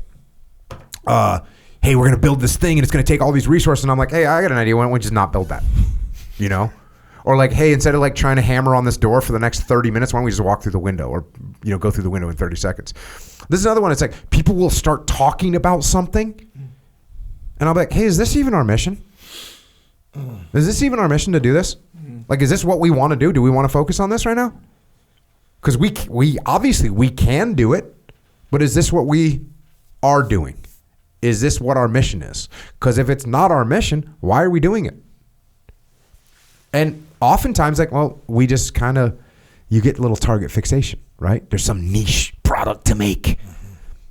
hey, we're going to build this thing and it's going to take all these resources. And I'm like, hey, I got an idea. Why don't we just not build that? You know? Or like, hey, instead of like trying to hammer on this door for the next 30 minutes, why don't we just walk through the window or, you know, go through the window in 30 seconds. This is another one. It's like people will start talking about something and I'll be like, hey, is this even our mission? Is this even our mission to do this? Like, is this what we want to do? Do we want to focus on this right now? Because we obviously we can do it, but is this what we are doing? Is this what our mission is? Because if it's not our mission, why are we doing it? And oftentimes, like, well, we just kind of, you get a little target fixation, right? There's some niche product to make.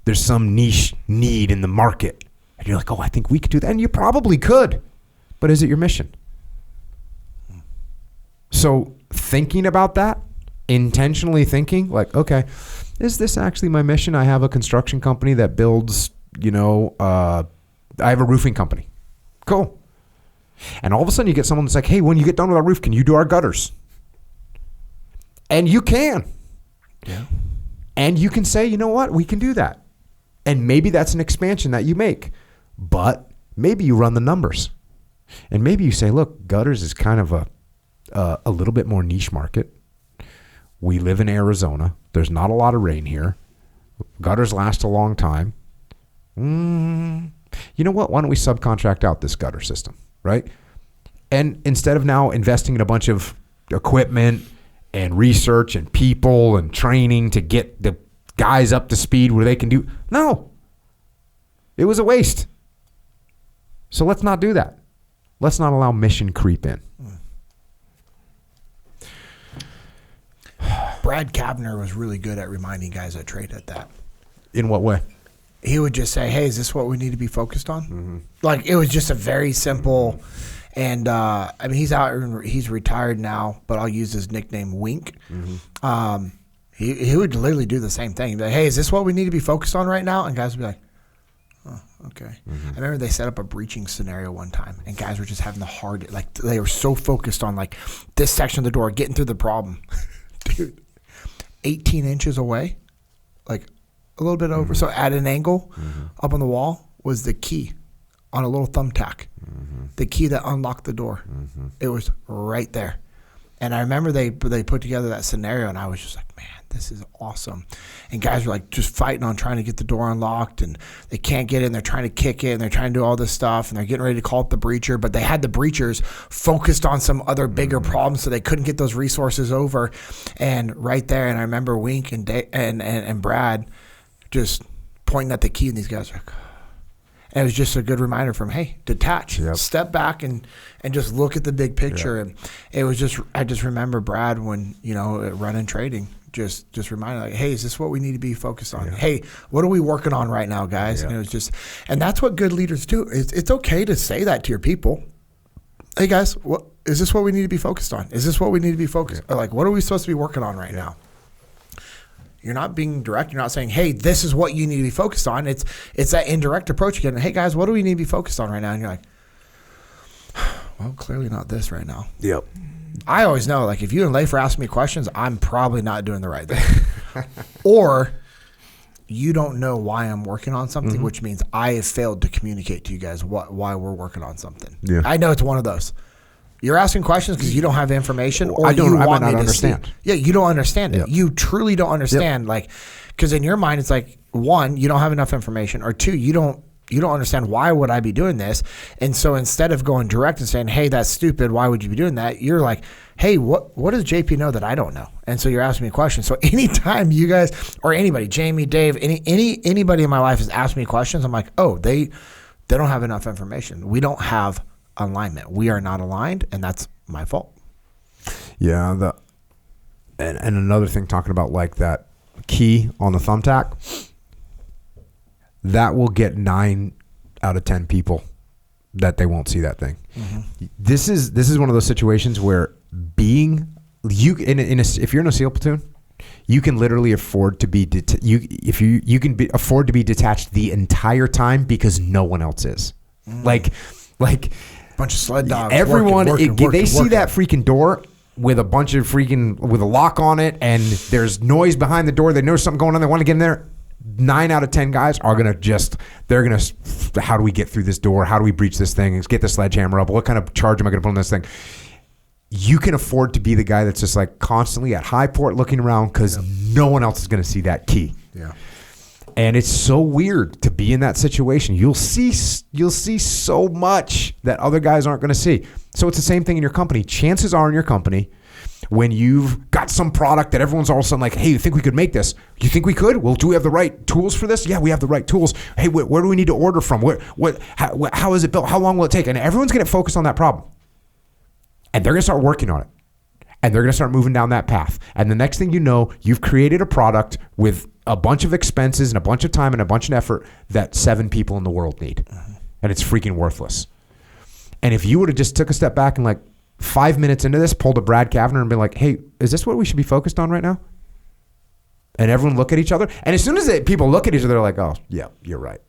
There's some niche need in the market. And you're like, oh, I think we could do that. And you probably could. But is it your mission? So thinking about that, intentionally thinking like, okay, is this actually my mission? I have a construction company that builds, I have a roofing company. Cool. And all of a sudden you get someone that's like, hey, when you get done with our roof, can you do our gutters? And you can. Yeah. And you can say, you know what? We can do that. And maybe that's an expansion that you make. But maybe you run the numbers. And maybe you say, look, gutters is kind of a little bit more niche market. We live in Arizona. There's not a lot of rain here. Gutters last a long time. You know what? Why don't we subcontract out this gutter system, right? And instead of now investing in a bunch of equipment and research and people and training to get the guys up to speed where they can do, no. It was a waste. So let's not do that. Let's not allow mission creep in. Brad Kavner was really good at reminding guys that traded that. In what way? He would just say, hey, is this what we need to be focused on? Mm-hmm. Like, it was just a very simple, and he's retired now, but I'll use his nickname Wink. Mm-hmm. He would literally do the same thing. He'd be like, hey, is this what we need to be focused on right now? And guys would be like, oh, okay. Mm-hmm. I remember they set up a breaching scenario one time, and guys were just having they were so focused on like this section of the door, getting through the problem. Dude, 18 inches away, like a little bit over. So at an angle up on the wall was the key on a little thumbtack, the key that unlocked the door. It was right there. And I remember they put together that scenario, and I was just like, man, this is awesome. And guys were like just fighting on trying to get the door unlocked, and they can't get in. They're trying to kick it, and they're trying to do all this stuff, and they're getting ready to call up the breacher, but they had the breachers focused on some other bigger problems, so they couldn't get those resources over. And right there, and I remember Wink and Brad just pointing at the key, and these guys were like, and it was just a good reminder from, hey, detach, step back and just look at the big picture. And it was just, I just remember Brad when, running trading, just reminded like, hey, is this what we need to be focused on? Hey, what are we working on right now, guys? And it was just, and that's what good leaders do. It's okay to say that to your people. Hey guys, what is this what we need to be focused on? Is this what we need to be focused on? Like, what are we supposed to be working on right now? You're not being direct. You're not saying, hey, this is what you need to be focused on. It's that indirect approach again. Hey, guys, what do we need to be focused on right now? And you're like, well, clearly not this right now. Yep. I always know, like, if you and Leif are asking me questions, I'm probably not doing the right thing. Or you don't know why I'm working on something, which means I have failed to communicate to you guys why we're working on something. Yeah. I know it's one of those. You're asking questions because you don't have information, or you want me to understand. Yeah, you don't understand it. You truly don't understand, like, because in your mind it's like, one, you don't have enough information, or two, you don't understand why would I be doing this, and so instead of going direct and saying, hey, that's stupid, why would you be doing that? You're like, hey, what does JP know that I don't know? And so you're asking me a question. So anytime you guys or anybody, Jamie, Dave, anybody in my life has asked me questions, I'm like, oh, they don't have enough information. We don't have alignment. We are not aligned, and that's my fault. Yeah, and another thing, talking about like that key on the thumbtack, that will get 9 out of 10 people that they won't see that thing. This is one of those situations where if you're in a SEAL platoon, you can literally afford to be afford to be detached the entire time because no one else is. Like bunch of sled dogs. Everyone, working, they see that freaking door with a bunch of with a lock on it, and there's noise behind the door. They know something going on. They want to get in there. 9 out of 10 guys are how do we get through this door? How do we breach this thing? Let's get the sledgehammer up. What kind of charge am I going to put on this thing? You can afford to be the guy that's just like constantly at high port looking around because no one else is going to see that key. Yeah. And it's so weird to be in that situation. You'll see so much that other guys aren't going to see. So it's the same thing in your company. Chances are in your company, when you've got some product that everyone's all of a sudden like, hey, you think we could make this? You think we could? Well, do we have the right tools for this? Yeah, we have the right tools. Hey, where do we need to order from? How is it built? How long will it take? And everyone's going to focus on that problem. And they're going to start working on it. And they're going to start moving down that path. And the next thing you know, you've created a product with a bunch of expenses and a bunch of time and a bunch of effort that 7 people in the world need. And it's freaking worthless. And if you would have just took a step back and like 5 minutes into this, pulled a Brad Kavner and been like, hey, is this what we should be focused on right now? And everyone look at each other. And as soon as people look at each other, they're like, oh, yeah, you're right.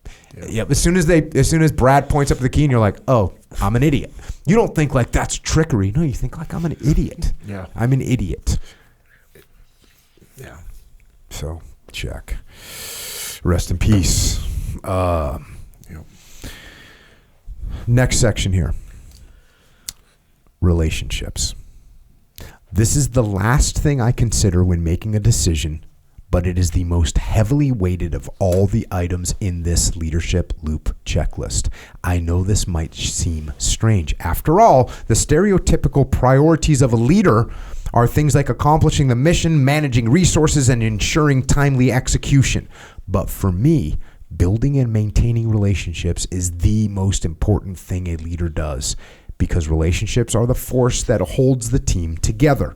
Yeah. As soon as Brad points up the key and you're like, oh, I'm an idiot. You don't think like that's trickery. No, you think like I'm an idiot. Yeah. I'm an idiot. Yeah. So check. Rest in peace. Next section here. Relationships. This is the last thing I consider when making a decision, but it is the most heavily weighted of all the items in this leadership loop checklist. I know this might seem strange. After all, the stereotypical priorities of a leader are things like accomplishing the mission, managing resources, and ensuring timely execution. But for me, building and maintaining relationships is the most important thing a leader does, because relationships are the force that holds the team together.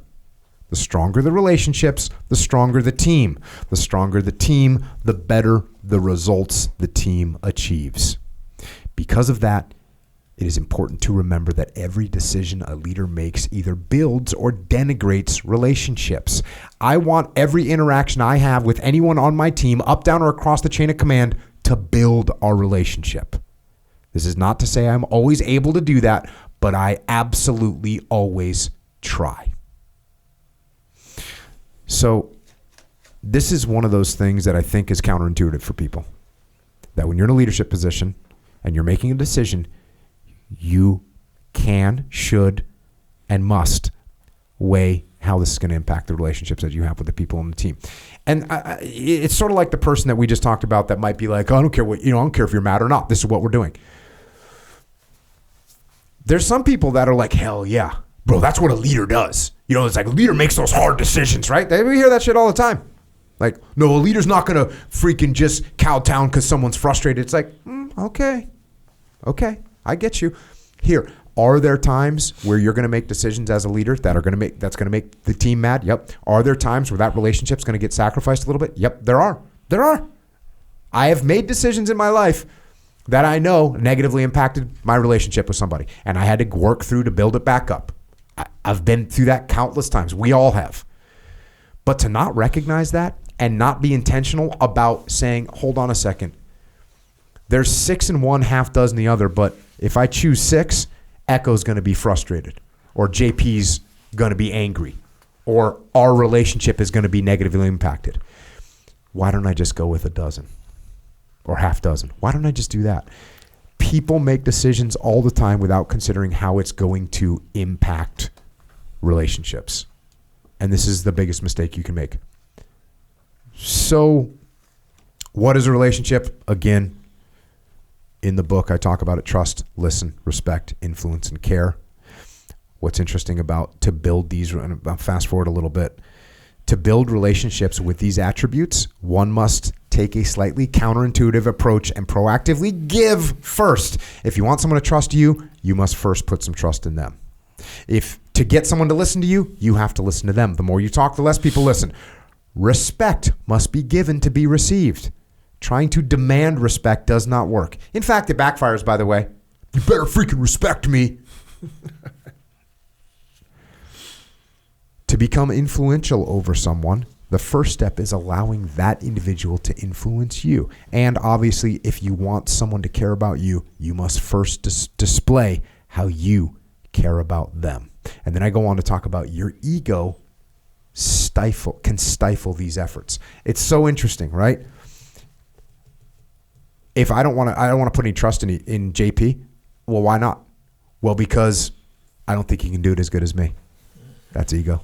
The stronger the relationships, the stronger the team. The stronger the team, the better the results the team achieves. Because of that, it is important to remember that every decision a leader makes either builds or denigrates relationships. I want every interaction I have with anyone on my team, up, down, or across the chain of command, to build our relationship. This is not to say I'm always able to do that, but I absolutely always try. So this is one of those things that I think is counterintuitive for people. That when you're in a leadership position and you're making a decision, you can, should, and must weigh how this is going to impact the relationships that you have with the people on the team. And it's sort of like the person that we just talked about that might be like, oh, I don't care what, I don't care if you're mad or not. This is what we're doing. There's some people that are like, hell yeah, bro, that's what a leader does. It's like a leader makes those hard decisions, right? We hear that shit all the time. Like, no, a leader's not going to freaking just kowtow because someone's frustrated. It's like, okay, I get you. Here, are there times where you're going to make decisions as a leader that's going to make the team mad? Yep. Are there times where that relationship's going to get sacrificed a little bit? Yep, there are. I have made decisions in my life that I know negatively impacted my relationship with somebody, and I had to work through to build it back up. I've been through that countless times. We all have. But to not recognize that and not be intentional about saying, hold on a second, there's 6 in one, half dozen the other, but if I choose 6, Echo's going to be frustrated, or JP's going to be angry, or our relationship is going to be negatively impacted. Why don't I just go with a dozen or half dozen? Why don't I just do that? People make decisions all the time without considering how it's going to impact relationships. And this is the biggest mistake you can make. So, what is a relationship? Again, in the book, I talk about it: trust, listen, respect, influence, and care. What's interesting about to build these, and I'll fast forward a little bit, to build relationships with these attributes, one must take a slightly counterintuitive approach and proactively give first. If you want someone to trust you, you must first put some trust in them. If to get someone to listen to you, you have to listen to them. The more you talk, the less people listen. Respect must be given to be received. Trying to demand respect does not work. In fact, it backfires, by the way. You better freaking respect me. To become influential over someone, the first step is allowing that individual to influence you. And obviously, if you want someone to care about you, you must first display how you care about them. And then I go on to talk about your ego can stifle these efforts. It's so interesting, right? If I don't want to put any trust in JP, well, why not? Well, because I don't think he can do it as good as me. That's ego.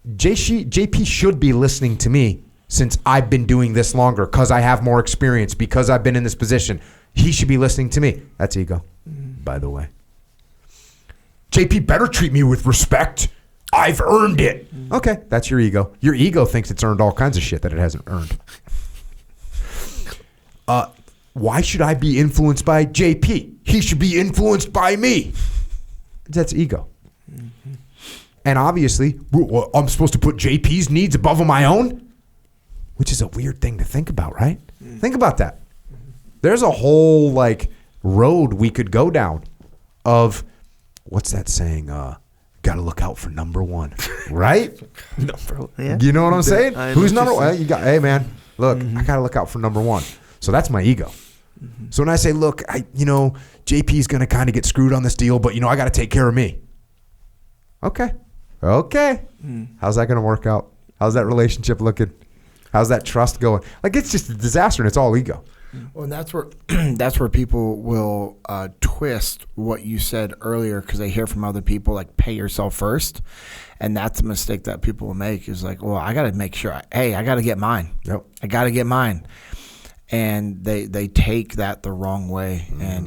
JP should be listening to me since I've been doing this longer, because I have more experience, because I've been in this position. He should be listening to me. That's ego, by the way. JP better treat me with respect. I've earned it. Okay, that's your ego. Your ego thinks it's earned all kinds of shit that it hasn't earned. Why should I be influenced by JP? He should be influenced by me. That's ego. And obviously, I'm supposed to put JP's needs above my own? which is a weird thing to think about, right? Think about that. There's a whole like road we could go down of, what's that saying? Got to look out for number one, right? Yeah. You know what I'm saying? Who's number one? Hey man, look, I got to look out for number one. So that's my ego. So when I say, look, JP's going to kind of get screwed on this deal, but I got to take care of me. Okay. How's that going to work out? How's that relationship looking? How's that trust going? Like, it's just a disaster, and it's all ego. Well, and that's where people will twist what you said earlier, because they hear from other people like, pay yourself first, and that's a mistake that people will make, is like, well, I got to make sure, I got to get mine. Yep. I got to get mine. And they take that the wrong way, and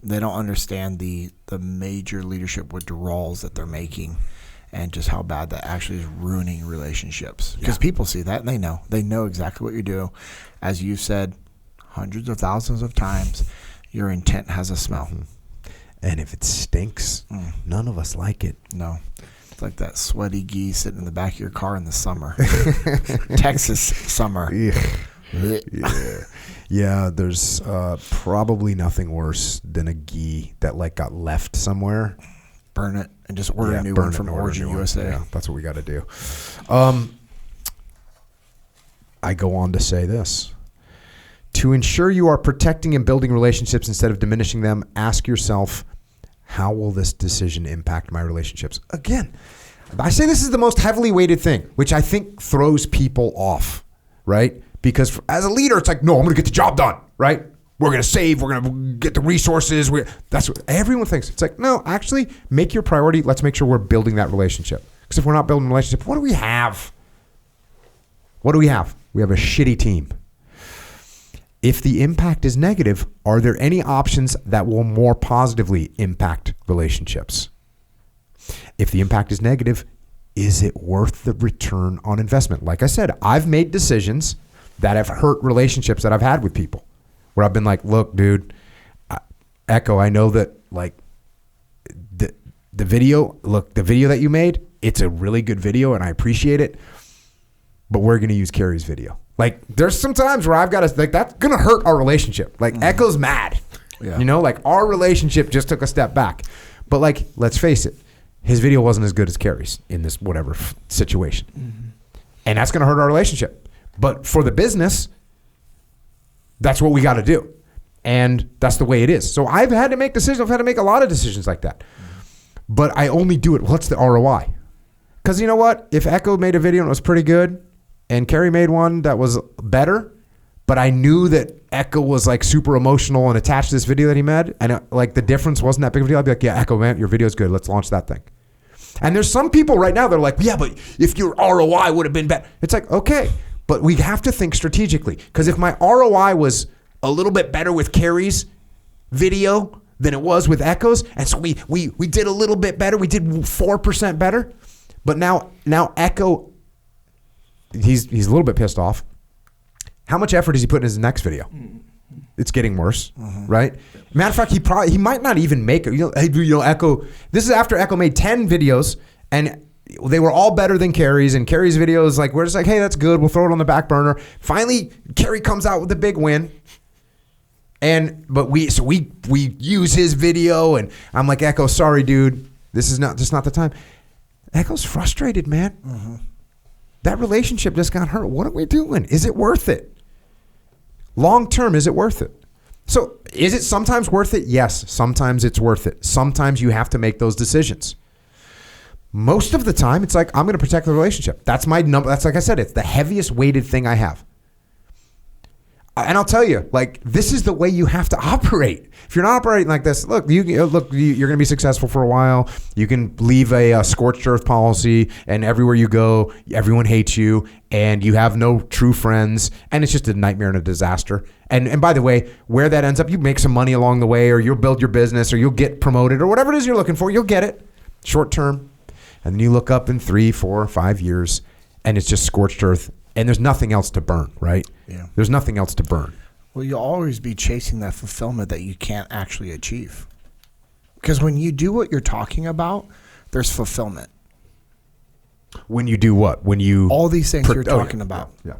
they don't understand the major leadership withdrawals that they're making, and just how bad that actually is ruining relationships. Because people see that, and they know exactly what you do. As you've said hundreds of thousands of times, your intent has a smell. And if it stinks, none of us like it. No. It's like that sweaty gee sitting in the back of your car in the summer. Texas summer. Yeah, there's probably nothing worse than a gee that like got left somewhere. Burn it and just order a new one from Origin USA. Yeah, that's what we got to do. I go on to say this. To ensure you are protecting and building relationships instead of diminishing them, ask yourself, how will this decision impact my relationships? Again, I say this is the most heavily weighted thing, which I think throws people off, right? Because as a leader, it's like, no, I'm going to get the job done, right? We're going to save. We're going to get the resources. That's what everyone thinks. It's like, no, actually make your priority. Let's make sure we're building that relationship. Because if we're not building a relationship, what do we have? What do we have? We have a shitty team. If the impact is negative, are there any options that will more positively impact relationships? If the impact is negative, is it worth the return on investment? Like I said, I've made decisions that have hurt relationships that I've had with people, where I've been like, look, dude, Echo, I know that like the video that you made, it's a really good video and I appreciate it, but we're going to use Carrie's video. Like, there's some times where I've got to, like, that's going to hurt our relationship. Like, Echo's mad. Yeah. Like, our relationship just took a step back. But, like, let's face it, his video wasn't as good as Carrie's in this whatever situation. And that's going to hurt our relationship. But for the business, that's what we got to do. And that's the way it is. So I've had to make decisions. I've had to make a lot of decisions like that. But I only do it. What's the ROI? Because you know what? If Echo made a video and it was pretty good, and Carrie made one that was better, but I knew that Echo was like super emotional and attached to this video that he made, and like the difference wasn't that big of a deal, I'd be like, yeah, Echo, man, your video's good. Let's launch that thing. And there's some people right now, they're like, yeah, but if your ROI would have been better. It's like, okay, but we have to think strategically. Because if my ROI was a little bit better with Carrie's video than it was with Echo's, and so we did a little bit better, we did 4% better, but now Echo, he's a little bit pissed off. How much effort is he putting in his next video? It's getting worse, right? Matter of fact, he might not even make it. Echo. This is after Echo made 10 videos, and they were all better than Carrie's. And Carrie's video is like, we're just like, hey, that's good. We'll throw it on the back burner. Finally, Carrie comes out with a big win, but we use his video, and I'm like, Echo, sorry, dude, this is not the time. Echo's frustrated, man. That relationship just got hurt. What are we doing? Is it worth it? Long term, is it worth it? So is it sometimes worth it? Yes, sometimes it's worth it. Sometimes you have to make those decisions. Most of the time, it's like, I'm going to protect the relationship. That's my number. That's, like I said, it's the heaviest weighted thing I have. And I'll tell you, like, this is the way you have to operate. If you're not operating like this, you're going to be successful for a while. You can leave a scorched earth policy, and everywhere you go, everyone hates you, and you have no true friends, and it's just a nightmare and a disaster. And by the way, where that ends up, you make some money along the way, or you'll build your business, or you'll get promoted, or whatever it is you're looking for, you'll get it short term. And then you look up in 3, 4, 5 years, and it's just scorched earth. And there's nothing else to burn, right? Yeah. There's nothing else to burn. Well, you'll always be chasing that fulfillment that you can't actually achieve. Because when you do what you're talking about, there's fulfillment. When you do what? When you... all these things you're talking about. Yeah.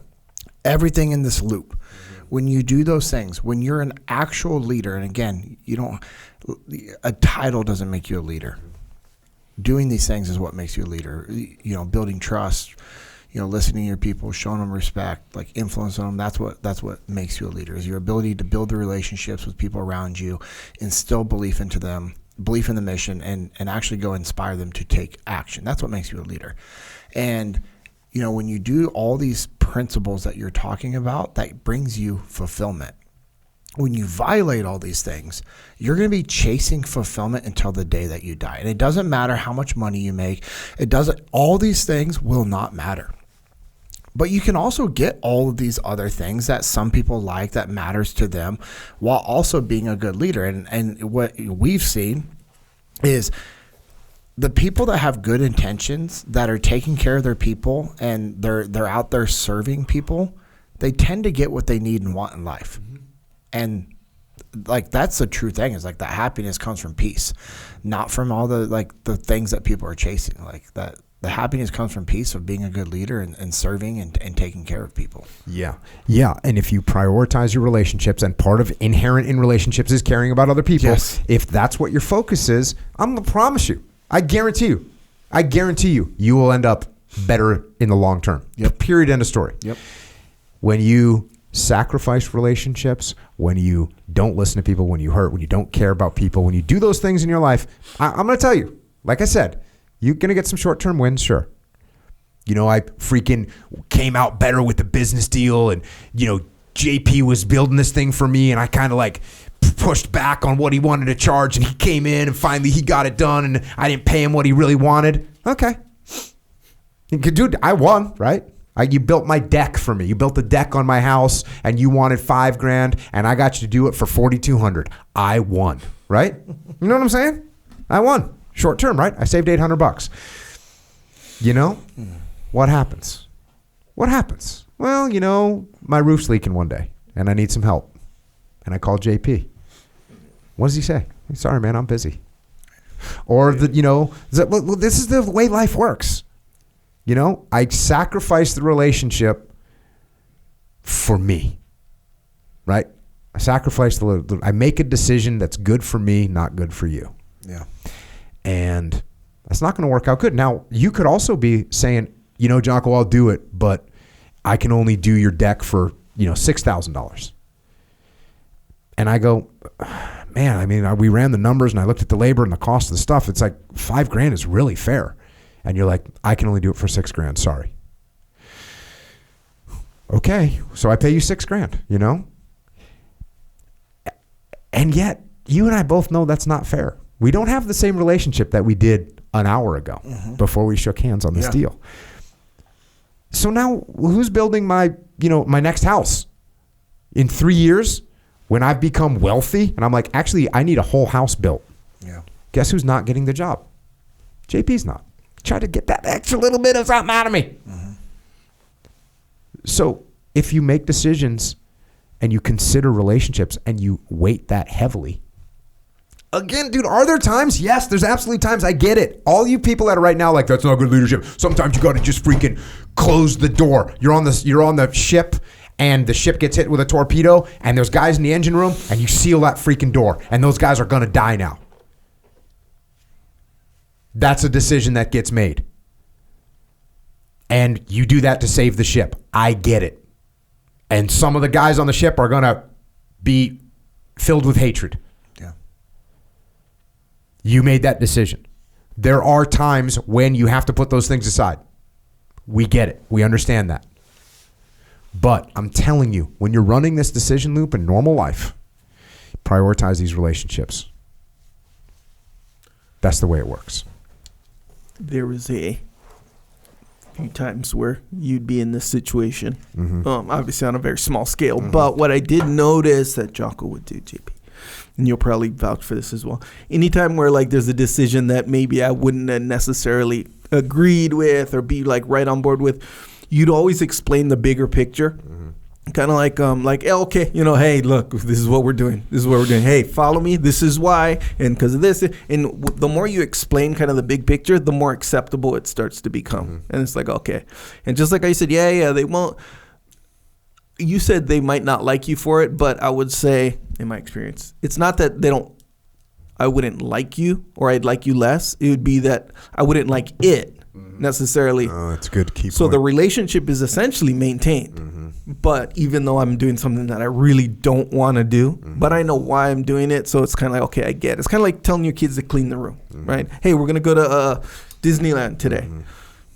everything in this loop. When you do those things, when you're an actual leader, and again, a title doesn't make you a leader. Doing these things is what makes you a leader. Building trust, listening to your people, showing them respect, like influencing them. That's what makes you a leader, is your ability to build the relationships with people around you, instill belief into them, belief in the mission, and actually go inspire them to take action. That's what makes you a leader. And when you do all these principles that you're talking about, that brings you fulfillment. When you violate all these things, you're going to be chasing fulfillment until the day that you die. And it doesn't matter how much money you make. All these things will not matter. But you can also get all of these other things that some people like, that matters to them, while also being a good leader. And what we've seen is the people that have good intentions, that are taking care of their people, and they're out there serving people, they tend to get what they need and want in life. Mm-hmm. And like, that's the true thing, is like that happiness comes from peace, not from all the things that people are chasing. Like that, the happiness comes from peace of being a good leader and serving and taking care of people. Yeah. Yeah. And if you prioritize your relationships, and part of inherent in relationships is caring about other people. Yes. If that's what your focus is, I'm going to promise you, I guarantee you, you will end up better in the long term. Yep. Period. End of story. Yep. When you sacrifice relationships, when you don't listen to people, when you hurt, when you don't care about people, when you do those things in your life, I'm going to tell you, like I said, you're going to get some short-term wins, sure. I freaking came out better with the business deal, and, JP was building this thing for me, and I kind of like pushed back on what he wanted to charge, and he came in, and finally he got it done, and I didn't pay him what he really wanted. Okay. Dude, I won, right? You built my deck for me. You built the deck on my house, and you wanted $5,000, and I got you to do it for $4,200. I won, right? You know what I'm saying? I won. Short term, right? I saved $800. What happens? What happens? Well, my roof's leaking one day, and I need some help. And I call JP. What does he say? Sorry, man, I'm busy. Or this is the way life works. I sacrifice the relationship for me, right? I sacrifice I make a decision that's good for me, not good for you. Yeah. And that's not going to work out good. Now, you could also be saying, Jocko, I'll do it, but I can only do your deck for, $6,000. And I go, man, we ran the numbers, and I looked at the labor and the cost of the stuff. It's like $5,000 is really fair. And you're like, I can only do it for $6,000. Sorry. Okay. So I pay you $6,000, And yet you and I both know that's not fair. We don't have the same relationship that we did an hour ago before we shook hands on this deal. So now who's building my next house in 3 years when I've become wealthy? And I'm like, actually, I need a whole house built. Yeah. Guess who's not getting the job? JP's not. Try to get that extra little bit of something out of me. Mm-hmm. So if you make decisions and you consider relationships and you weight that heavily, again, dude, are there times? Yes, there's absolutely times. I get it. All you people that are right now like, that's not good leadership. Sometimes you got to just freaking close the door. You're on the ship, and the ship gets hit with a torpedo, and there's guys in the engine room, and you seal that freaking door, and those guys are going to die now. That's a decision that gets made. And you do that to save the ship. I get it. And some of the guys on the ship are going to be filled with hatred. Yeah. You made that decision. There are times when you have to put those things aside. We get it. We understand that. But I'm telling you, when you're running this decision loop in normal life, prioritize these relationships. That's the way it works. There was a few times where you'd be in this situation, obviously on a very small scale. But what I did notice that Jocko would do, JP, and you'll probably vouch for this as well, anytime where like there's a decision that maybe I wouldn't have necessarily agreed with or be like right on board with, you'd always explain the bigger picture. Kind of like, okay, hey, look, this is what we're doing. This is what we're doing. Hey, follow me. This is why. And because of this. And the more you explain kind of the big picture, the more acceptable it starts to become. And it's like, okay. And just like I said, they won't. you said they might not like you for it, but I would say, in my experience, it's not that I wouldn't like you or I'd like you less. It would be that I wouldn't like it necessarily. Oh, that's good. So the relationship is essentially maintained. But even though I'm doing something that I really don't want to do, but I know why I'm doing it, so it's kind of like, okay, I get it. It's kind of like telling your kids to clean the room, right? Hey, we're going to go to Disneyland today.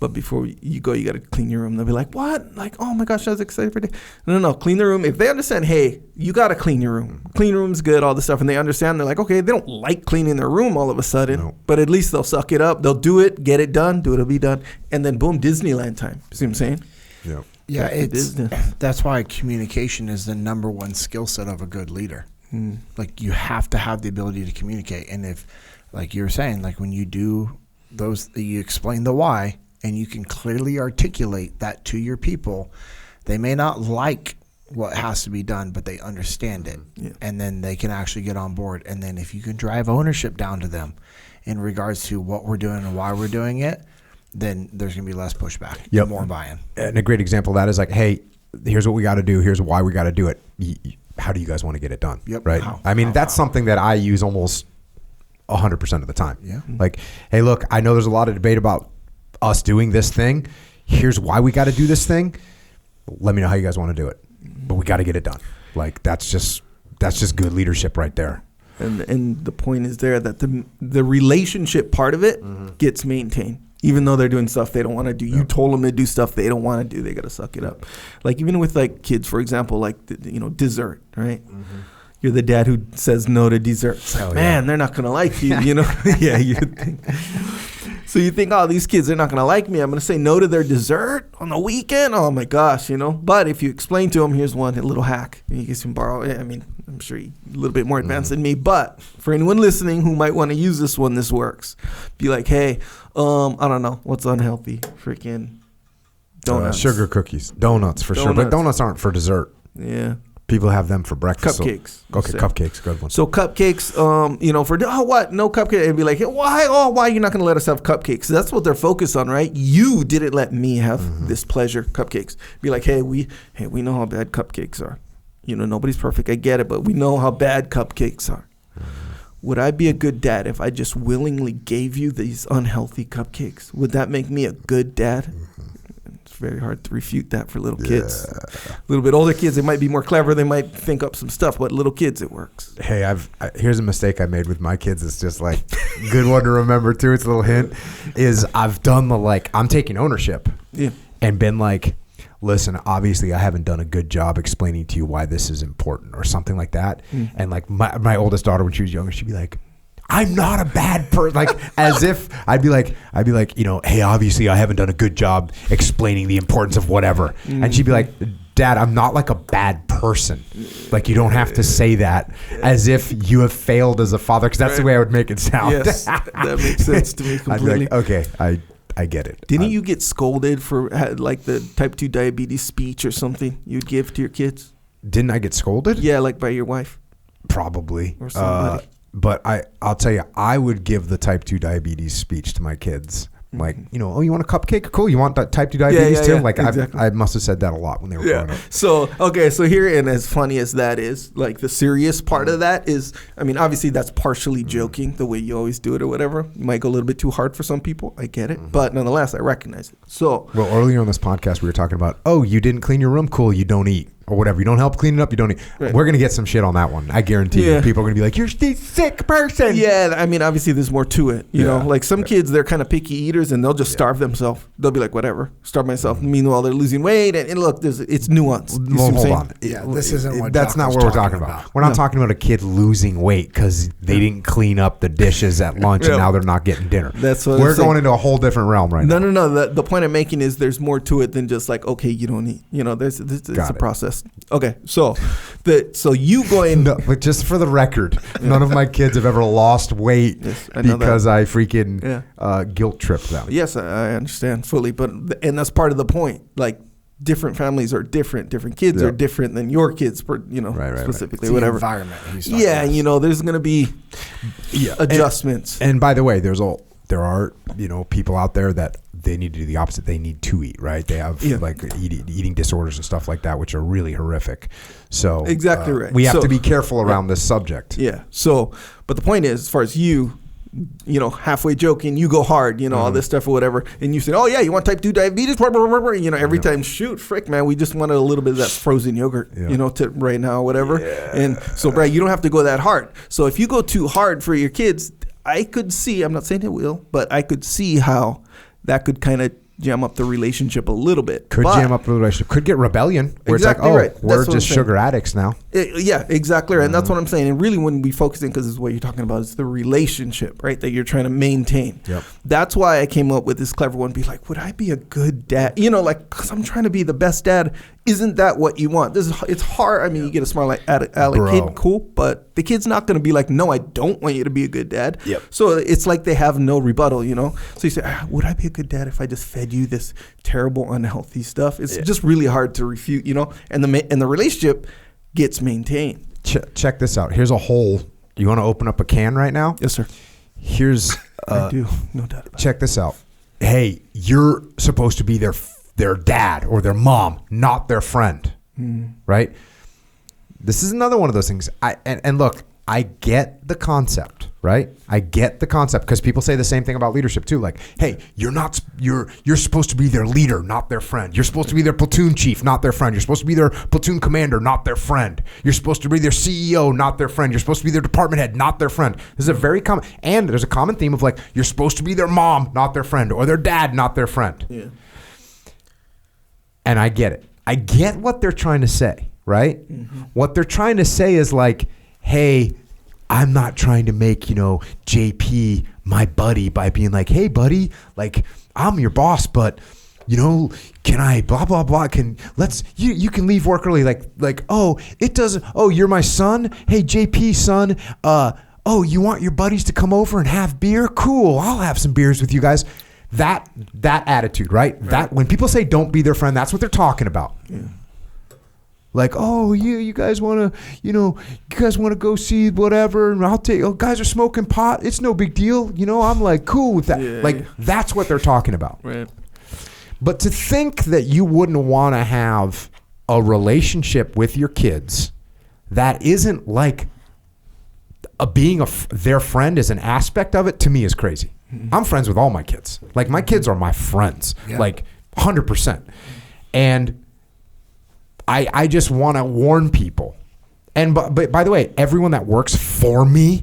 But before you go, you got to clean your room. They'll be like, what? Like, oh my gosh, I was excited for it. No, clean the room. If they understand, hey, you got to clean your room. Clean room's good, all this stuff. And they understand, they're like, okay, they don't like cleaning their room all of a sudden, but at least they'll suck it up. They'll do it, get it done, it'll be done. And then boom, Disneyland time. See what I'm saying? Yeah. Yeah, that's why communication is the number one skill set of a good leader. Like, you have to have the ability to communicate. And if, like you were saying, like when you do those, you explain the why and you can clearly articulate that to your people, they may not like what has to be done, but they understand it. Yeah. And then they can actually get on board. And then if you can drive ownership down to them in regards to what we're doing and why we're doing it, then there's going to be less pushback, more buy-in. And a great example of that is like, hey, here's what we got to do. Here's why we got to do it. How do you guys want to get it done? Yep. Right? That's something that I use almost 100% of the time. Yeah. Like, hey, look, I know there's a lot of debate about us doing this thing. Here's why we got to do this thing. Let me know how you guys want to do it. But we got to get it done. Like, that's just good leadership right there. And the point is there that the relationship part of it gets maintained. Even though they're doing stuff they don't want to do. You told them to do stuff they don't want to do. They got to suck it up. Like, even with like kids, for example, like, dessert, right? You're the dad who says no to dessert. It's like, man, they're not going to like you, you know? Yeah, you think. So you think, oh, these kids, they're not going to like me. I'm going to say no to their dessert on the weekend? Oh, my gosh, But if you explain to them, here's a little hack. And you can borrow. I mean, I'm sure you're a little bit more advanced than me. But for anyone listening who might want to use this one, this works. Be like, hey, I don't know. What's unhealthy? Freaking donuts. Sugar cookies. Donuts for sure. But donuts aren't for dessert. Yeah. People have them for breakfast. Cupcakes. Cupcakes, good one. So cupcakes, for what? No cupcake. It'd be like, hey, why? Oh, why are you not going to let us have cupcakes? That's what they're focused on, right? You didn't let me have this pleasure, cupcakes. Be like, hey, we know how bad cupcakes are. Nobody's perfect. I get it, but we know how bad cupcakes are. Would I be a good dad if I just willingly gave you these unhealthy cupcakes? Would that make me a good dad? It's very hard to refute that for little kids. A little bit older kids, they might be more clever. They might think up some stuff, but little kids, it works. Hey, here's a mistake I made with my kids. It's just like good one to remember too. It's a little hint. Is I've done I'm taking ownership. Yeah. And been like, listen, obviously I haven't done a good job explaining to you why this is important or something like that. And like my oldest daughter, when she was younger, she'd be like, I'm not a bad person. Like, as if I'd be like, hey, obviously I haven't done a good job explaining the importance of whatever. And she'd be like, Dad, I'm not like a bad person. Like, you don't have to say that as if you have failed as a father, because that's the way I would make it sound. Yes, that makes sense to me completely. I'd be like, okay, I get it. Didn't you get scolded for like the type 2 diabetes speech or something you'd give to your kids? Didn't I get scolded? Yeah, like by your wife. Probably. Or somebody. But I'll tell you, I would give the type 2 diabetes speech to my kids. Like, oh, you want a cupcake? Cool. You want that type 2 diabetes too? Like, exactly. I must have said that a lot when they were growing up. So here, and as funny as that is, like the serious part of that is, I mean, obviously that's partially joking, the way you always do it or whatever. You might go a little bit too hard for some people. I get it. But nonetheless, I recognize it. So, well, earlier on this podcast, we were talking about, oh, you didn't clean your room? Cool. You don't eat. Or whatever. You don't help clean it up, you don't eat. Right. We're going to get some shit on that one. I guarantee you. People are going to be like, you're a sick person. Yeah, I mean, obviously there's more to it. You know, like some kids, they're kind of picky eaters and they'll just starve themselves. They'll be like, whatever, starve myself. Meanwhile, they're losing weight. And look, it's nuanced. Well, hold on. Yeah, this isn't what that's not what we're talking about. We're not talking about a kid losing weight because they didn't clean up the dishes at lunch and now they're not getting dinner. That's what we're going into a whole different realm right now. No. The point I'm making is there's more to it than just like, okay, you don't eat. You know, it's a process. Okay, so you going... No, but just for the record, none of my kids have ever lost weight because I freaking guilt tripped them. Yes, I understand fully, and that's part of the point. Like, different families are different. Different kids are different than your kids, specifically, right. whatever. Environment. There's going to be adjustments. And by the way, there are people out there that they need to do the opposite. They need to eat, right? They have like eating disorders and stuff like that, which are really horrific. So exactly right. We have to be careful around this subject. Yeah. So, but the point is, as far as you halfway joking, you go hard, all this stuff or whatever, and you say, oh yeah, you want type 2 diabetes, every time, shoot, frick, man, we just wanted a little bit of that frozen yogurt, to right now, whatever. Yeah. And so, Brad, you don't have to go that hard. So if you go too hard for your kids, I could see, I'm not saying it will, but I could see how that could kind of jam up the relationship a little bit. Jam up the relationship. Could get rebellion where exactly it's like, right. We're just sugar addicts now. Yeah, exactly right. And that's what I'm saying. And really when we focus in, because this is what you're talking about, is the relationship, right, that you're trying to maintain. Yep. That's why I came up with this clever one. Be like, would I be a good dad? Because I'm trying to be the best dad. Isn't that what you want? It's hard. I mean, you get a smart aleck kid, cool, but the kid's not going to be like, no, I don't want you to be a good dad. Yep. So it's like they have no rebuttal, So you say, would I be a good dad if I just fed you this terrible, unhealthy stuff? It's just really hard to refute, and the relationship gets maintained. Check this out. Here's a hole. You want to open up a can right now? Yes, sir. Here's I do, no doubt about it. Check this out. Hey, you're supposed to be their dad or their mom, not their friend, right? This is another one of those things. And look, I get the concept, right? I get the concept because people say the same thing about leadership too. Like, hey, you're supposed to be their leader, not their friend. You're supposed to be their platoon chief, not their friend. You're supposed to be their platoon commander, not their friend. You're supposed to be their CEO, not their friend. You're supposed to be their department head, not their friend. This is a very common, and there's a common theme of like, you're supposed to be their mom, not their friend, or their dad, not their friend. Yeah. And I get it. I get what they're trying to say, right? Mm-hmm. What they're trying to say is like, hey, I'm not trying to make, JP my buddy by being like, hey, buddy, like, I'm your boss, but, can I blah, blah, blah, you can leave work early. Like, oh, it doesn't, oh, you're my son? Hey, JP, son, oh, you want your buddies to come over and have beer? Cool, I'll have some beers with you guys. That attitude, right? That when people say don't be their friend, that's what they're talking about. Yeah. Like, oh, you guys want to go see whatever, and I'll take. Oh, guys are smoking pot. It's no big deal. I'm like cool with that. Yeah, that's what they're talking about. Right. But to think that you wouldn't want to have a relationship with your kids that isn't like being their friend is an aspect of it, to me is crazy. Mm-hmm. I'm friends with all my kids. Like, my kids are my friends, like 100%. And I just want to warn people. And but by the way, everyone that works for me,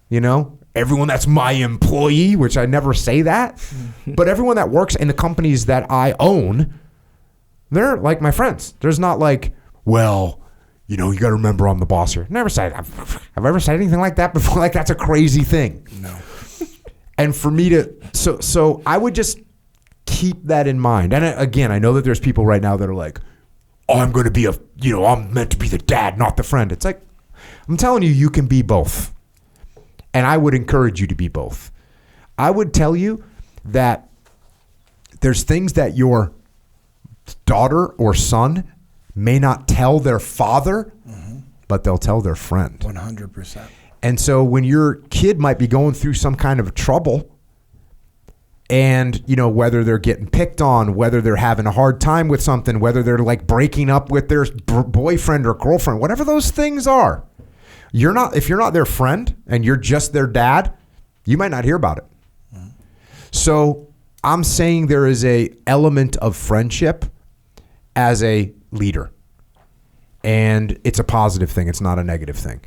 everyone that's my employee, which I never say that, but everyone that works in the companies that I own, they're like my friends. There's not like, well, you got to remember I'm the boss here. Never said Have I ever said anything like that before? Like, that's a crazy thing. No. And for me to, so I would just keep that in mind. And again, I know that there's people right now that are like, oh, I'm going to be I'm meant to be the dad, not the friend. It's like, I'm telling you, you can be both. And I would encourage you to be both. I would tell you that there's things that your daughter or son may not tell their father, but they'll tell their friend. 100%. And so when your kid might be going through some kind of trouble, and whether they're getting picked on, whether they're having a hard time with something, whether they're like breaking up with their boyfriend or girlfriend, whatever those things are, if you're not their friend and you're just their dad, you might not hear about it. Mm-hmm. So I'm saying there is a element of friendship as a leader, and it's a positive thing. It's not a negative thing.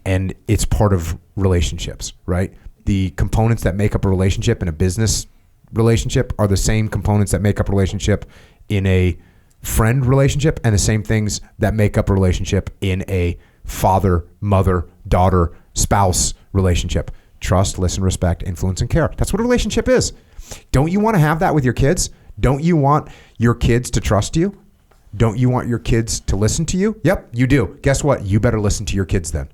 And it's part of relationships, right? The components that make up a relationship in a business relationship are the same components that make up a relationship in a friend relationship, and the same things that make up a relationship in a father, mother, daughter, spouse relationship. Trust, listen, respect, influence, and care. That's what a relationship is. Don't you want to have that with your kids? Don't you want your kids to trust you? Don't you want your kids to listen to you? Yep, you do. Guess what? You better listen to your kids then.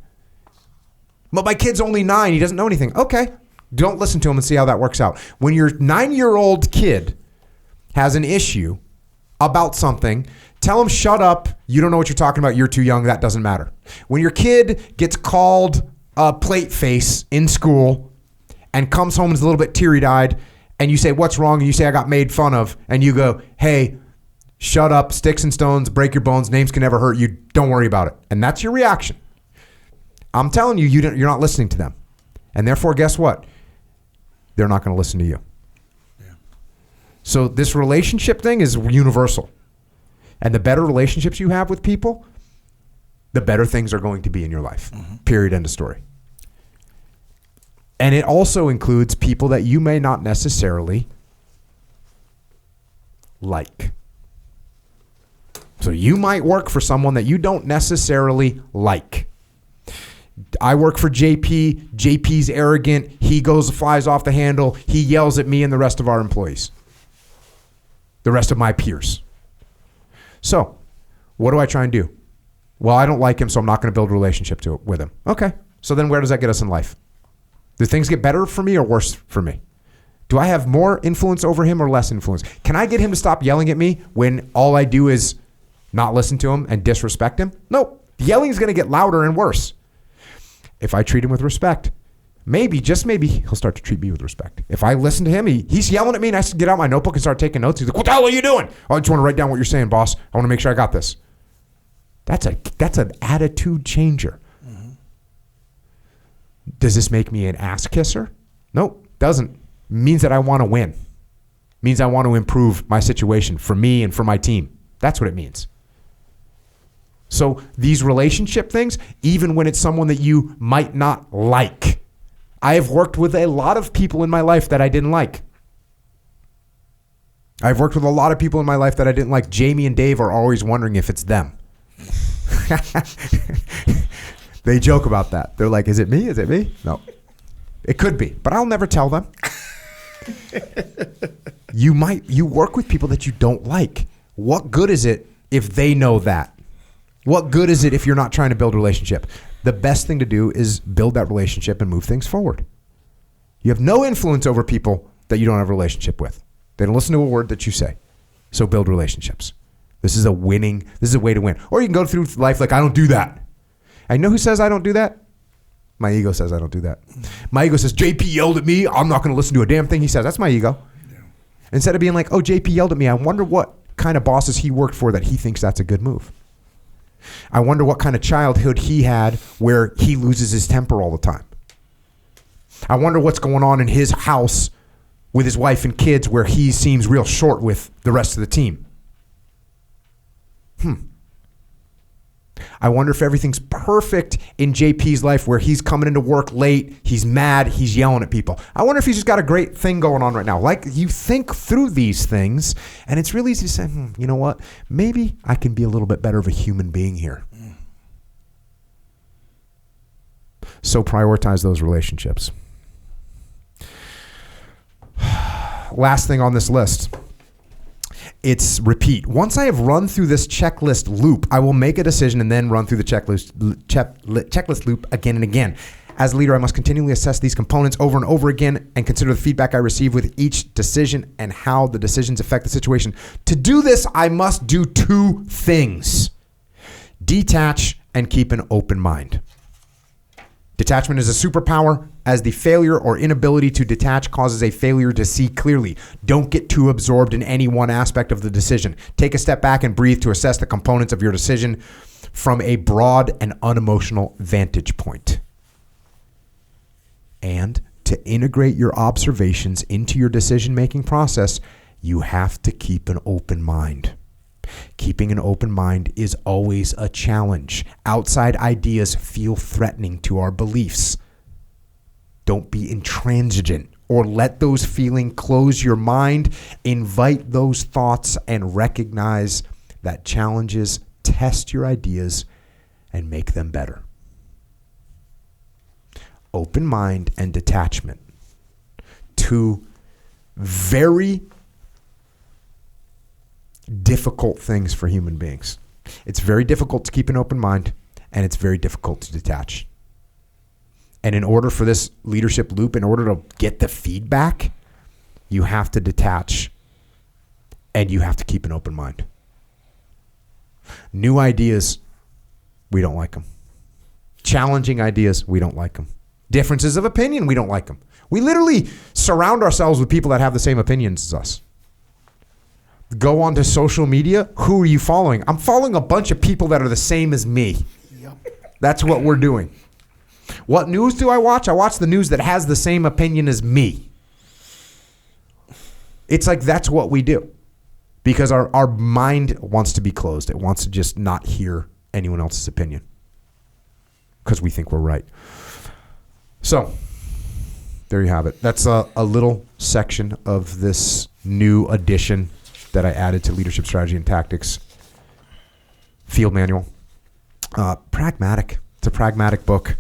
But my kid's only 9. He doesn't know anything. Okay. Don't listen to him and see how that works out. When your 9-year-old kid has an issue about something, tell him, shut up. You don't know what you're talking about. You're too young. That doesn't matter. When your kid gets called a plate face in school and comes home and is a little bit teary-eyed and you say, what's wrong? And you say, I got made fun of. And you go, hey, shut up, sticks and stones, break your bones, names can never hurt you. Don't worry about it. And that's your reaction. I'm telling you, you're not listening to them. And therefore, guess what? They're not going to listen to you. Yeah. So this relationship thing is universal. And the better relationships you have with people, the better things are going to be in your life. Mm-hmm. Period. End of story. And it also includes people that you may not necessarily like. So you might work for someone that you don't necessarily like. I work for JP. JP's arrogant. He flies off the handle. He yells at me and the rest of our employees. The rest of my peers. So what do I try and do? Well, I don't like him, so I'm not going to build a relationship with him. Okay. So then where does that get us in life? Do things get better for me or worse for me? Do I have more influence over him or less influence? Can I get him to stop yelling at me when all I do is not listen to him and disrespect him? No. Yelling is going to get louder and worse. If I treat him with respect, maybe, just maybe, he'll start to treat me with respect. If I listen to him, he's yelling at me and I get out my notebook and start taking notes. He's like, what the hell are you doing? Oh, I just want to write down what you're saying, boss. I want to make sure I got this. That's an attitude changer. Mm-hmm. Does this make me an ass kisser? Nope, doesn't. Means that I want to win. Means I want to improve my situation for me and for my team. That's what it means. So these relationship things, even when it's someone that you might not like, I have worked with a lot of people in my life that I didn't like. I've worked with a lot of people in my life that I didn't like. Jamie and Dave are always wondering if it's them. They joke about that. They're like, is it me? Is it me? No. It could be, but I'll never tell them. You work with people that you don't like. What good is it if they know that? What good is it if you're not trying to build a relationship? The best thing to do is build that relationship and move things forward. You have no influence over people that you don't have a relationship with. They don't listen to a word that you say. So build relationships. This is a way to win. Or you can go through life like, I don't do that. I know who says I don't do that? My ego says I don't do that. My ego says, JP yelled at me. I'm not going to listen to a damn thing he says. That's my ego. Yeah. Instead of being like, oh, JP yelled at me. I wonder what kind of bosses he worked for that he thinks that's a good move. I wonder what kind of childhood he had where he loses his temper all the time. I wonder what's going on in his house with his wife and kids where he seems real short with the rest of the team. I wonder if everything's perfect in JP's life where he's coming into work late, he's mad, he's yelling at people. I wonder if he's just got a great thing going on right now. Like, you think through these things, and it's really easy to say, you know what? Maybe I can be a little bit better of a human being here. So prioritize those relationships. Last thing on this list. It's repeat. Once I have run through this checklist loop, I will make a decision and then run through the checklist loop again and again. As a leader, I must continually assess these components over and over again and consider the feedback I receive with each decision and how the decisions affect the situation. To do this, I must do two things. Detach and keep an open mind. Detachment is a superpower, as the failure or inability to detach causes a failure to see clearly. Don't get too absorbed in any one aspect of the decision. Take a step back and breathe to assess the components of your decision from a broad and unemotional vantage point. And to integrate your observations into your decision-making process, you have to keep an open mind. Keeping an open mind is always a challenge. Outside ideas feel threatening to our beliefs. Don't be intransigent or let those feelings close your mind. Invite those thoughts and recognize that challenges test your ideas and make them better. Open mind and detachment. Two very difficult things for human beings. It's very difficult to keep an open mind, and it's very difficult to detach. And in order for this leadership loop, in order to get the feedback, you have to detach and you have to keep an open mind. New ideas, we don't like them. Challenging ideas, we don't like them. Differences of opinion, we don't like them. We literally surround ourselves with people that have the same opinions as us. Go onto social media. Who are you following? I'm following a bunch of people that are the same as me. Yep. That's what we're doing. What news do I watch? I watch the news that has the same opinion as me. It's like that's what we do. Because our mind wants to be closed. It wants to just not hear anyone else's opinion. Because we think we're right. So, there you have it. That's a little section of this new edition that I added to Leadership Strategy and Tactics Field Manual. Pragmatic. It's a pragmatic book.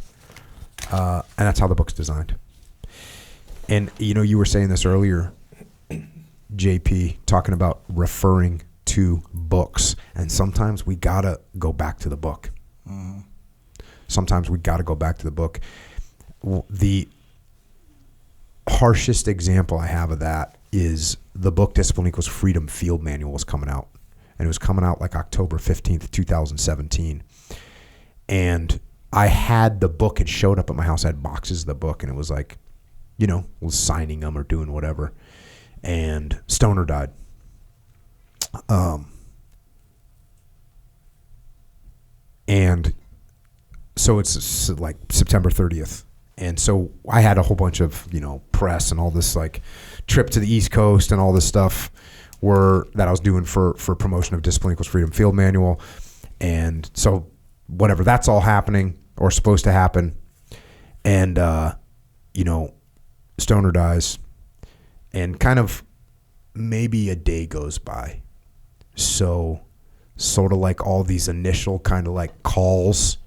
And that's how the book's designed. And, you were saying this earlier, JP, talking about referring to books. And sometimes we got to go back to the book. Mm-hmm. Sometimes we got to go back to the book. The harshest example I have of that is the book Discipline Equals Freedom Field Manual was coming out. And it was coming out like October 15th, 2017. And I had the book. It showed up at my house. I had boxes of the book. And it was like, was signing them or doing whatever. And Stoner died. And so it's like September 30th. And so I had a whole bunch of, press and all this like trip to the East Coast and all this stuff that I was doing for promotion of Discipline Equals Freedom Field Manual. And so whatever, that's all happening or supposed to happen. And, Stoner dies and kind of maybe a day goes by. So sort of like all these initial kind of like calls,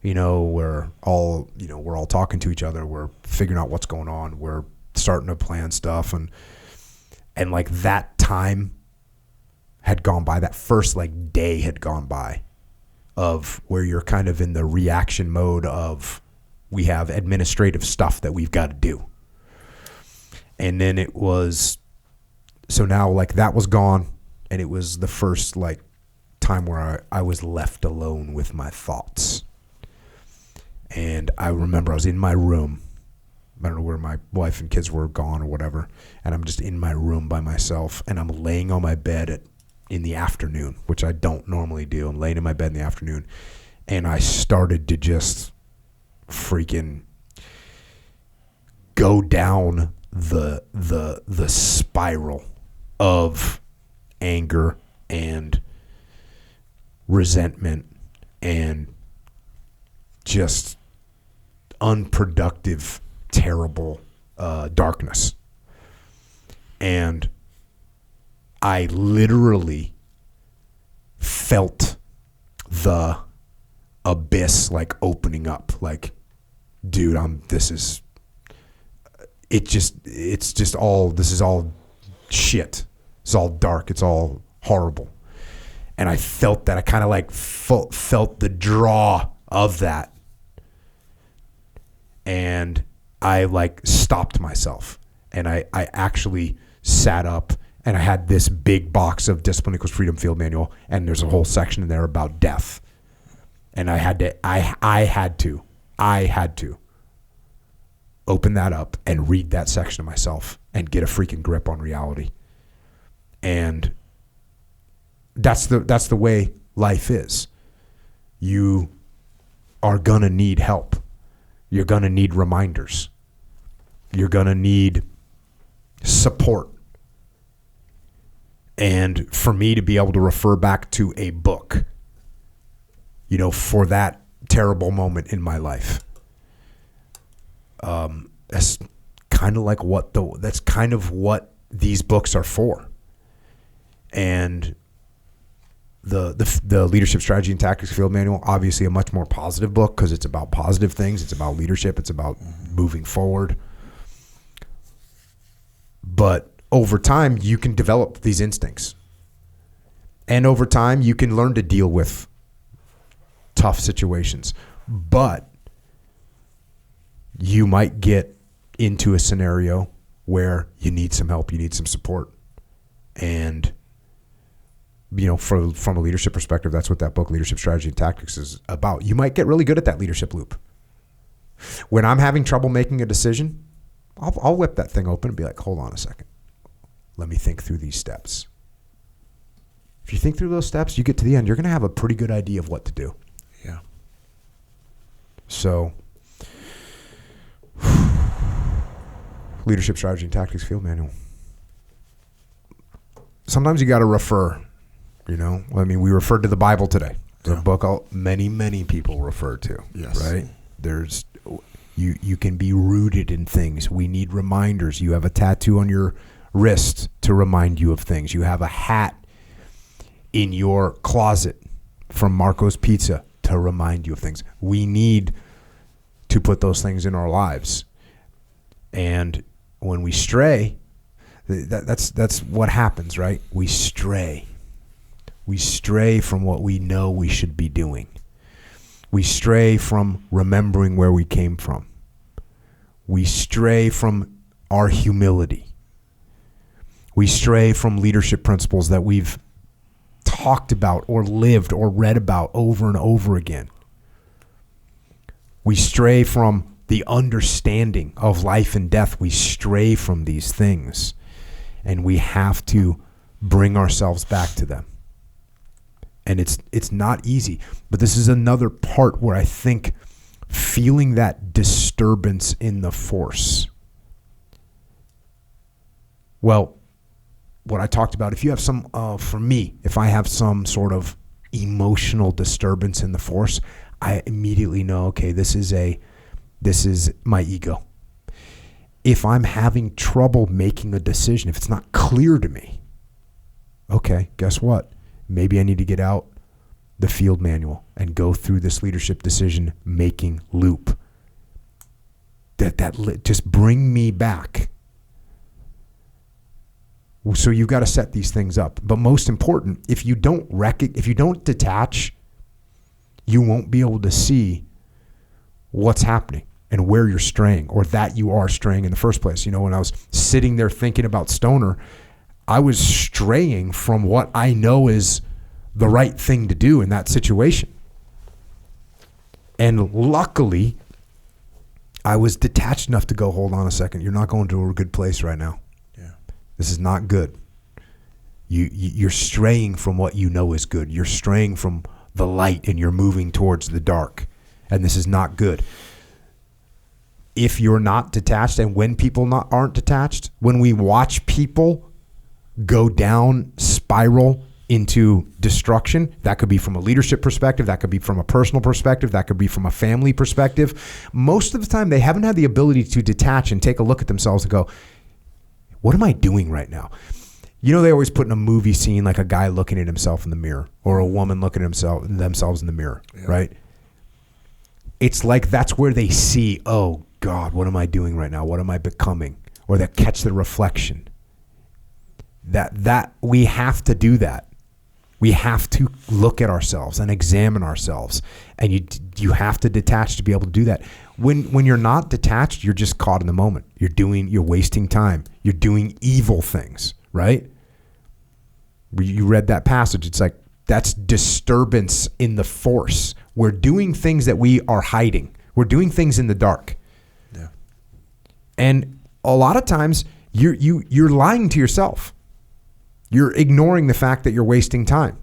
we're all talking to each other. We're figuring out what's going on. We're starting to plan stuff. And like that time had gone by. That first like day had gone by of where you're kind of in the reaction mode of we have administrative stuff that we've got to do. And then it was, so now like that was gone. And it was the first like time where I was left alone with my thoughts. And I remember I was in my room. I don't know where my wife and kids were gone or whatever. And I'm just in my room by myself. And I'm laying on my bed in the afternoon, which I don't normally do. I'm laying in my bed in the afternoon. And I started to just freaking go down the spiral of anger and resentment and just unproductive, terrible darkness. And I literally felt the abyss like opening up. Like, dude, this is all shit. It's all dark. It's all horrible. And I felt that. I kind of like felt the draw of that. And I like stopped myself. And I actually sat up and I had this big box of Discipline Equals Freedom Field Manual. And there's a whole section in there about death. And I had to open that up and read that section of myself and get a freaking grip on reality. And that's the way life is. You are gonna need help. You're gonna need reminders. You're gonna need support. And for me to be able to refer back to a book, for that terrible moment in my life, that's kind of like that's kind of what these books are for. And the Leadership Strategy and Tactics Field Manual, obviously a much more positive book because it's about positive things. It's about leadership. It's about moving forward. But over time, you can develop these instincts. And over time, you can learn to deal with tough situations. But you might get into a scenario where you need some help, you need some support. And from a leadership perspective, that's what that book, Leadership Strategy and Tactics, is about. You might get really good at that leadership loop. When I'm having trouble making a decision, I'll whip that thing open and be like, hold on a second. Let me think through these steps. If you think through those steps, you get to the end, you're going to have a pretty good idea of what to do. Yeah. So, Leadership Strategy and Tactics Field Manual. Sometimes you got to refer, you know. I mean, we referred to the Bible today. It's a book many people refer to. Yes. Right? There's you can be rooted in things. We need reminders. You have a tattoo on your wrist to remind you of things. You have a hat in your closet from Marco's Pizza to remind you of things. We need to put those things in our lives. And when we stray, that's what happens, right? We stray. We stray from what we know we should be doing. We stray from remembering where we came from. We stray from our humility. We stray from leadership principles that we've talked about or lived or read about over and over again. We stray from the understanding of life and death. We stray from these things, and we have to bring ourselves back to them. And it's not easy, but this is another part where I think feeling that disturbance in the force. Well, what I talked about, if you have some, for me, if I have some sort of emotional disturbance in the force, I immediately know, okay, this is my ego. If I'm having trouble making a decision, if it's not clear to me, okay, guess what? Maybe I need to get out the field manual and go through this leadership decision making loop. That just bring me back. So you've got to set these things up. But most important, if you don't detach, you won't be able to see what's happening and where you're straying, or that you are straying in the first place. You know, when I was sitting there thinking about Stoner, I was straying from what I know is the right thing to do in that situation. And luckily, I was detached enough to go, hold on a second, you're not going to a good place right now. Yeah. This is not good. You're straying from what you know is good. You're straying from the light and you're moving towards the dark. And this is not good. If you're not detached, and when people aren't detached, when we watch people go down, spiral into destruction, that could be from a leadership perspective, that could be from a personal perspective, that could be from a family perspective. Most of the time, they haven't had the ability to detach and take a look at themselves and go, what am I doing right now? You know, they always put in a movie scene like a guy looking at himself in the mirror, or a woman looking at themselves in the mirror, right? It's like that's where they see, oh God, what am I doing right now? What am I becoming? Or they catch the reflection. That we have to do that. We have to look at ourselves and examine ourselves, and you have to detach to be able to do that. When you're not detached, you're just caught in the moment. You're wasting time. You're doing evil things, right? You read that passage. It's like that's disturbance in the force. We're doing things that we are hiding. We're doing things in the dark. Yeah. And a lot of times you're lying to yourself. You're ignoring the fact that you're wasting time.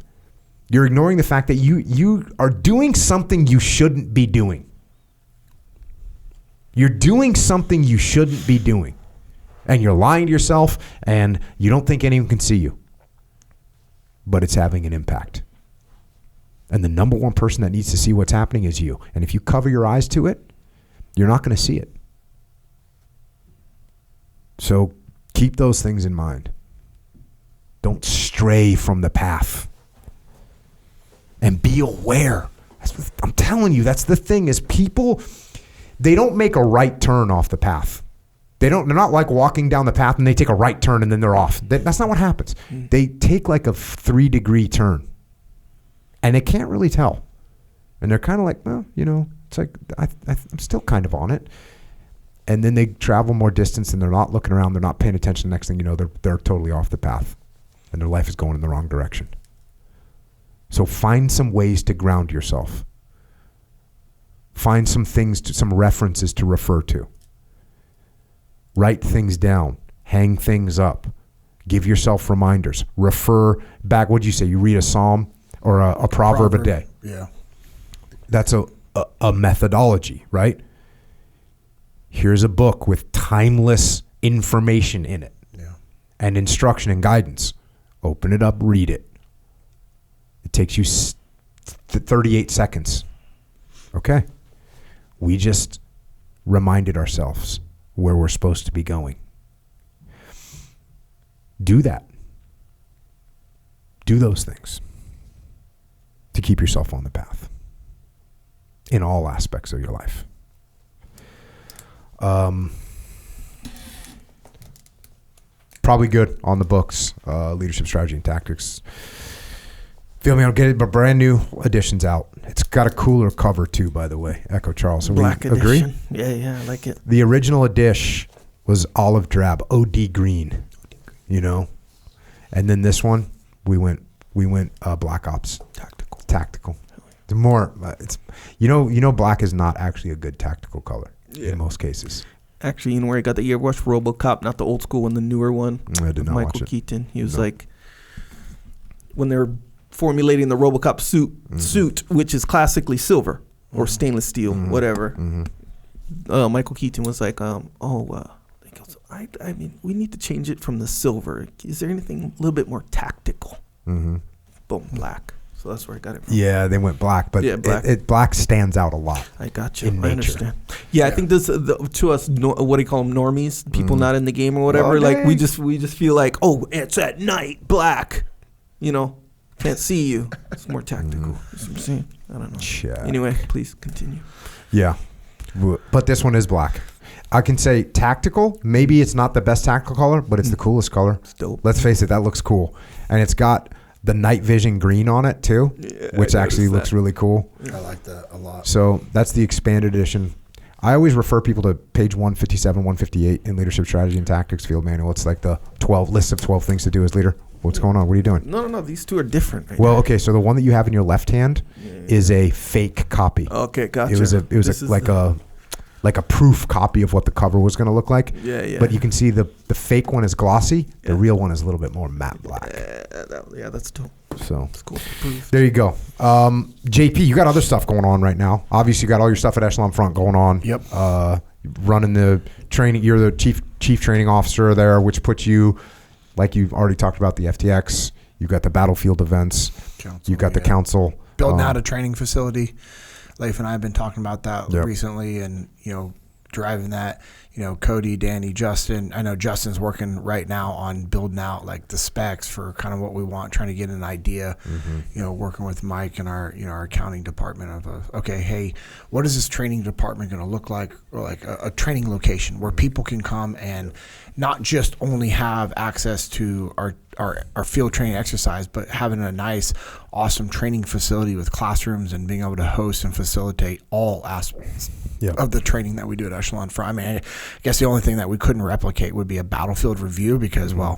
You're ignoring the fact that you are doing something you shouldn't be doing. You're doing something you shouldn't be doing. And you're lying to yourself, and you don't think anyone can see you. But it's having an impact. And the number one person that needs to see what's happening is you. And if you cover your eyes to it, you're not going to see it. So keep those things in mind. Don't stray from the path. And be aware. I'm telling you, that's the thing, is people, they don't make a right turn off the path. They're not like walking down the path and they take a right turn and then they're off. That's not what happens. They take like a 3-degree turn. And they can't really tell. And they're kind of like, well, you know, it's like, I'm still kind of on it. And then they travel more distance and they're not looking around. They're not paying attention. Next thing you know, they're totally off the path. And their life is going in the wrong direction. So find some ways to ground yourself. Find some things, some references to refer to. Write things down. Hang things up. Give yourself reminders. Refer back. What'd you say? You read a psalm or a proverb a day. Yeah. That's a methodology, right? Here's a book with timeless information in it. Yeah. And instruction and guidance. Open it up, read it. It takes you 38 seconds. Okay. We just reminded ourselves where we're supposed to be going. Do that. Do those things to keep yourself on the path in all aspects of your life. Probably good on the books, Leadership Strategy and Tactics. Feel me, I'll get it, but brand new edition's out. It's got a cooler cover too, by the way. Echo Charles. So Black we edition. Agree? Yeah, I like it. The original edition was olive drab, OD green, you know, and then this one we went Black Ops tactical. The more it's black is not actually a good tactical color in most cases. Actually, you know where I got the earwash? RoboCop, not the old school one, the newer one. I did not Michael watch it. Keaton. He was like, when they were formulating the RoboCop suit, which is classically silver or stainless steel, whatever. Michael Keaton was like, I mean, we need to change it from the silver. Is there anything a little bit more tactical? Boom, black. So that's where I got it from. Yeah, they went black, but black. Black stands out a lot. I got you. In nature. I understand. Yeah, I think this to us, what do you call them, normies? People not in the game or whatever. Like we just feel like, oh, it's at night, black. You know, can't see you. It's more tactical. That's what I'm saying. I don't know. Check. Anyway, please continue. Yeah, but this one is black. I can say tactical. Maybe it's not the best tactical color, but it's the coolest color. It's dope. Let's face it, that looks cool, and it's got the night vision green on it too, which actually looks really cool. I like that a lot. So that's the expanded edition. I always refer people to page 157, 158 in Leadership Strategy and Tactics Field Manual. It's like the 12 list of 12 things to do as leader. What's going on? What are you doing? No. These two are different. Right Well, now. okay. So the one that you have in your left hand is a fake copy. Okay, gotcha. It was like a proof copy of what the cover was going to look like. Yeah. But you can see the fake one is glossy. The real one is a little bit more matte black. Yeah, that's dope. So That's cool. Proof. there you go. JP, you got other stuff going on right now. Obviously, you got all your stuff at Echelon Front going on. Yep. Running the training. You're the chief training officer there, which puts you, like you've already talked about, the FTX. You got the battlefield events. You got the council. Building out a training facility. Leif and I have been talking about that recently, and driving that. Cody, Danny, Justin. I know Justin's working right now on building out like the specs for kind of what we want, trying to get an idea. Working with Mike and our accounting department of hey, what is this training department going to look like, or like a training location where people can come and not just only have access to our field training exercise, but having a nice, awesome training facility with classrooms and being able to host and facilitate all aspects of the training that we do at Echelon Front. I mean, I guess the only thing that we couldn't replicate would be a battlefield review because, we're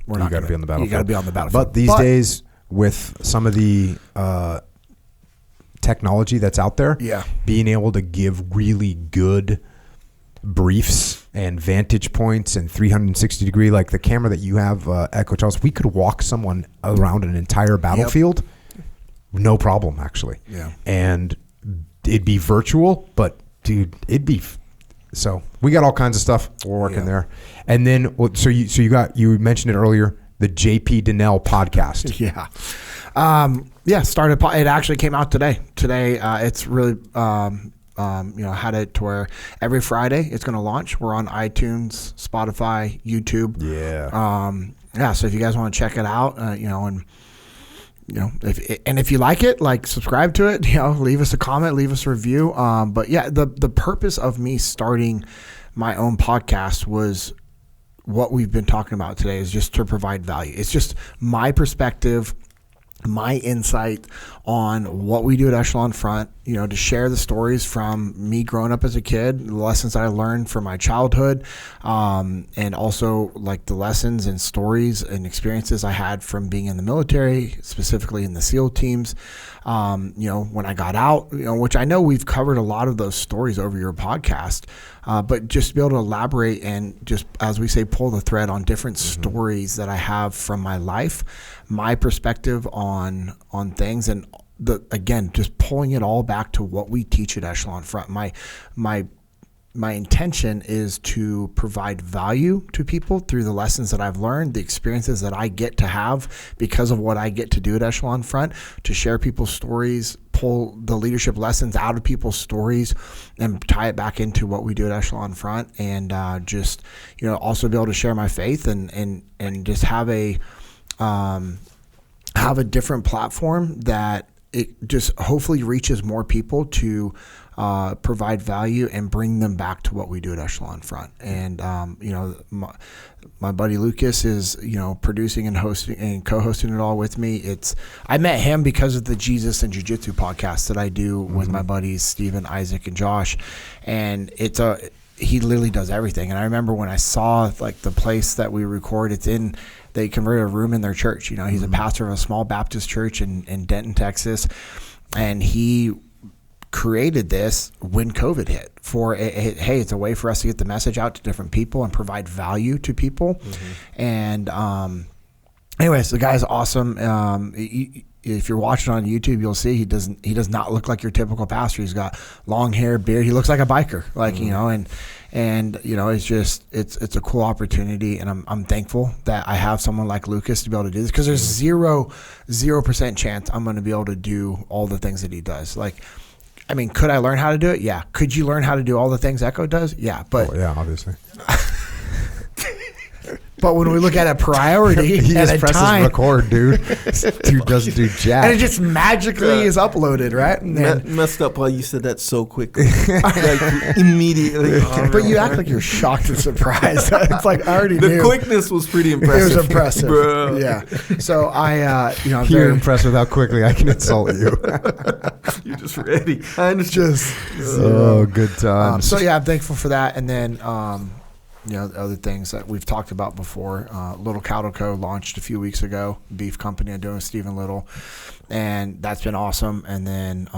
not going to be on the battlefield. You got to be on the battlefield. But these days, with some of the technology that's out there, being able to give really good briefs and vantage points and 360 degree, like the camera that you have, Echo Charles, we could walk someone around an entire battlefield, no problem, actually. And it'd be virtual, but dude, so we got all kinds of stuff we're working there. And then, so you mentioned it earlier, the JP Dinnell podcast. Started. It actually came out today. It's really, had it to where every Friday it's going to launch. We're on iTunes, Spotify, YouTube. So if you guys want to check it out, if you like it, like, subscribe to it, leave us a comment, leave us a review. The purpose of me starting my own podcast was what we've been talking about today, is just to provide value. It's just my perspective, my insight on what we do at Echelon Front, to share the stories from me growing up as a kid, the lessons I learned from my childhood, and also like the lessons and stories and experiences I had from being in the military, specifically in the SEAL teams. When I got out, which I know we've covered a lot of those stories over your podcast, but just to be able to elaborate and just, as we say, pull the thread on different stories that I have from my life, my perspective on things, and again, just pulling it all back to what we teach at Echelon Front. My intention is to provide value to people through the lessons that I've learned, the experiences that I get to have because of what I get to do at Echelon Front, to share people's stories, pull the leadership lessons out of people's stories and tie it back into what we do at Echelon Front, and just, also be able to share my faith and just have a different platform that it just hopefully reaches more people to provide value and bring them back to what we do at Echelon Front. And, my buddy Lucas is, producing and hosting and co-hosting it all with me. I met him because of the Jesus and Jiu-Jitsu podcast that I do with my buddies, Steven, Isaac, and Josh. And he literally does everything. And I remember when I saw like the place that we record, they converted a room in their church. He's a pastor of a small Baptist church in Denton, Texas. And he created this when COVID hit hey, it's a way for us to get the message out to different people and provide value to people. And anyways, the guy's awesome. If you're watching on YouTube, you'll see he does not look like your typical pastor. He's got long hair, beard. He looks like a biker, it's a cool opportunity, and I'm thankful that I have someone like Lucas to be able to do this, because there's 0% chance I'm going to be able to do all the things that he does. Could I learn how to do it? Yeah. Could you learn how to do all the things Echo does? Yeah. But obviously. But when we look at a priority, he at just a presses time, record, dude. Dude doesn't do jack. and it just magically is uploaded, right? And messed up while you said that so quickly, immediately. But you act like you're shocked and surprised. It's like I already knew. The quickness was pretty impressive. It was impressive, bro. Yeah. So I'm You're very impressed with how quickly I can insult you. You're just ready. I understand. Good times. I'm thankful for that. And then other things that we've talked about before. Little Cattle Co. launched a few weeks ago, beef company I'm doing with Stephen Little, and that's been awesome. And then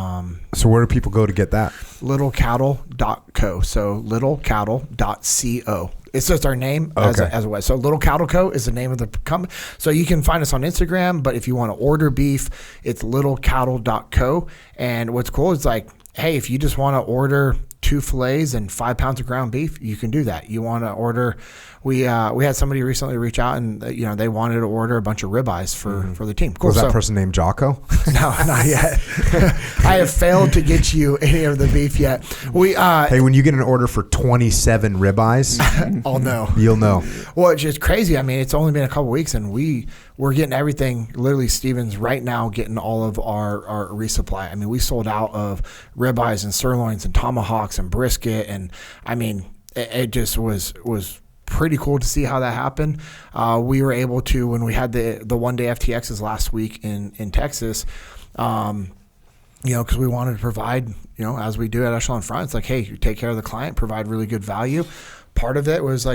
so where do people go to get that? littlecattle.co. So littlecattle.co. It's just our name as a way. So Little Cattle Co. is the name of the company. So you can find us on Instagram, but if you want to order beef, it's littlecattle.co. And what's cool is hey, if you just want to order 2 fillets and 5 pounds of ground beef, you can do that. You want to order, we had somebody recently reach out and they wanted to order a bunch of ribeyes for the team. Cool. Was that person named Jocko? No, not yet. I have failed to get you any of the beef yet. Hey, when you get an order for 27 ribeyes, I'll know. You'll know. Well, it's just crazy. It's only been a couple weeks, and we're getting everything. Literally, Steven's right now getting all of our resupply. We sold out of ribeyes and sirloins and tomahawks and brisket, and it just was pretty cool to see how that happened. We were able to, when we had the one-day FTXs last week in Texas, because we wanted to provide, as we do at Echelon Front, it's like, hey, you take care of the client, provide really good value. Part of it was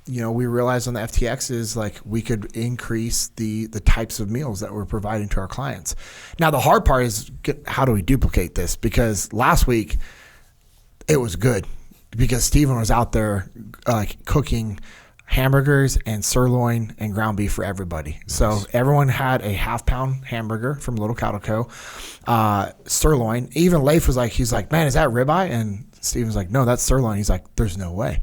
we realized on the FTX is we could increase the types of meals that we're providing to our clients. Now, the hard part is how do we duplicate this? Because last week it was good because Steven was out there cooking hamburgers and sirloin and ground beef for everybody. Nice. So everyone had a 1/2 pound hamburger from Little Cattle Co. Sirloin. Even Leif was he's like, man, is that ribeye? And Steven's like, no, that's sirloin. He's like, there's no way.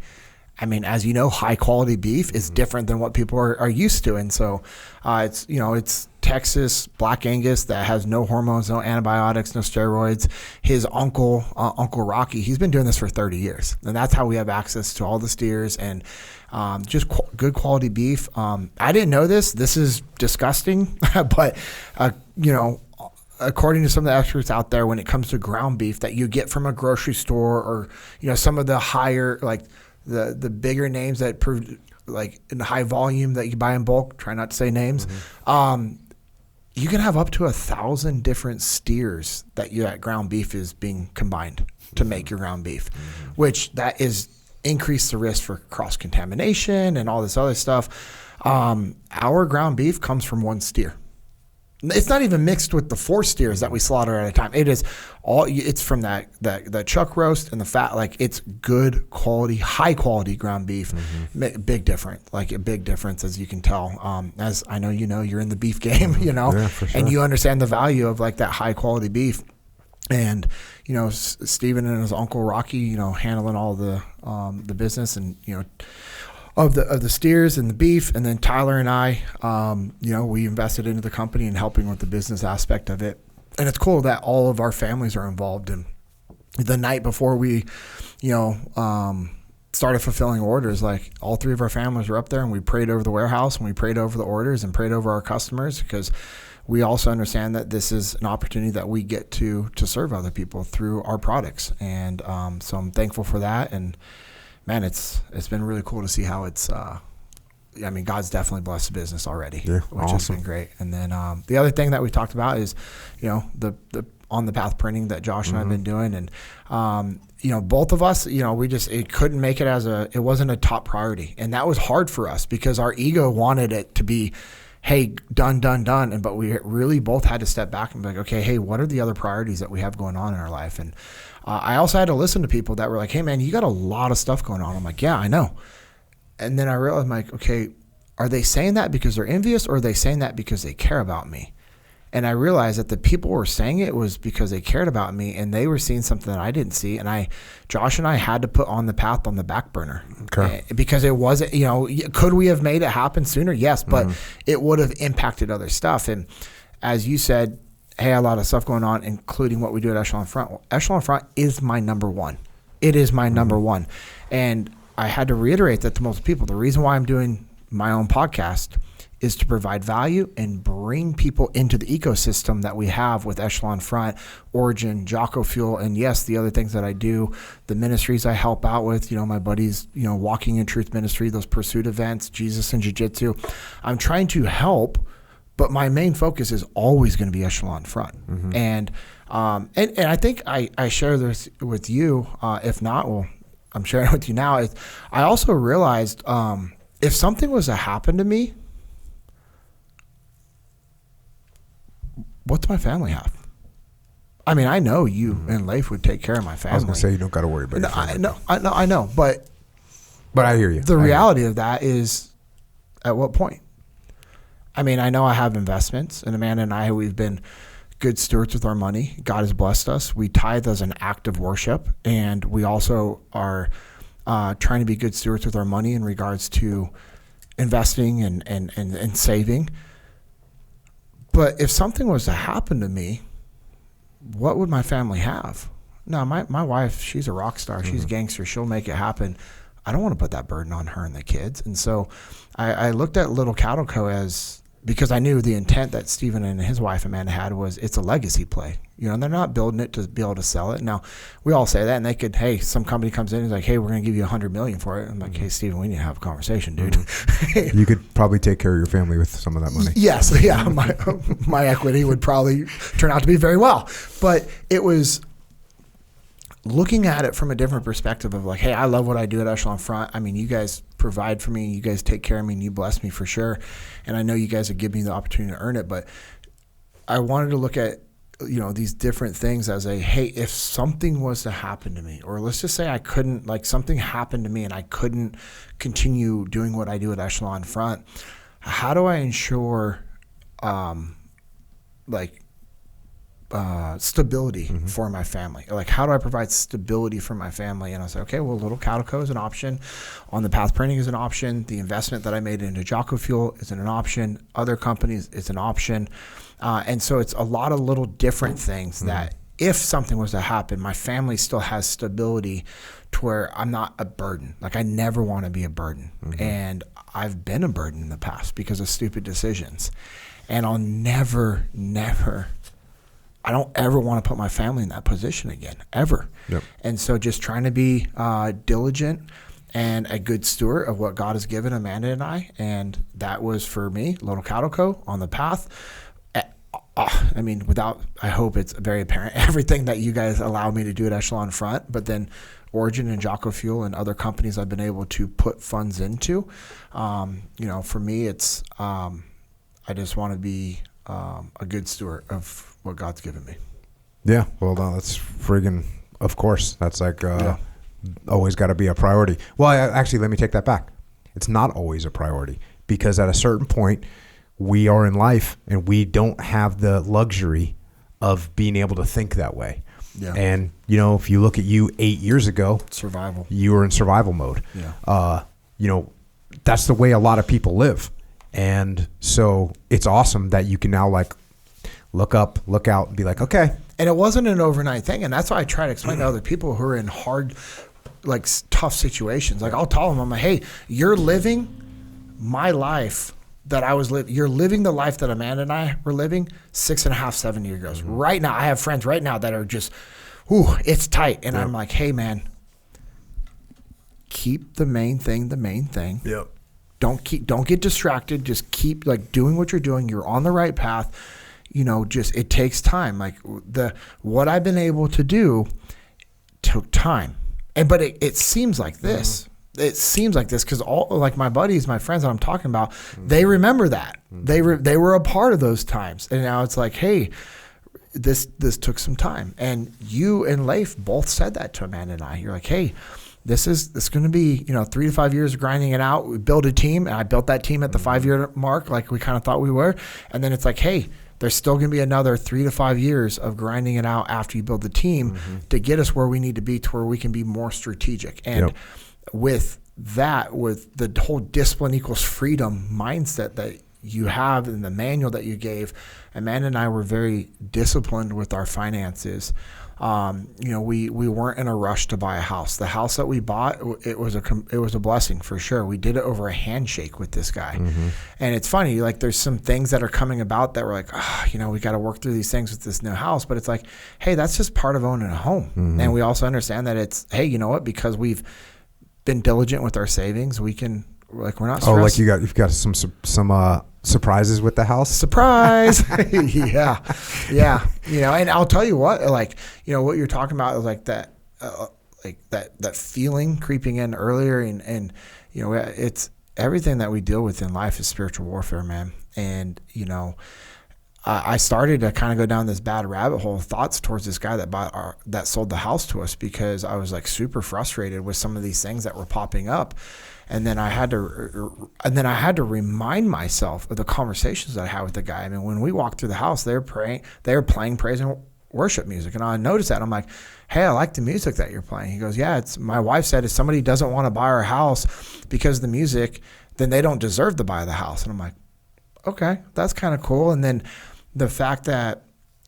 As you know, high quality beef is different than what people are used to. And so it's Texas Black Angus that has no hormones, no antibiotics, no steroids. His uncle Rocky, he's been doing this for 30 years. And that's how we have access to all the steers and just good quality beef. I didn't know this. This is disgusting. But, according to some of the experts out there, when it comes to ground beef that you get from a grocery store or, some of the higher, the bigger names that prove in high volume that you buy in bulk, try not to say names. you can have up to 1,000 different steers that ground beef is being combined to make your ground beef, which that is increase the risk for cross-contamination and all this other stuff. Our ground beef comes from one steer. It's not even mixed with the 4 steers that we slaughter at a time. It's from that chuck roast and the fat. Like, it's good quality, high quality ground beef. Big difference, a big difference, as you can tell. As I know, you're in the beef game, Yeah, for sure. and you understand the value of like that high quality beef. And, Stephen and his uncle Rocky, handling all the business and, of the steers and the beef. And then Tyler and I, we invested into the company and helping with the business aspect of it. And it's cool that all of our families are involved. And the night before we, started fulfilling orders, like all 3 of our families were up there, and we prayed over the warehouse, and we prayed over the orders and prayed over our customers, because we also understand that this is an opportunity that we get to serve other people through our products. And so I'm thankful for that. And man, it's been really cool to see how it's God's definitely blessed the business already, which has been great. And then the other thing that we talked about is, the on the path printing that Josh and I have been doing. And both of us, it couldn't make it wasn't a top priority. And that was hard for us because our ego wanted it to be, hey, done. But we really both had to step back and be like, okay, hey, what are the other priorities that we have going on in our life? And I also had to listen to people that were like, hey, man, you got a lot of stuff going on. I'm like, yeah, I know. And then I realized, I'm like, okay, are they saying that because they're envious, or are they saying that because they care about me? And I realized that the people who were saying it was because they cared about me, and they were seeing something that I didn't see. And Josh and I had to put on the path on the back burner. Okay. Because it wasn't, could we have made it happen sooner? Yes, but it would have impacted other stuff. And as you said, hey, a lot of stuff going on, including what we do at Echelon Front. Well, Echelon Front is my number one. It is my number one. And I had to reiterate that to most people. The reason why I'm doing my own podcast is to provide value and bring people into the ecosystem that we have with Echelon Front, Origin, Jocko Fuel, and yes, the other things that I do, the ministries I help out with, my buddies, Walking in Truth Ministry, those pursuit events, Jesus and Jiu-Jitsu. I'm trying to help, but my main focus is always going to be Echelon Front. And I think I share this with you. If not, well, I'm sharing it with you now. I also realized if something was to happen to me, what's my family have? I mean, I know you and Leif would take care of my family. I was going to say, you don't got to worry about it. I know, but I hear you. The reality of that is, at what point? I mean, I know I have investments, and Amanda and I, we've been good stewards with our money. God has blessed us. We tithe as an act of worship, and we also are trying to be good stewards with our money in regards to investing and saving. But if something was to happen to me, what would my family have? No, my wife, she's a rock star. She's a gangster. She'll make it happen. I don't want to put that burden on her and the kids. And so I looked at Little Cattle Co. because I knew the intent that Stephen and his wife Amanda had was it's a legacy play. They're not building it to be able to sell it. Now, we all say that, and they could, hey, some company comes in and is like, hey, we're going to give you $100 million for it. I'm like, hey, Stephen, we need to have a conversation, dude. You could probably take care of your family with some of that money. Yes, yeah, my equity would probably turn out to be very well. But it was looking at it from a different perspective of like, hey, I love what I do at Echelon Front. I mean, you guys provide for me, you guys take care of me, and you bless me for sure. And I know you guys would give me the opportunity to earn it, but I wanted to look at, these different things as hey, if something was to happen to me, or let's just say I couldn't, something happened to me and I couldn't continue doing what I do at Echelon Front, how do I ensure, stability for my family? Like, how do I provide stability for my family? And I was like, okay, well, Little Cattle Co. is an option. On the Path Printing is an option. The investment that I made into Jocko Fuel is an option. Other companies is an option. And so it's a lot of little different things that if something was to happen, my family still has stability to where I'm not a burden. Like, I never want to be a burden. And I've been a burden in the past because of stupid decisions. And I'll never I don't ever want to put my family in that position again, ever. Yep. And so just trying to be diligent and a good steward of what God has given Amanda and I. And that was for me, Little Cattle Co. on the path. I mean, I hope it's very apparent, everything that you guys allow me to do at Echelon front, but then Origin and Jocko Fuel and other companies I've been able to put funds into. For me, it's, I just want to be a good steward of what God's given me. Yeah. Well, no, that's friggin', of course. That's like always got to be a priority. Well, actually, let me take that back. It's not always a priority, because at a certain point, we are in life and we don't have the luxury of being able to think that way. Yeah. And, if you look at you 8 years ago, survival, you were in survival mode. Yeah. That's the way a lot of people live. And so it's awesome that you can now like look up, look out, and be like, okay. And it wasn't an overnight thing. And that's why I try to explain to other people who are in hard, like tough situations. Like I'll tell them, I'm like, hey, you're living my life that I was living. You're living the life that Amanda and I were living 6.5, 7 years ago. Mm-hmm. Right now, I have friends right now that are just, it's tight. And I'm like, hey, man, keep the main thing the main thing. Yep. Don't get distracted. Just keep like doing what you're doing. You're on the right path. It takes time. Like what I've been able to do took time. But it seems like this. Mm-hmm. It seems like this because all like my buddies, my friends that I'm talking about, they remember that. Mm-hmm. They were a part of those times. And now it's like, hey, this took some time. And you and Leif both said that to Amanda and I. You're like, hey, this is going to be 3 to 5 years of grinding it out. We build a team, and I built that team at the 5-year mark, like we kind of thought we were. And then it's like, hey, there's still going to be another 3 to 5 years of grinding it out after you build the team to get us where we need to be, to where we can be more strategic. And with that, with the whole discipline equals freedom mindset that you have in the manual that you gave, Amanda and I were very disciplined with our finances. We weren't in a rush to buy a house. The house that we bought, it was a blessing for sure. We did it over a handshake with this guy. Mm-hmm. And it's funny, like there's some things that are coming about that we're like, we got to work through these things with this new house. But it's like, hey, that's just part of owning a home. Mm-hmm. And we also understand that it's, hey, you know what? Because we've been diligent with our savings, we can, like, we're not stressed. Oh, like you've got some surprises with the house. Surprise. Yeah. And I'll tell you what, like, what you're talking about is like that, that feeling creeping in earlier. And it's everything that we deal with in life is spiritual warfare, man. And, I started to kind of go down this bad rabbit hole of thoughts towards this guy that sold the house to us, because I was like super frustrated with some of these things that were popping up. And then I had to remind myself of the conversations that I had with the guy. I mean, when we walked through the house, they were playing praise and worship music. And I noticed that. I'm like, hey, I like the music that you're playing. He goes, yeah, my wife said if somebody doesn't want to buy our house because of the music, then they don't deserve to buy the house. And I'm like, okay, that's kind of cool. And then the fact that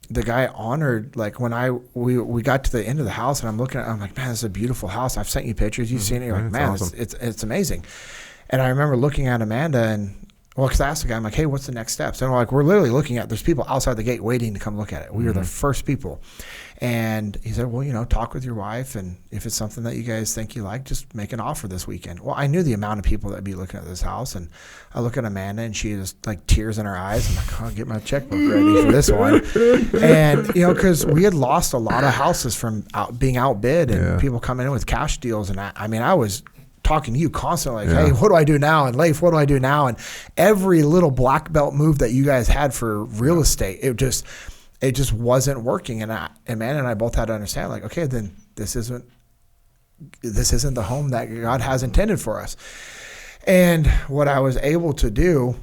the guy honored, like when we got to the end of the house and I'm like, man, this is a beautiful house. I've sent you pictures. You've seen it. You're like, man, awesome. It's amazing. And I remember looking at Amanda because I asked the guy, I'm like, hey, what's the next steps? And we're literally looking at, there's people outside the gate waiting to come look at it. We were the first people. And he said, well, talk with your wife. And if it's something that you guys think you like, just make an offer this weekend. Well, I knew the amount of people that'd be looking at this house. And I look at Amanda and she has like tears in her eyes. I'm like, I'll get my checkbook ready for this one. And, because we had lost a lot of houses from being outbid and people coming in with cash deals. And I was talking to you constantly, like, hey, what do I do now? And Leif, what do I do now? And every little black belt move that you guys had for real estate, it just wasn't working. And Amanda and I both had to understand, like, okay, then this isn't the home that God has intended for us. And what I was able to do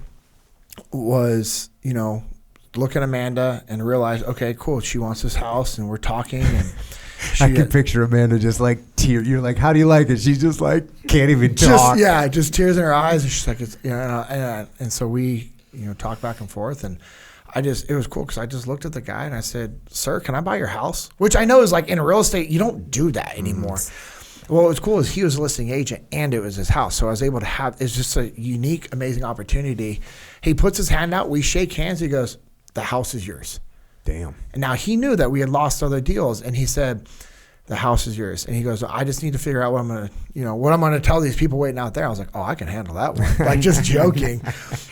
was, look at Amanda and realize, okay, cool, she wants this house, and we're talking, and I can picture Amanda just like tear. You're like, how do you like it? She's just like can't even talk. Just tears in her eyes. And she's like, and so we, talk back and forth, and it was cool because I just looked at the guy and I said, sir, can I buy your house? Which I know is like in real estate, you don't do that anymore. Well, what was cool is he was a listing agent and it was his house. So I was able to it's just a unique, amazing opportunity. He puts his hand out, we shake hands. He goes, the house is yours. Damn. And now he knew that we had lost other deals. And he said, the house is yours. And he goes, I just need to figure out what I'm going to tell these people waiting out there. I was like, oh, I can handle that one. Like, just joking.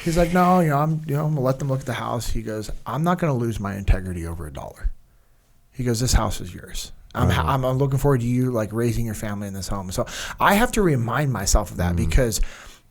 He's like, no, I'm going to let them look at the house. He goes, I'm not going to lose my integrity over $1. He goes, this house is yours. I'm looking forward to you like raising your family in this home. So I have to remind myself of that because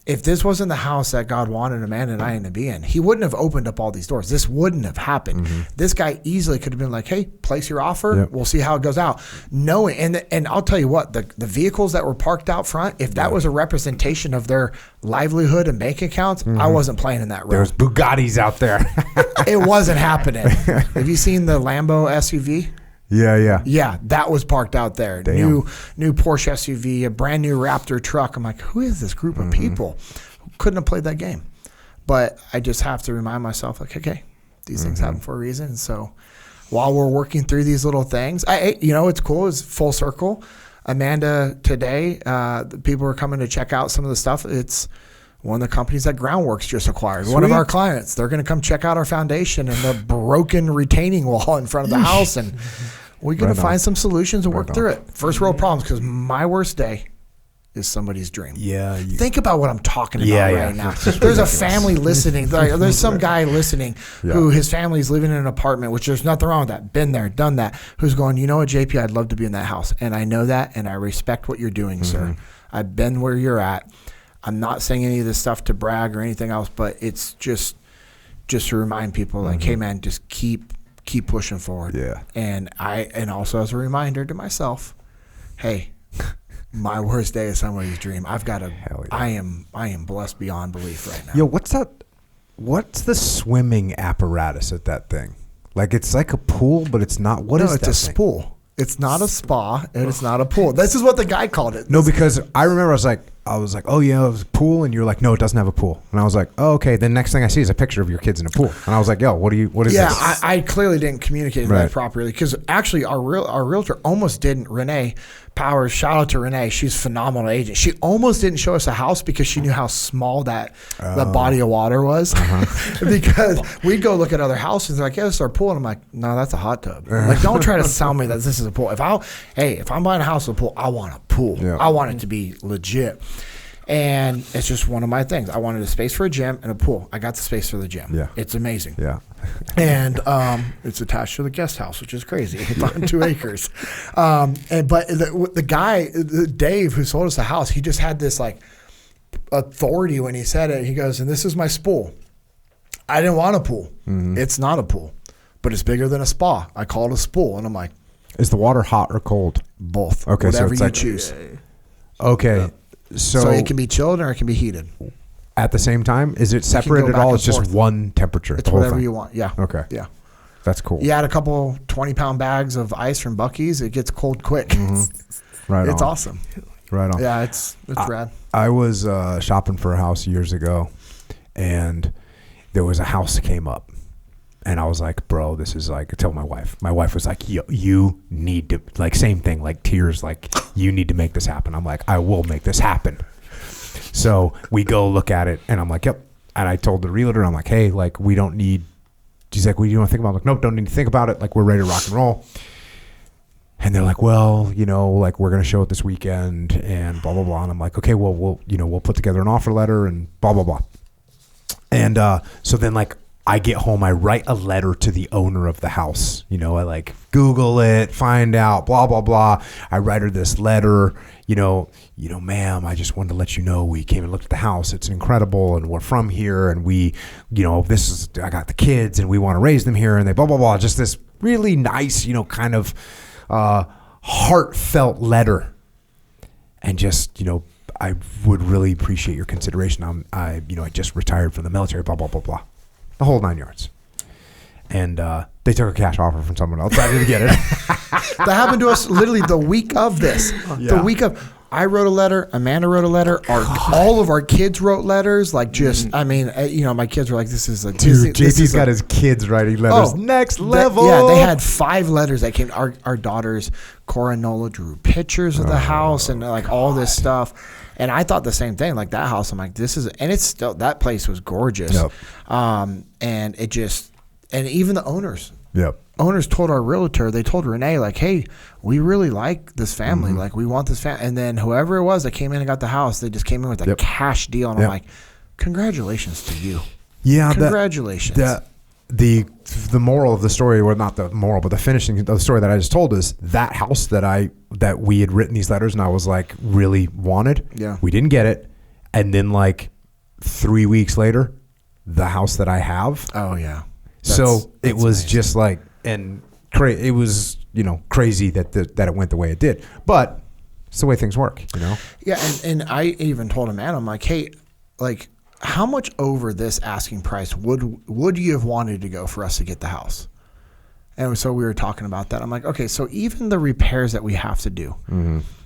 if this wasn't the house that God wanted Amanda and I to be in, he wouldn't have opened up all these doors. This wouldn't have happened. This guy easily could have been like, hey, place your offer. Yep. We'll see how it goes out. Knowing, and I'll tell you what, the vehicles that were parked out front, if that was a representation of their livelihood and bank accounts, I wasn't playing in that role. There's Bugattis out there. It wasn't happening. Have you seen the Lambo SUV? Yeah, that was parked out there. Damn. New Porsche SUV, a brand new Raptor truck. I'm like, who is this group of people who couldn't have played that game? But I just have to remind myself, like, okay, these things happen for a reason. So while we're working through these little things, it's cool. It's full circle. Amanda today, the people are coming to check out some of the stuff. It's one of the companies that Groundworks just acquired. Sweet. One of our clients. They're going to come check out our foundation and the broken retaining wall in front of the house, and we're going to find some solutions and work through it. First world problems, because my worst day is somebody's dream. Yeah. Think about what I'm talking about right now. There's a family listening. There's some guy listening who his family's living in an apartment, which there's nothing wrong with that. Been there, done that. Who's going, you know what, JP, I'd love to be in that house. And I know that, and I respect what you're doing, sir. I've been where you're at. I'm not saying any of this stuff to brag or anything else, but it's just to remind people, like, hey, man, just keep pushing forward. Yeah. And also as a reminder to myself, hey, my worst day is somebody's dream. I've got to. I am blessed beyond belief right now. Yo, what's that? What's the swimming apparatus at that thing? Like, it's like a pool, but it's not. What is that thing? It's a spool. It's not a spa, and it's not a pool. This is what the guy called it. No, because I remember I was like, oh yeah, it was a pool, and you're like, no, it doesn't have a pool. And I was like, oh, okay. The next thing I see is a picture of your kids in a pool, and I was like, yo, what is this? Yeah, I clearly didn't communicate that properly, because actually our realtor almost didn't. Renee Powers, shout out to Renee. She's a phenomenal agent. She almost didn't show us a house because she knew how small that body of water was. Because we'd go look at other houses, they're like, yeah, this is our pool, and I'm like, no, that's a hot tub. Like, don't try to sell me that this is a pool. If I'm buying a house with a pool, I want a pool. Yeah. I want it to be legit. And it's just one of my things. I wanted a space for a gym and a pool. I got the space for the gym. Yeah. It's amazing. Yeah. And it's attached to the guest house, which is crazy. It's on 2 acres. But the guy, Dave, who sold us the house, he just had this like authority when he said it. He goes, and this is my spool. I didn't want a pool. It's not a pool, but it's bigger than a spa. I call it a spool. And I'm like, is the water hot or cold? Both. Okay. Whatever you choose. Okay. Yeah. So it can be chilled or it can be heated. At the same time? Is it separate at all? It's just one temperature? It's whatever you want. Yeah. Okay. Yeah. That's cool. You add a couple 20-pound bags of ice from Buc-ee's, it gets cold quick. Right. It's awesome. Right on. Yeah, it's rad. I was shopping for a house years ago, and there was a house that came up. And I was like, bro, this is like, I told my wife. My wife was like, yo, you need to, like, same thing, like tears, like, you need to make this happen. I'm like, I will make this happen. So we go look at it, and I'm like, yep. And I told the realtor, I'm like, hey, like, we don't need, she's like, what do you want to think about? I'm like, nope, don't need to think about it. Like, we're ready to rock and roll. And they're like, well, like, we're going to show it this weekend and blah, blah, blah. And I'm like, okay, well, we'll put together an offer letter and blah, blah, blah. And so then, like, I get home, I write a letter to the owner of the house. I like Google it, find out, blah, blah, blah. I write her this letter, ma'am, I just wanted to let you know we came and looked at the house. It's incredible, and we're from here, and we, I got the kids, and we want to raise them here, and they blah, blah, blah. Just this really nice, kind of heartfelt letter. And just, I would really appreciate your consideration. I just retired from the military, blah, blah, blah, blah. The whole 9 yards. And they took a cash offer from someone else. I didn't get it. That happened to us literally the week of this. Yeah. The week of, I wrote a letter. Amanda wrote a letter. All of our kids wrote letters. Like, just, my kids were like, this is a... Dude, JP's got his kids writing letters. Next level. They had 5 letters that came. Our daughters, Cora and Nola, drew pictures of the house and like all this stuff. And I thought the same thing, like that house. I'm like, and it's still, that place was gorgeous. Yep. And it just, and even the owners. Yep. owners told our realtor, they told Renee, like, hey, we really like this family. Mm-hmm. Like, we want this family. And then whoever it was that came in and got the house, they just came in with a cash deal. And I'm like, congratulations to you. Yeah. Congratulations. The moral of the story, or not the moral, but the finishing of the story that I just told is that house that we had written these letters and I was like really wanted. Yeah. We didn't get it. And then like 3 weeks later, the house that I have. Oh yeah. So it was amazing. just like, and it was, crazy that it went the way it did, but it's the way things work, Yeah. And I even told a man, I'm like, hey, like, how much over this asking price would you have wanted to go for us to get the house? And so we were talking about that. I'm like, okay, so even the repairs that we have to do,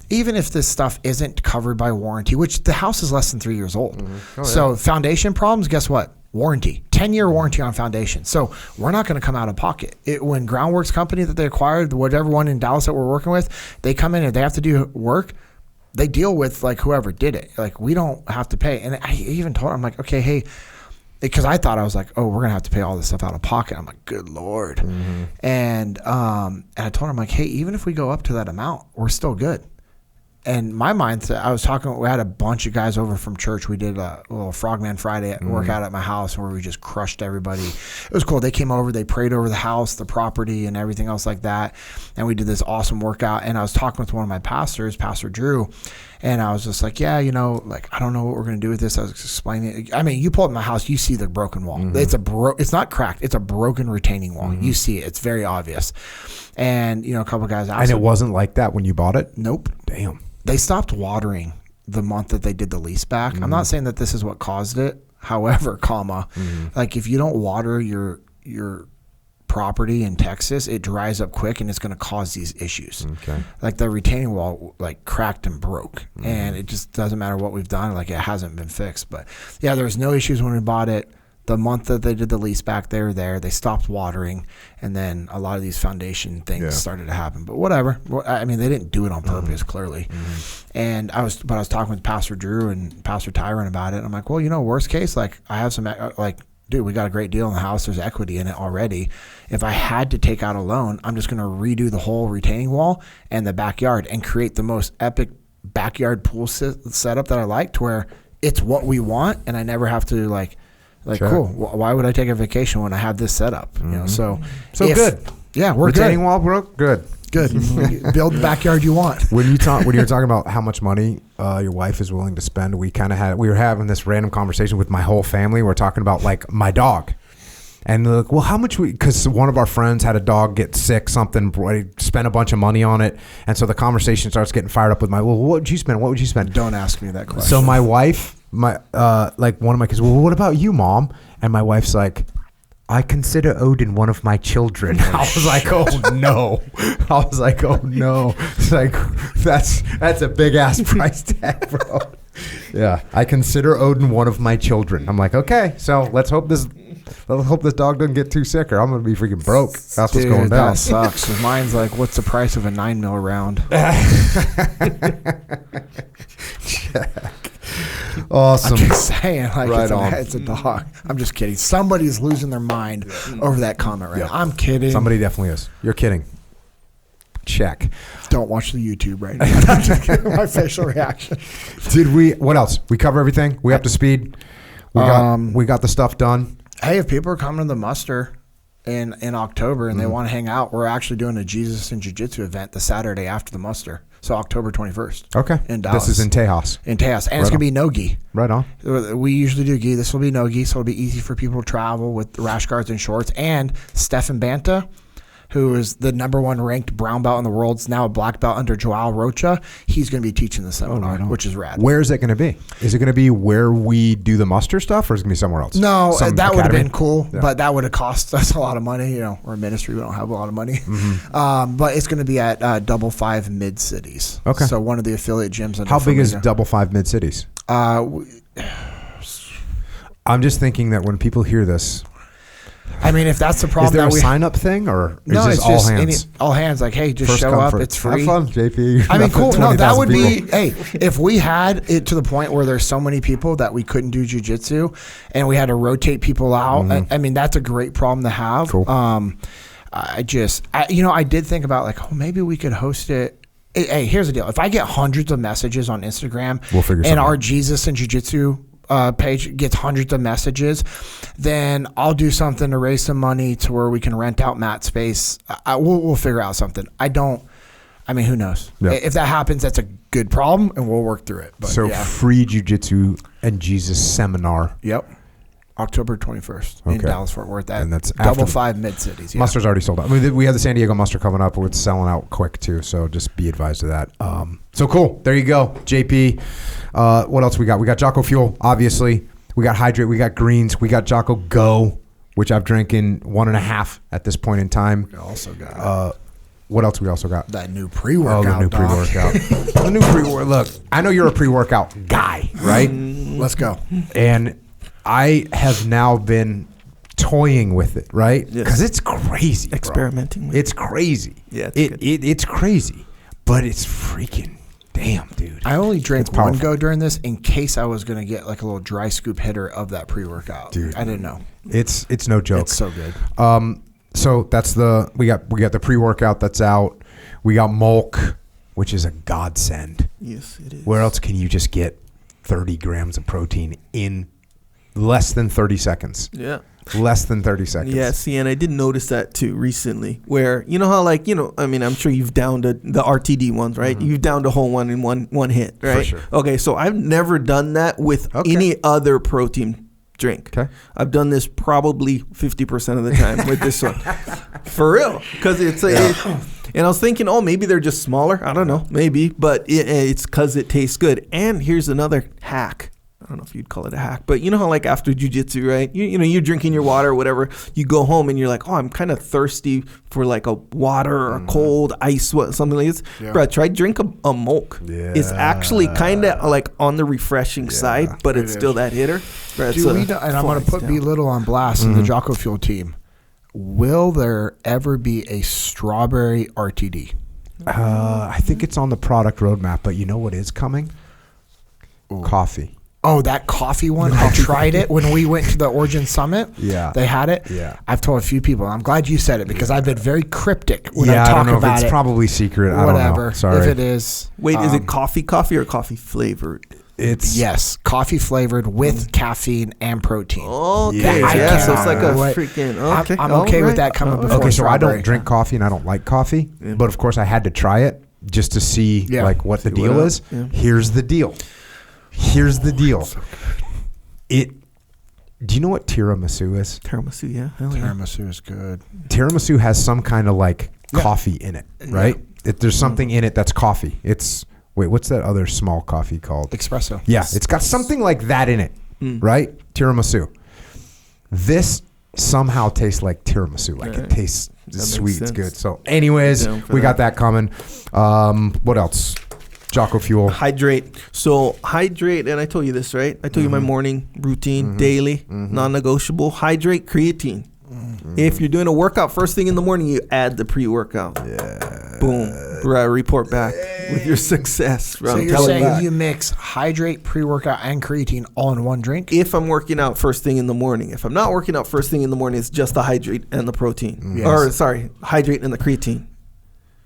even if this stuff isn't covered by warranty, which the house is less than 3 years old. So foundation problems, guess what? Warranty, 10-year warranty on foundation. So we're not going to come out of pocket. When Groundworks company that they acquired, whatever one in Dallas that we're working with, they come in and they have to do work. They deal with like whoever did it. Like we don't have to pay. And I even told her, I'm like, okay, hey, because I thought I was like, oh, we're gonna have to pay all this stuff out of pocket. I'm like, good Lord. And I told her, I'm like, hey, even if we go up to that amount, we're still good. And my mindset, I was talking, we had a bunch of guys over from church. We did a little Frogman Friday workout at my house where we just crushed everybody. It was cool. They came over, they prayed over the house, the property, and everything else like that. And we did this awesome workout. And I was talking with one of my pastors, Pastor Drew, and I was just like, yeah, like, I don't know what we're going to do with this. I was explaining. I mean, you pull up my house, you see the broken wall. It's not cracked. It's a broken retaining wall. You see it. It's very obvious. And, a couple of guys asked. And it wasn't like that when you bought it? Nope. Damn. They stopped watering the month that they did the lease back. I'm not saying that this is what caused it. However, like if you don't water your property in Texas, it dries up quick and it's going to cause these issues. Okay. Like the retaining wall like cracked and broke, and it just doesn't matter what we've done. Like it hasn't been fixed. But yeah, there was no issues when we bought it. The month that they did the lease back, they were there. They stopped watering, and then a lot of these foundation things started to happen. But whatever. I mean, they didn't do it on purpose, clearly. And I was talking with Pastor Drew and Pastor Tyron about it. I'm like, well, worst case, like I have some, like, dude, we got a great deal in the house. There's equity in it already. If I had to take out a loan, I'm just going to redo the whole retaining wall and the backyard and create the most epic backyard pool setup that I like, to where it's what we want, and I never have to like. Sure. Cool. Why would I take a vacation when I have this set up? So good. Yeah, we're retaining good. wall broke. Good. Build the backyard you want. When you were talking about how much money your wife is willing to spend, we were having this random conversation with my whole family. We're talking about like my dog, and they're like, well, how much because one of our friends had a dog get sick, spent a bunch of money on it, and so the conversation starts getting fired up with what would you spend? What would you spend? Don't ask me that question. So my wife. One of my kids, well, what about you, Mom? And my wife's like, I consider Odin one of my children. I was like, oh no. It's like, that's a big ass price tag, bro. Yeah, I consider Odin one of my children. I'm like, okay, so let's hope this dog doesn't get too sick, or I'm gonna be freaking broke. That's what's going down. That sucks. So mine's like, what's the price of a 9mm round? Awesome. I'm just saying, like, it's a dog. I'm just kidding. Somebody's losing their mind over that comment right now. I'm kidding. Somebody definitely is. You're kidding. Check. Don't watch the YouTube right now. I'm just kidding. My facial reaction. What else? We cover everything? We up to speed? We got the stuff done? Hey, if people are coming to the muster in October and they want to hang out, we're actually doing a Jesus and Jiu-Jitsu event the Saturday after the muster. So October 21st. Okay. In Dallas. This is in Tejas. And it's going to be no gi. Right on. We usually do gi. This will be no gi, so it'll be easy for people to travel with rash guards and shorts. And Stefan Banta, who is the #1 ranked brown belt in the world, is now a black belt under Joao Rocha. He's going to be teaching the seminar, which is rad. Where is it going to be? Is it going to be where we do the muster stuff, or is it going to be somewhere else? No, that would have been cool, but that would have cost us a lot of money. We're a ministry. We don't have a lot of money. But it's going to be at Double Five Mid Cities. Okay. So one of the affiliate gyms. How big is Double Five Mid Cities? I'm just thinking that when people hear this, I mean, if that's the problem, is there a sign-up thing, or is no? this It's all just hands? All hands. Like, hey, just First show up. It's free. Have fun, JP. I mean, cool. No, that would be. people. Hey, if we had it to the point where there's so many people that we couldn't do jiu-jitsu, and we had to rotate people out. I mean, that's a great problem to have. Cool. I did think about like, oh, maybe we could host it. Hey, here's the deal. If I get hundreds of messages on Instagram, we'll figure something and our out. Jesus and Jiu-Jitsu page gets hundreds of messages, then I'll do something to raise some money to where we can rent out mat space. We'll figure out something. Who knows? Yeah. If that happens, that's a good problem, and we'll work through it. But free Jiu-Jitsu and Jesus seminar. Yep. October 21st in Dallas, Fort Worth. And that's Double 5 Mid-Cities. Yeah. Muster's already sold out. I mean, we have the San Diego Muster coming up. It's selling out quick, too. So just be advised of that. So cool. There you go. JP. What else we got? We got Jocko Fuel, obviously. We got Hydrate. We got Greens. We got Jocko Go, which I'm drinking 1.5 at this point in time. We also got... what else we also got? That new pre-workout. Oh, the new pre-workout. The new pre-workout. Look, I know you're a pre-workout guy, right? Let's go. And I have now been toying with it, right? Because it's crazy, bro. Experimenting with it. It's crazy. Yeah, it's crazy, but it's freaking damn, dude. I only drank one Go during this in case I was going to get like a little dry scoop hitter of that pre-workout. Dude, I didn't know. It's no joke. It's so good. So that's we got the pre-workout that's out. We got Mulk, which is a godsend. Yes, it is. Where else can you just get 30 grams of protein in less than 30 seconds? Yeah. Less than 30 seconds. Yeah, see, and I did notice that too recently, where, you know how, like, I'm sure you've downed the RTD ones, right? Mm-hmm. You've downed a whole one in one hit, right? For sure. Okay, so I've never done that with any other protein drink. Okay. I've done this probably 50% of the time with this one. For real. Because it's and I was thinking, maybe they're just smaller. I don't know, maybe, but it's because it tastes good. And here's another hack. I don't know if you'd call it a hack, but you know how, like, after jiu-jitsu, right? You're drinking your water or whatever. You go home and you're like, I'm kind of thirsty for like a water or a cold ice, something like this. Yeah. Bro, try drink a Mulk. Yeah. It's actually kind of like on the refreshing side, but it's still that hitter. Bro, and I'm going to put B-Little on blast in the Jocko Fuel team. Will there ever be a strawberry RTD? I think it's on the product roadmap, but you know what is coming? Ooh. Coffee. Oh, that coffee one. I tried it when we went to the Origin Summit. Yeah. They had it. Yeah. I've told a few people. I'm glad you said it because I've been very cryptic when I talk don't know about if it's probably secret. Whatever. I don't know. Sorry. If it is. Wait, is it coffee or coffee flavored? Yes, coffee flavored with caffeine and protein. Okay. Yeah, so it's like a freaking... Okay. I'm okay with that coming before Okay, so strawberry. I don't drink coffee and I don't like coffee, but of course I had to try it just to see like what the deal is. Yeah. Here's the deal. Do you know what tiramisu is? Tiramisu, yeah. Tiramisu is good. Tiramisu has some kind of like coffee in it, right? There's something in it that's coffee. What's that other small coffee called? Espresso. Yeah, it's got something like that in it, right? Tiramisu. This somehow tastes like tiramisu. Like it tastes sweet. It's good. So anyways, we got that coming. What else? Jocko Fuel. Hydrate. So hydrate, and I told you this, right? I told you my morning routine, daily, non-negotiable. Hydrate, creatine. If you're doing a workout first thing in the morning, you add the pre-workout. Yeah. Boom. Report back with your success. So you're saying you mix hydrate, pre-workout, and creatine all in one drink? If I'm working out first thing in the morning. If I'm not working out first thing in the morning, it's just the hydrate and the protein. Yes. Hydrate and the creatine.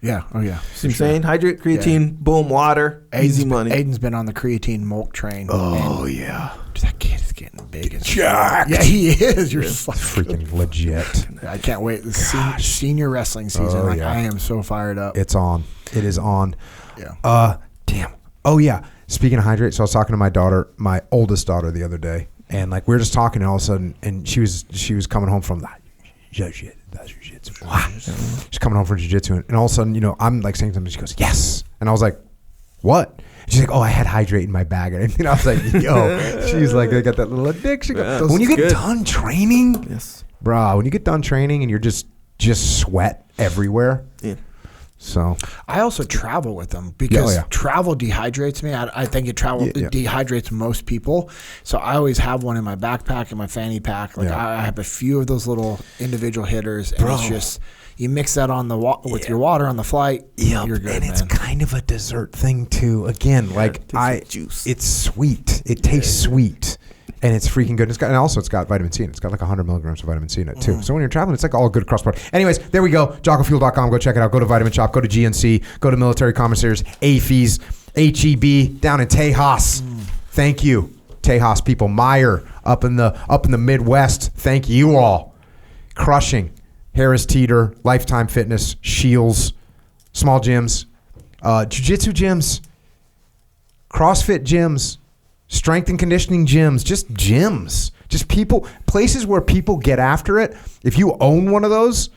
Yeah. Oh, yeah. See what I'm saying? Hydrate, creatine, boom, water, easy money. Aiden's been on the creatine Mulk train. Oh, yeah. That kid is getting big and jacked. Yeah, he is. You're freaking legit. I can't wait. The senior wrestling season. I am so fired up. It's on. It is on. Yeah. Damn. Oh, yeah. Speaking of hydrate, so I was talking to my daughter, my oldest daughter, the other day, and like we were just talking, and all of a sudden, and she was coming home from jiu-jitsu. She's coming home from jiu-jitsu, and all of a sudden, I'm like saying something. She goes, "Yes," and I was like, "What?" She's like, "Oh, I had hydrate in my bag," and I was like, "Yo," she's like, "I got that little addiction." When you get done training, bro, when you get done training and you're just sweat everywhere. Yeah. So I also travel with them because travel dehydrates me. I think it dehydrates most people. So I always have one in my backpack and my fanny pack. Like I have a few of those little individual hitters, and it's just you mix that on the with your water on the flight. You're good, and it's kind of a dessert thing too. Again, juice. It's sweet. It tastes sweet. And it's freaking good. And also it's got vitamin C in it. It's got like 100 milligrams of vitamin C in it too. So when you're traveling, it's like all good across the board. Anyways, there we go. JockoFuel.com. Go check it out. Go to Vitamin Shop. Go to GNC. Go to Military Commissaries. AFES. HEB down in Tejas. Thank you, Tejas people. Meyer up in the Midwest. Thank you all. Crushing. Harris Teeter. Lifetime Fitness. Shields. Small gyms. Jiu-jitsu gyms. CrossFit gyms. Strength and conditioning gyms, just gyms, just people, places where people get after it. If you own one of those,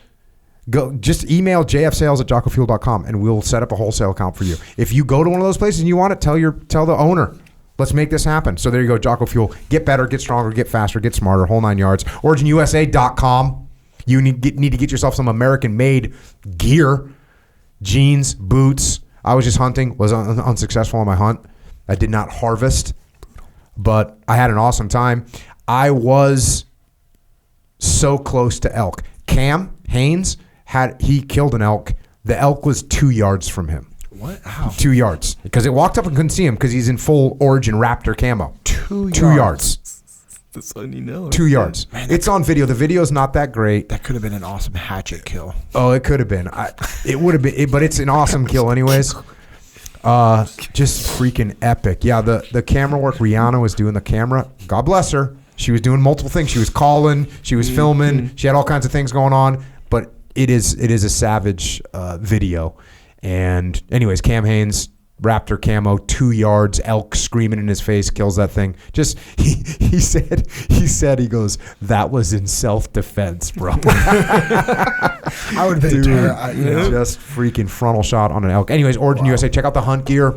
go just email jfsales@jockofuel.com and we'll set up a wholesale account for you. If you go to one of those places and you want it, tell the owner. Let's make this happen. So there you go, Jocko Fuel. Get better, get stronger, get faster, get smarter, whole 9 yards. OriginUSA.com. You need to get yourself some American-made gear, jeans, boots. I was just hunting, was unsuccessful on my hunt. I did not harvest. But I had an awesome time. I was so close to elk. Cam Haynes he killed an elk. The elk was 2 yards from him. What? How? 2 yards. Because it walked up and couldn't see him because he's in full Origin Raptor camo. 2 yards. That's all you know. 2 yards. Man, it's on video. The video's not that great. That could have been an awesome hatchet kill. Oh, it could have been. It would have been. But it's an awesome kill anyways. Just freaking epic. Yeah, the camera work. Rihanna was doing the camera. God bless her. She was doing multiple things. She was calling. She was filming. She had all kinds of things going on. But it is a savage video. And anyways, Cam Haynes, Raptor camo, 2 yards, elk screaming in his face, kills that thing. Just he said he goes, that was in self-defense, bro. I would have been just freaking frontal shot on an elk. Anyways, Origin USA, check out the hunt gear.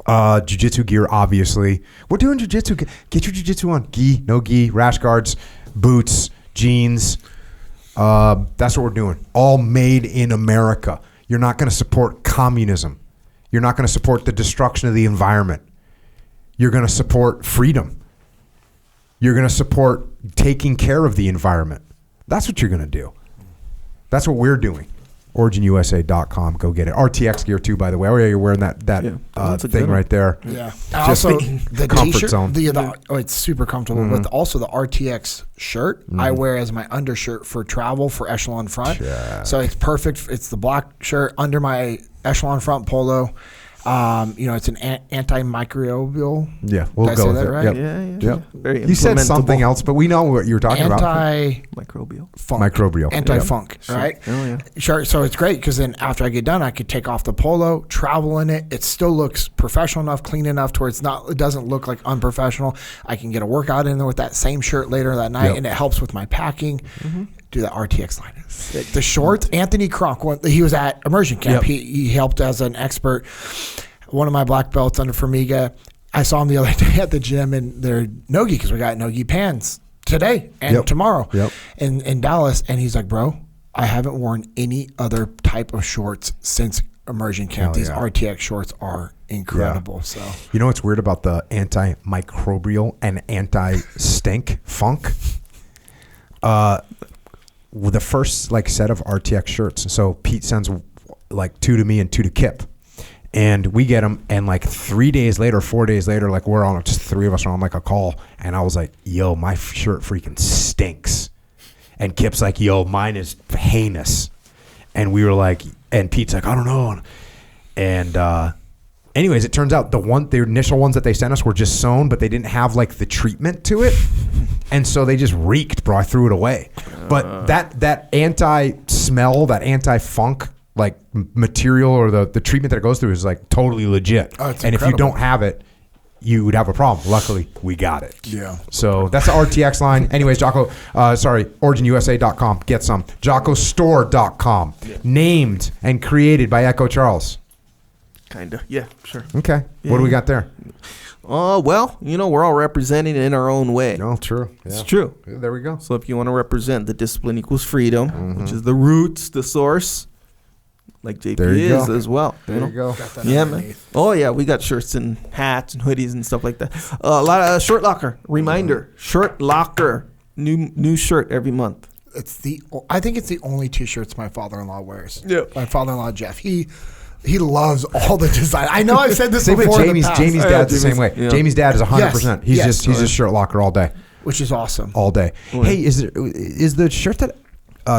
Jiu-jitsu gear, obviously. We're doing jiu-jitsu. Get your jiu-jitsu on. Gi, no gi, rash guards, boots, jeans. That's what we're doing. All made in America. You're not going to support communism. You're not going to support the destruction of the environment. You're going to support freedom. You're going to support taking care of the environment. That's what you're going to do. That's what we're doing. OriginUSA.com. Go get it. RTX gear too, by the way. Oh yeah, you're wearing that thing right there. Yeah. Just also, the comfort t-shirt, zone. It's super comfortable. But also the RTX shirt I wear as my undershirt for travel for Echelon front. So it's perfect. It's the black shirt under my Echelon front polo. It's an antimicrobial. Yeah, we'll go with it. Right? Yeah. Very you said something else, but we know what you were talking about. Microbial. Anti-funk, right? Oh, yeah. Sure. So it's great because then after I get done, I could take off the polo, travel in it. It still looks professional enough, clean enough to where it doesn't look like unprofessional. I can get a workout in there with that same shirt later that night, and it helps with my packing. Do that RTX line. The shorts, Anthony Kronk, he was at immersion camp. He helped as an expert. One of my black belts under Formiga. I saw him the other day at the gym, and they're no-gi because we got no-gi pants today and tomorrow in Dallas. And he's like, bro, I haven't worn any other type of shorts since immersion camp. These RTX shorts are incredible. So you know what's weird about the antimicrobial and anti-stink funk? The first set of RTX shirts. So Pete sends 2 to me and 2 to Kip, and we get them. And 3 days later, 4 days later, we're on just 3 of us are on a call, and I was like, "Yo, my shirt freaking stinks," and Kip's like, "Yo, mine is heinous," and we were like, and Pete's like, "I don't know," and anyways, it turns out the initial ones that they sent us were just sewn, but they didn't have the treatment to it. And so they just reeked, bro. I threw it away. But that anti-smell, that anti-funk material or the treatment that it goes through is totally legit. Oh, it's and incredible. if you don't have it, you would have a problem. Luckily, we got it. Yeah. So that's the RTX line. Anyways, OriginUSA.com. Get some. JockoStore.com. Named and created by Echo Charles. Kinda. Yeah, sure. Okay. What do we got there? Well, we're all represented in our own way. No, true. Yeah. It's true. Yeah, there we go. So if you want to represent the discipline equals freedom, which is the roots, the source, like JP is as well. There you go. Yeah, man. Oh, yeah. We got shirts and hats and hoodies and stuff like that. A lot of shirt locker. Reminder. Shirt locker. New shirt every month. I think it's the only T-shirts my father-in-law wears. Yeah. My father-in-law, Jeff. He He loves all the design. I know I've said this Same before. with Jamie's dad's the same way. Yeah. Jamie's dad is 100%. He's just shirt locker all day. Which is awesome. All day. Yeah. Hey, is the shirt that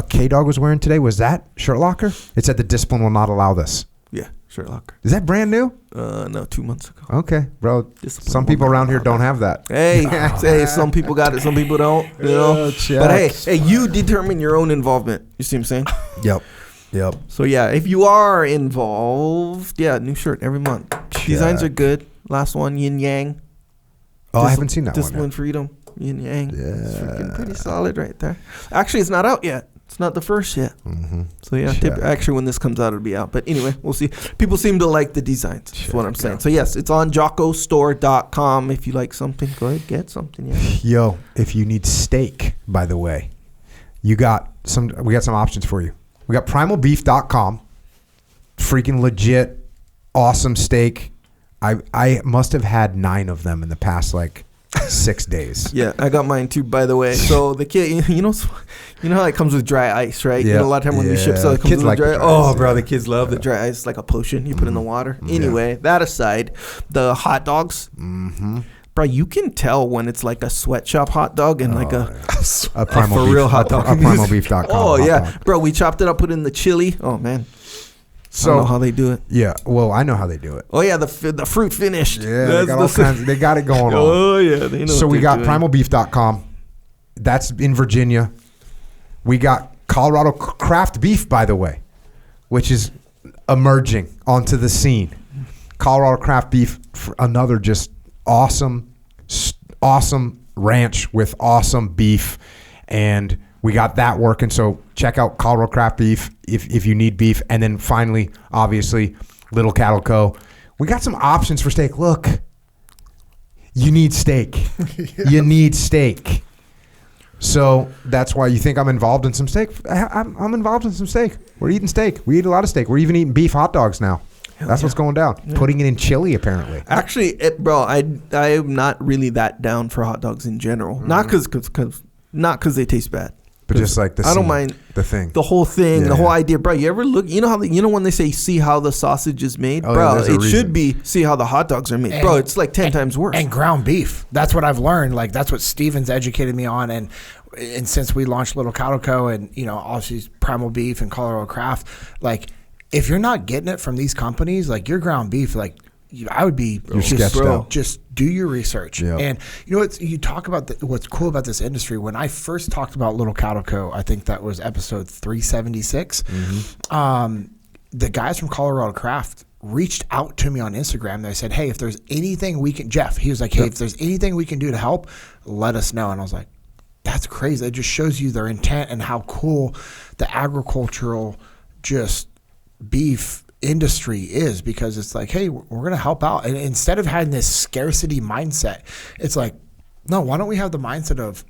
K-Dog was wearing today, was that shirt locker? It said the discipline will not allow this. Yeah, shirt locker. Is that brand new? No, 2 months ago. Okay, bro. Discipline Some people around here don't have that. Hey, some people got it, some people don't. You know. But hey, you determine your own involvement. You see what I'm saying? Yep. So yeah, if you are involved, new shirt every month. Designs are good. Last one, yin yang. Oh, I haven't seen that Discipline, one yet. freedom, yin yang. Yeah. It's freaking pretty solid right there. Actually, it's not out yet. It's not the first yet. Mm-hmm. So yeah, actually when this comes out, it'll be out. But anyway, we'll see. People seem to like the designs. That's what I'm saying. So yes, it's on jockostore.com. If you like something, go ahead, get something. Yeah. Yo, if you need steak, by the way, we got some options for you. We got primalbeef.com. Freaking legit, awesome steak. I must have had 9 of them in the past 6 days. Yeah, I got mine too, by the way. So the kid, you know how it comes with dry ice, right? Yeah. You know, a lot of time when we ship stuff, it comes Kids with like dry. the dry ice, Bro, the kids love the dry ice. It's like a potion you put in the water. Anyway, that aside, the hot dogs. Mm-hmm. Bro, you can tell when it's like a sweatshop hot dog and like a primal for beef, real hot dog. A primalbeef.com. Oh hot yeah, dog. bro. We chopped it up, put it in the chili. Oh man. I don't know how they do it. Yeah, well, I know how they do it. Oh yeah, the fruit finished. Yeah, they got all kinds. They got it going on. Oh yeah, they know. So what we they're got doing. primalbeef.com. That's in Virginia. We got Colorado Craft Beef, by the way, which is emerging onto the scene. Colorado Craft Beef, another just awesome ranch with awesome beef, and we got that working. So check out Colorado Craft Beef if you need beef. And then finally, obviously, Little Cattle Co. We got some options for steak. Look, you need steak. You need steak. So that's why you think I'm involved in some steak. I'm involved in some steak. We're eating steak. We eat a lot of steak. We're even eating beef hot dogs now. That's what's going down. Yeah. Putting it in chili, apparently. Actually, bro, I am not really that down for hot dogs in general. Mm-hmm. Not because they taste bad. But just like the I don't mind the thing, the whole thing, the whole idea, bro. You ever look? You know when they say see how the sausage is made, bro? It should be see how the hot dogs are made, bro. It's like 10 times worse. And ground beef. That's what I've learned. Like that's what Steven's educated me on, and since we launched Little Cattle Co. and obviously Primal Beef and Colorado Craft, like if you're not getting it from these companies, like your ground beef, like I would be just do your research. Yep. And you talk about what's cool about this industry. When I first talked about Little Cattle Co., I think that was episode 376. Mm-hmm. The guys from Colorado Craft reached out to me on Instagram. They said, hey, if there's anything we can, Jeff, he was like, hey, if there's anything we can do to help, let us know. And I was like, that's crazy. It just shows you their intent and how cool the agricultural just beef industry is, because it's like, hey, we're going to help out. And instead of having this scarcity mindset, it's like, no, why don't we have the mindset of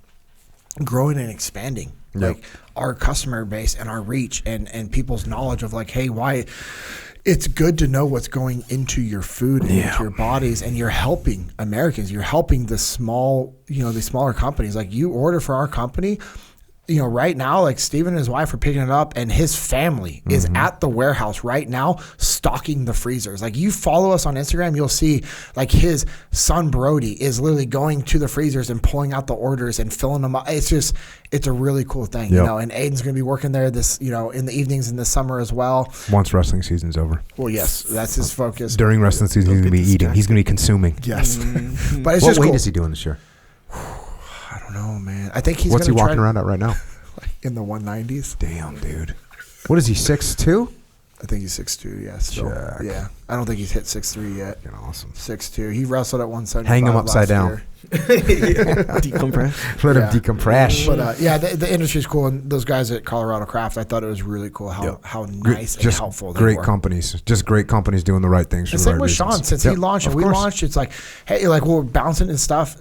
growing and expanding like our customer base and our reach and people's knowledge of like, hey, why it's good to know what's going into your food and into your bodies, and you're helping Americans. You're helping the small, the smaller companies. Like you order for our company, right now, like Steven and his wife are picking it up, and his family is at the warehouse right now stocking the freezers. Like you follow us on Instagram, you'll see like his son Brody is literally going to the freezers and pulling out the orders and filling them up. It's a really cool thing, and Aiden's going to be working there this, in the evenings in the summer as well. Once wrestling season's over. Well, yes, that's his focus. During wrestling season, he's going to be eating. He's going to be consuming. Yes. But it's what just weight cool. is he doing this year? I don't know, man. I think he's. What's he walking around at right now? In the 190s. Damn, dude. What is he, 6'2"? I think he's 6'2", yeah. Still. Yeah. I don't think he's hit 6'3" yet. You're awesome. 6'2". He wrestled at 175. Hang him upside down. Decompress. Let him decompress. But the industry's cool, and those guys at Colorado Craft, I thought it was really cool how nice and helpful they were. Great companies. Just great companies doing the right things for the right reasons. Same with Sean. Since he launched and we launched, it's like, hey, like we're bouncing and stuff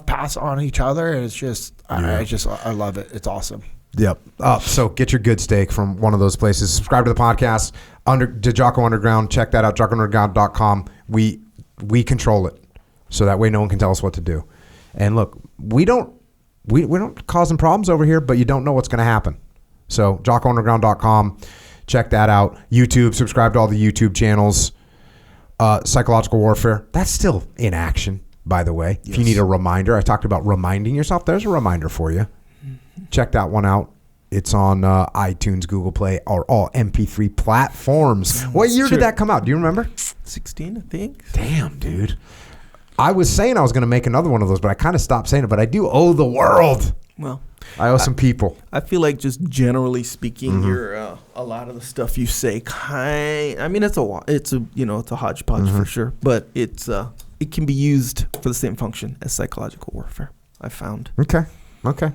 pass on each other, and it's just, I love it. It's awesome. Yep. So get your good steak from one of those places. Subscribe to the podcast to Jocko Underground. Check that out, jockounderground.com. We control it, so that way no one can tell us what to do. And look, we don't causing problems over here, but you don't know what's going to happen. So jockounderground.com. Check that out. YouTube, subscribe to all the YouTube channels. Psychological warfare, that's still in action, by the way. Yes. If you need a reminder, I talked about reminding yourself. There's a reminder for you. Check that one out. It's on iTunes, Google Play, or all MP3 platforms. What year did that come out? Do you remember? 16, I think. Damn, dude. I was saying I was going to make another one of those, but I kind of stopped saying it. But I do owe the world. Well, I owe some people. I feel like just generally speaking, you're a lot of the stuff you say I mean, it's a hodgepodge for sure, but it can be used for the same function as psychological warfare, I found. Okay.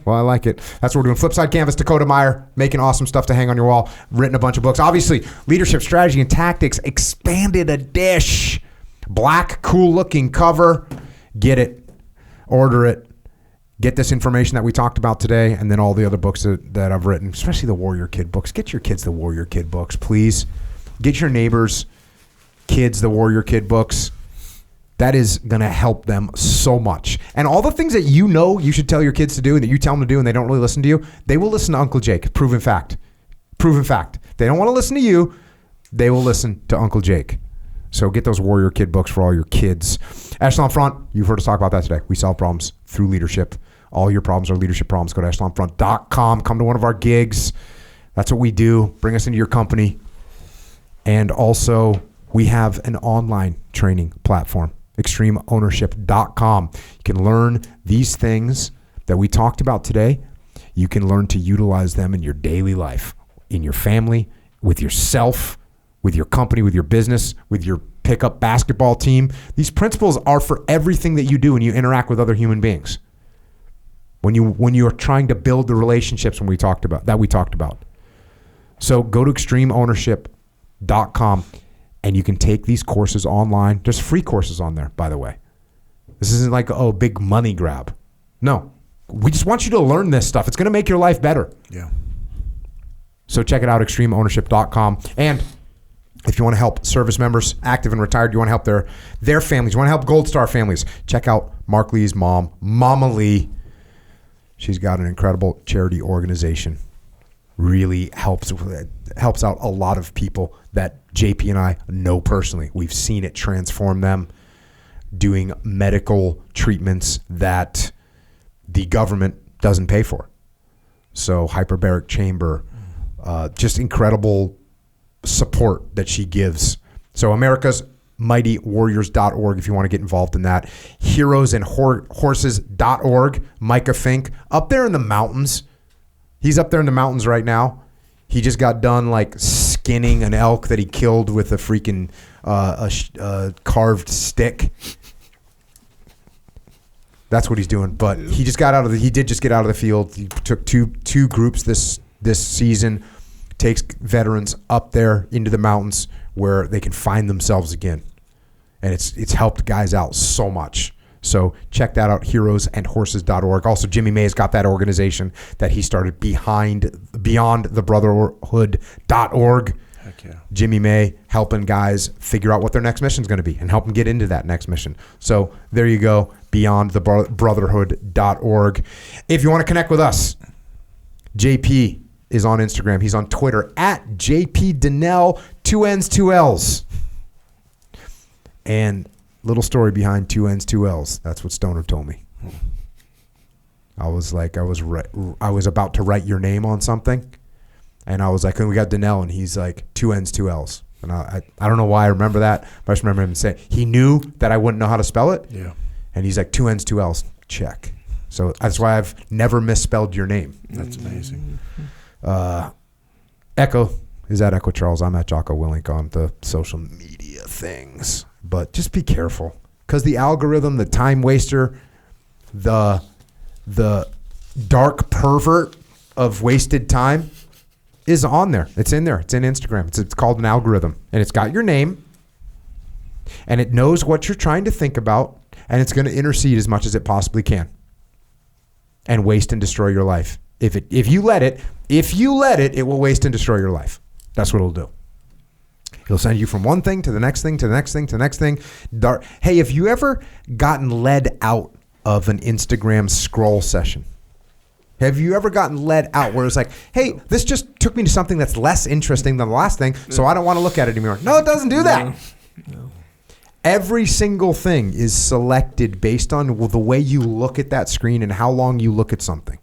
Well, I like it. That's what we're doing. Flipside Canvas, Dakota Meyer, making awesome stuff to hang on your wall. Written a bunch of books. Obviously, Leadership, Strategy, and Tactics, Expanded Edition. Black, cool-looking cover. Get it. Order it. Get this information that we talked about today, and then all the other books that I've written, especially the Warrior Kid books. Get your kids the Warrior Kid books, please. Get your neighbors' kids the Warrior Kid books. That is going to help them so much. And all the things that you should tell your kids to do and that you tell them to do and they don't really listen to you, they will listen to Uncle Jake. Proven fact. They don't want to listen to you. They will listen to Uncle Jake. So get those Warrior Kid books for all your kids. Echelon Front, you've heard us talk about that today. We solve problems through leadership. All your problems are leadership problems. Go to echelonfront.com. Come to one of our gigs. That's what we do. Bring us into your company. And also, we have an online training platform. ExtremeOwnership.com. You can learn these things that we talked about today. You can learn to utilize them in your daily life, in your family, with yourself, with your company, with your business, with your pickup basketball team. These principles are for everything that you do when you interact with other human beings. When you are trying to build the relationships we talked about. So go to ExtremeOwnership.com. And you can take these courses online. There's free courses on there, by the way. This isn't like, big money grab. No. We just want you to learn this stuff. It's going to make your life better. Yeah. So check it out, extremeownership.com. And if you want to help service members, active and retired, you want to help their families, you want to help Gold Star families, check out Mark Lee's mom, Mama Lee. She's got an incredible charity organization. Really helps out a lot of people that JP and I know personally. We've seen it transform them, doing medical treatments that the government doesn't pay for. So hyperbaric chamber, just incredible support that she gives. So America's mightywarriors.org if you want to get involved in that. Heroesandhorses.org. Micah Fink, up there in the mountains. He's up there in the mountains right now. He just got done skinning an elk that he killed with a freaking carved stick. That's what he's doing. But he did just get out of the field. He took two groups this season, takes veterans up there into the mountains where they can find themselves again. And it's helped guys out so much. So check that out, heroesandhorses.org. Also, Jimmy May's got that organization that he started beyondthebrotherhood.org. Heck yeah. Jimmy May helping guys figure out what their next mission is going to be and help them get into that next mission. So there you go, beyondthebrotherhood.org. If you want to connect with us, JP is on Instagram. He's on Twitter at JP Dinnell, 2 N's, 2 L's. And little story behind 2 N's, 2 L's. That's what Stoner told me. I was about to write your name on something, and I was like, we got Dinnell, and he's like 2 N's, 2 L's. And I don't know why I remember that, but I just remember him saying he knew that I wouldn't know how to spell it. Yeah. And he's like 2 N's, 2 L's. Check. So that's why I've never misspelled your name. That's amazing. Echo is at Echo Charles. I'm at Jocko Willink on the social media things. But just be careful, because the algorithm, the time waster, the dark pervert of wasted time is on there. It's in there. It's in Instagram. It's called an algorithm, and it's got your name, and it knows what you're trying to think about, and it's going to intercede as much as it possibly can and waste and destroy your life. If you let it, it will waste and destroy your life. That's what it'll do. He'll send you from one thing to the next thing, to the next thing, to the next thing. Hey, have you ever gotten led out of an Instagram scroll session? Have you ever gotten led out where it's like, hey, this just took me to something that's less interesting than the last thing, so I don't want to look at it anymore? No, it doesn't do that. No. Every single thing is selected based on the way you look at that screen and how long you look at something.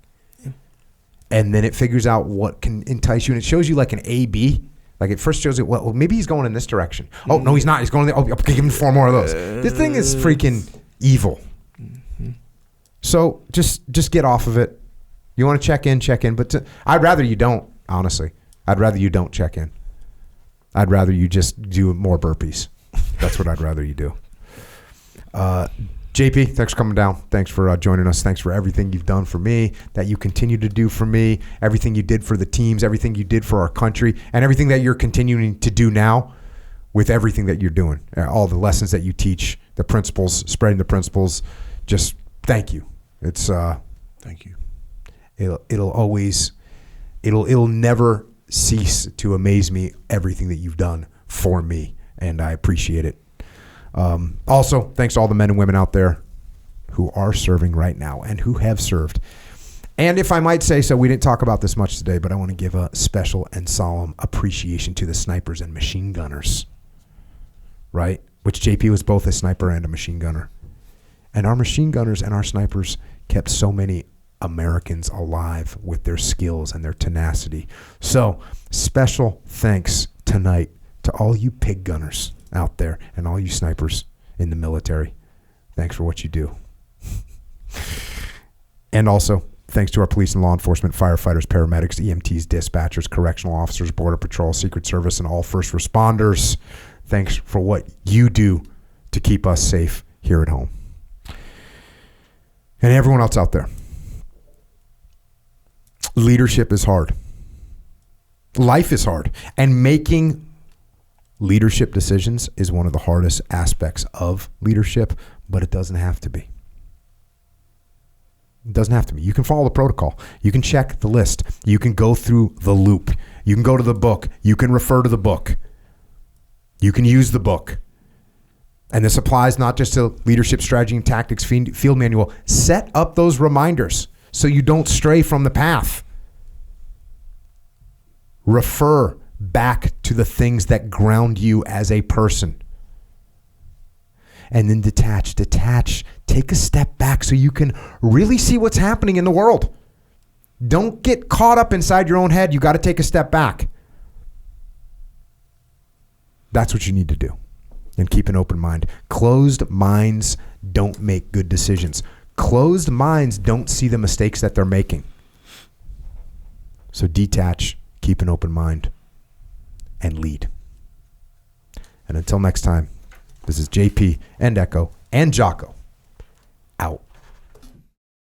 And then it figures out what can entice you, and it shows you like an A-B. Like it first shows it, well, maybe he's going in this direction. Oh, no, he's not. He's going there. Oh, okay, give him 4 more of those. This thing is freaking evil. So just get off of it. You want to check in. But I'd rather you don't, honestly. I'd rather you don't check in. I'd rather you just do more burpees. That's what I'd rather you do. JP, thanks for coming down. Thanks for joining us. Thanks for everything you've done for me, that you continue to do for me, everything you did for the teams, everything you did for our country, and everything that you're continuing to do now with everything that you're doing. All the lessons that you teach, the principles, spreading the principles. Just thank you. It's thank you. It'll never cease to amaze me, everything that you've done for me, and I appreciate it. Also, thanks to all the men and women out there who are serving right now and who have served. And if I might say so, we didn't talk about this much today, but I want to give a special and solemn appreciation to the snipers and machine gunners, right? Which JP was both a sniper and a machine gunner. And our machine gunners and our snipers kept so many Americans alive with their skills and their tenacity. So, special thanks tonight to all you pig gunners out there and all you snipers in the military. Thanks for what you do. And also, thanks to our police and law enforcement, firefighters, paramedics, EMTs, dispatchers, correctional officers, border patrol, Secret Service, and all first responders. Thanks for what you do to keep us safe here at home. And everyone else out there. Leadership is hard. Life is hard. And making leadership decisions is one of the hardest aspects of leadership, but it doesn't have to be. It doesn't have to be. You can follow the protocol. You can check the list. You can go through the loop. You can go to the book. You can refer to the book. You can use the book. And this applies not just to leadership strategy and tactics field manual. Set up those reminders so you don't stray from the path. Refer back to the things that ground you as a person. And then detach, take a step back so you can really see what's happening in the world. Don't get caught up inside your own head. You got to take a step back. That's what you need to do. And keep an open mind. Closed minds don't make good decisions. Closed minds don't see the mistakes that they're making. So detach, keep an open mind, and lead. And until next time, this is JP and Echo and Jocko out.